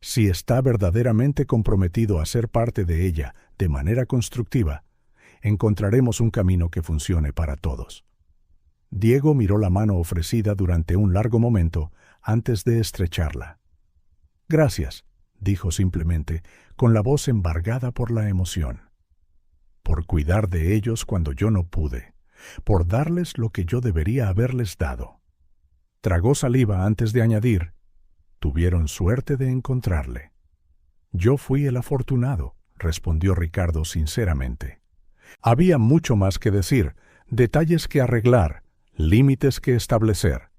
Si está verdaderamente comprometido a ser parte de ella de manera constructiva, encontraremos un camino que funcione para todos». Diego miró la mano ofrecida durante un largo momento antes de estrecharla. «Gracias», dijo simplemente, con la voz embargada por la emoción. «Por cuidar de ellos cuando yo no pude, por darles lo que yo debería haberles dado». Tragó saliva antes de añadir: «Tuvieron suerte de encontrarle». «Yo fui el afortunado», respondió Ricardo sinceramente. Había mucho más que decir, detalles que arreglar, límites que establecer.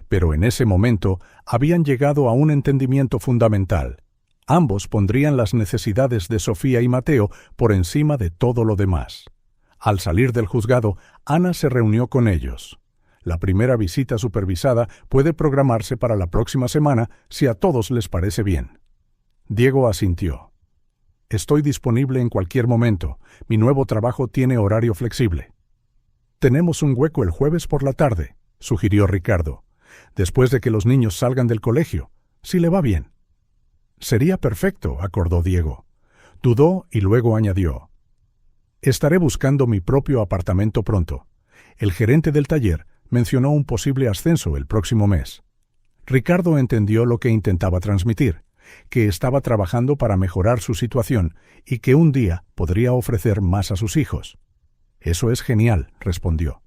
Pero en ese momento habían llegado a un entendimiento fundamental. Ambos pondrían las necesidades de Sofía y Mateo por encima de todo lo demás. Al salir del juzgado, Ana se reunió con ellos. La primera visita supervisada puede programarse para la próxima semana si a todos les parece bien. Diego asintió. «Estoy disponible en cualquier momento. Mi nuevo trabajo tiene horario flexible». «Tenemos un hueco el jueves por la tarde», sugirió Ricardo, «después de que los niños salgan del colegio, si le va bien». «Sería perfecto», acordó Diego. Dudó y luego añadió: «Estaré buscando mi propio apartamento pronto. El gerente del taller mencionó un posible ascenso el próximo mes». Ricardo entendió lo que intentaba transmitir, que estaba trabajando para mejorar su situación y que un día podría ofrecer más a sus hijos. «Eso es genial», respondió.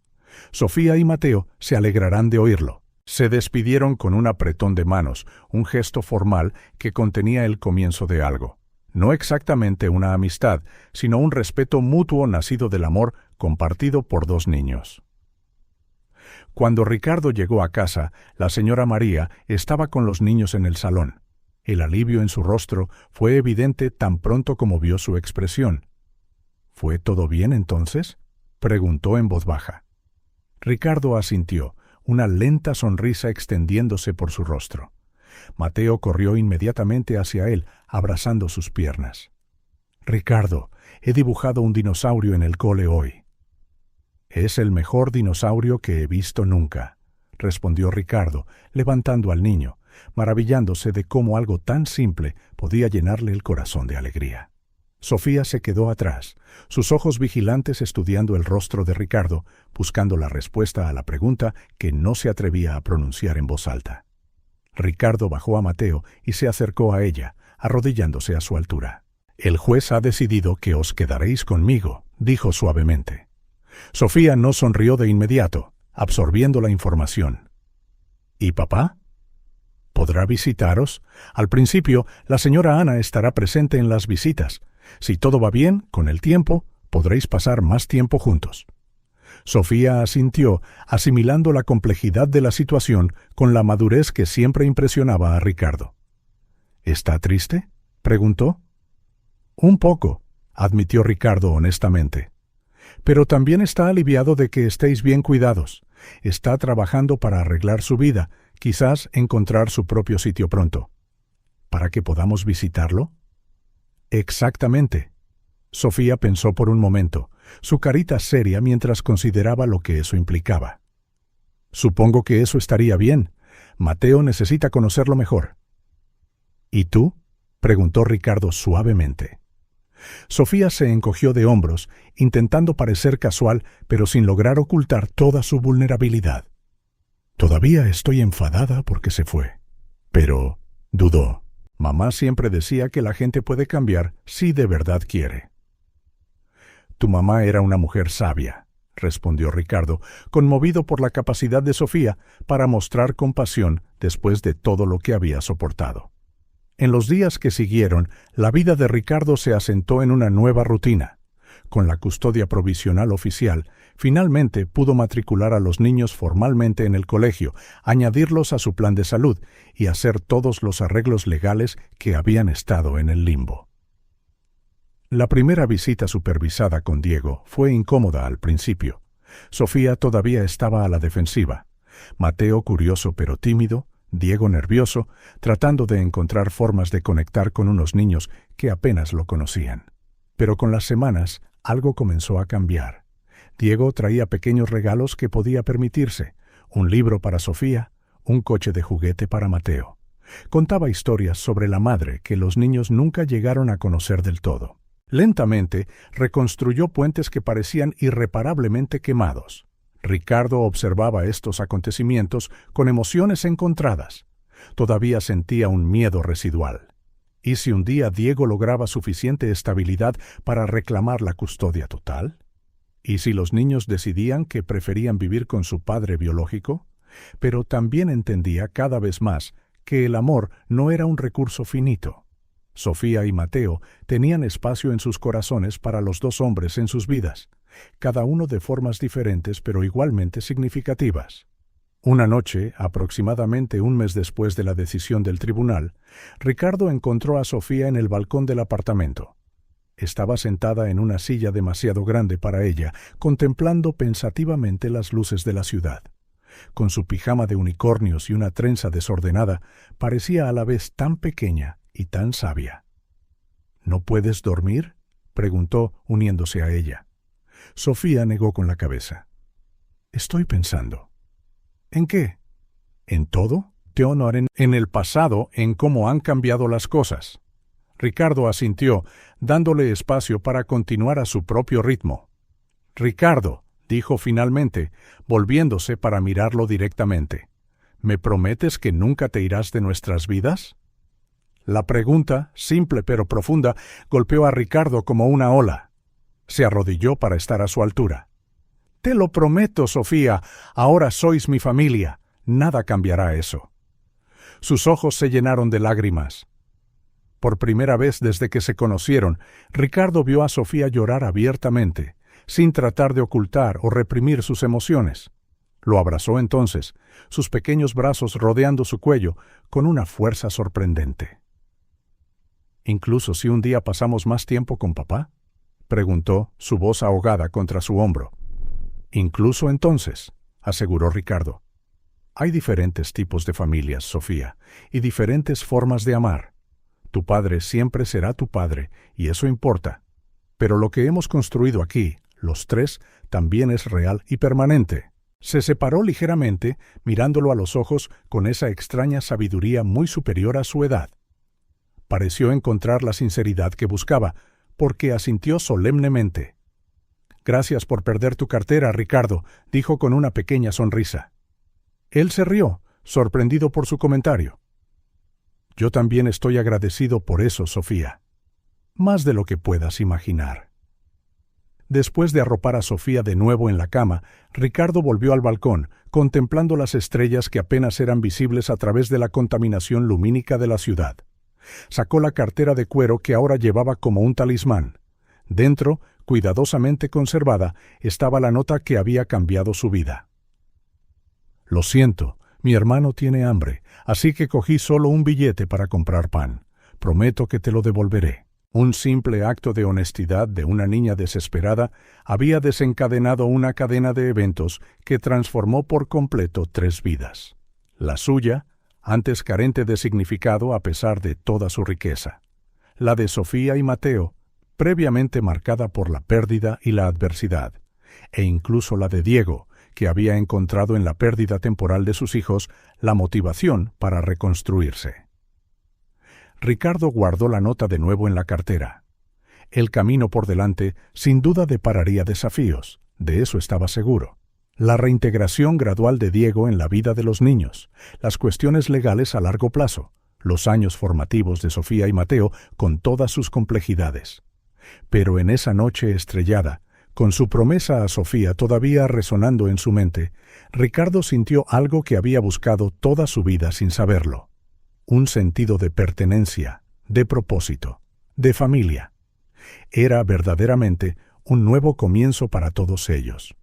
«Sofía y Mateo se alegrarán de oírlo». Se despidieron con un apretón de manos, un gesto formal que contenía el comienzo de algo. No exactamente una amistad, sino un respeto mutuo nacido del amor compartido por dos niños. Cuando Ricardo llegó a casa, la señora María estaba con los niños en el salón. El alivio en su rostro fue evidente tan pronto como vio su expresión. «¿Fue todo bien entonces?», preguntó en voz baja. Ricardo asintió, una lenta sonrisa extendiéndose por su rostro. Mateo corrió inmediatamente hacia él, abrazando sus piernas. «Ricardo, he dibujado un dinosaurio en el cole hoy». «Es el mejor dinosaurio que he visto nunca», respondió Ricardo, levantando al niño, maravillándose de cómo algo tan simple podía llenarle el corazón de alegría. Sofía se quedó atrás, sus ojos vigilantes estudiando el rostro de Ricardo, buscando la respuesta a la pregunta que no se atrevía a pronunciar en voz alta. Ricardo bajó a Mateo y se acercó a ella, arrodillándose a su altura. «El juez ha decidido que os quedaréis conmigo», dijo suavemente. Sofía no sonrió de inmediato, absorbiendo la información. «¿Y papá?» «¿Podrá visitaros? Al principio, la señora Ana estará presente en las visitas. Si todo va bien, con el tiempo, podréis pasar más tiempo juntos». Sofía asintió, asimilando la complejidad de la situación con la madurez que siempre impresionaba a Ricardo. «¿Está triste?», preguntó. «Un poco», admitió Ricardo honestamente. «Pero también está aliviado de que estéis bien cuidados. Está trabajando para arreglar su vida, quizás encontrar su propio sitio pronto». «¿Para que podamos visitarlo?». «Exactamente». Sofía pensó por un momento, su carita seria mientras consideraba lo que eso implicaba. «Supongo que eso estaría bien. Mateo necesita conocerlo mejor». «¿Y tú?», preguntó Ricardo suavemente. Sofía se encogió de hombros, intentando parecer casual, pero sin lograr ocultar toda su vulnerabilidad. «Todavía estoy enfadada porque se fue». Pero dudó. Mamá siempre decía que la gente puede cambiar si de verdad quiere. Tu mamá era una mujer sabia, respondió Ricardo, conmovido por la capacidad de Sofía para mostrar compasión después de todo lo que había soportado. En los días que siguieron, la vida de Ricardo se asentó en una nueva rutina. Con la custodia provisional oficial, finalmente pudo matricular a los niños formalmente en el colegio, añadirlos a su plan de salud y hacer todos los arreglos legales que habían estado en el limbo. La primera visita supervisada con Diego fue incómoda al principio. Sofía todavía estaba a la defensiva. Mateo curioso pero tímido, Diego nervioso, tratando de encontrar formas de conectar con unos niños que apenas lo conocían. Pero con las semanas, algo comenzó a cambiar. Diego traía pequeños regalos que podía permitirse: un libro para Sofía, un coche de juguete para Mateo. Contaba historias sobre la madre que los niños nunca llegaron a conocer del todo. Lentamente, reconstruyó puentes que parecían irreparablemente quemados. Ricardo observaba estos acontecimientos con emociones encontradas. Todavía sentía un miedo residual. ¿Y si un día Diego lograba suficiente estabilidad para reclamar la custodia total? ¿Y si los niños decidían que preferían vivir con su padre biológico? Pero también entendía cada vez más que el amor no era un recurso finito. Sofía y Mateo tenían espacio en sus corazones para los dos hombres en sus vidas, cada uno de formas diferentes pero igualmente significativas. Una noche, aproximadamente un mes después de la decisión del tribunal, Ricardo encontró a Sofía en el balcón del apartamento. Estaba sentada en una silla demasiado grande para ella, contemplando pensativamente las luces de la ciudad. Con su pijama de unicornios y una trenza desordenada, parecía a la vez tan pequeña y tan sabia. ¿No puedes dormir?, preguntó, uniéndose a ella. Sofía negó con la cabeza. Estoy pensando. ¿En qué? ¿En todo? En el pasado, en cómo han cambiado las cosas. Ricardo asintió, dándole espacio para continuar a su propio ritmo. Ricardo, dijo finalmente, volviéndose para mirarlo directamente, ¿me prometes que nunca te irás de nuestras vidas? La pregunta, simple pero profunda, golpeó a Ricardo como una ola. Se arrodilló para estar a su altura. Te lo prometo, Sofía, ahora sois mi familia. Nada cambiará eso. Sus ojos se llenaron de lágrimas. Por primera vez desde que se conocieron, Ricardo vio a Sofía llorar abiertamente, sin tratar de ocultar o reprimir sus emociones. Lo abrazó entonces, sus pequeños brazos rodeando su cuello, con una fuerza sorprendente. ¿Incluso si un día pasamos más tiempo con papá?, preguntó, su voz ahogada contra su hombro. Incluso entonces, aseguró Ricardo. Hay diferentes tipos de familias, Sofía, y diferentes formas de amar. Tu padre siempre será tu padre, y eso importa. Pero lo que hemos construido aquí, los tres, también es real y permanente. Se separó ligeramente, mirándolo a los ojos con esa extraña sabiduría muy superior a su edad. Pareció encontrar la sinceridad que buscaba, porque asintió solemnemente. Gracias por perder tu cartera, Ricardo, dijo con una pequeña sonrisa. Él se rió, sorprendido por su comentario. Yo también estoy agradecido por eso, Sofía. Más de lo que puedas imaginar. Después de arropar a Sofía de nuevo en la cama, Ricardo volvió al balcón, contemplando las estrellas que apenas eran visibles a través de la contaminación lumínica de la ciudad. Sacó la cartera de cuero que ahora llevaba como un talismán. Dentro, cuidadosamente conservada, estaba la nota que había cambiado su vida. Lo siento, mi hermano tiene hambre, así que cogí solo un billete para comprar pan. Prometo que te lo devolveré. Un simple acto de honestidad de una niña desesperada había desencadenado una cadena de eventos que transformó por completo 3 vidas. La suya, antes carente de significado a pesar de toda su riqueza. La de Sofía y Mateo, previamente marcada por la pérdida y la adversidad. E incluso la de Diego, que había encontrado en la pérdida temporal de sus hijos la motivación para reconstruirse. Ricardo guardó la nota de nuevo en la cartera. El camino por delante sin duda depararía desafíos, de eso estaba seguro. La reintegración gradual de Diego en la vida de los niños, las cuestiones legales a largo plazo, los años formativos de Sofía y Mateo con todas sus complejidades. Pero en esa noche estrellada, Con su promesa a Sofía todavía resonando en su mente, Ricardo sintió algo que había buscado toda su vida sin saberlo: un sentido de pertenencia, de propósito, de familia. Era verdaderamente un nuevo comienzo para todos ellos.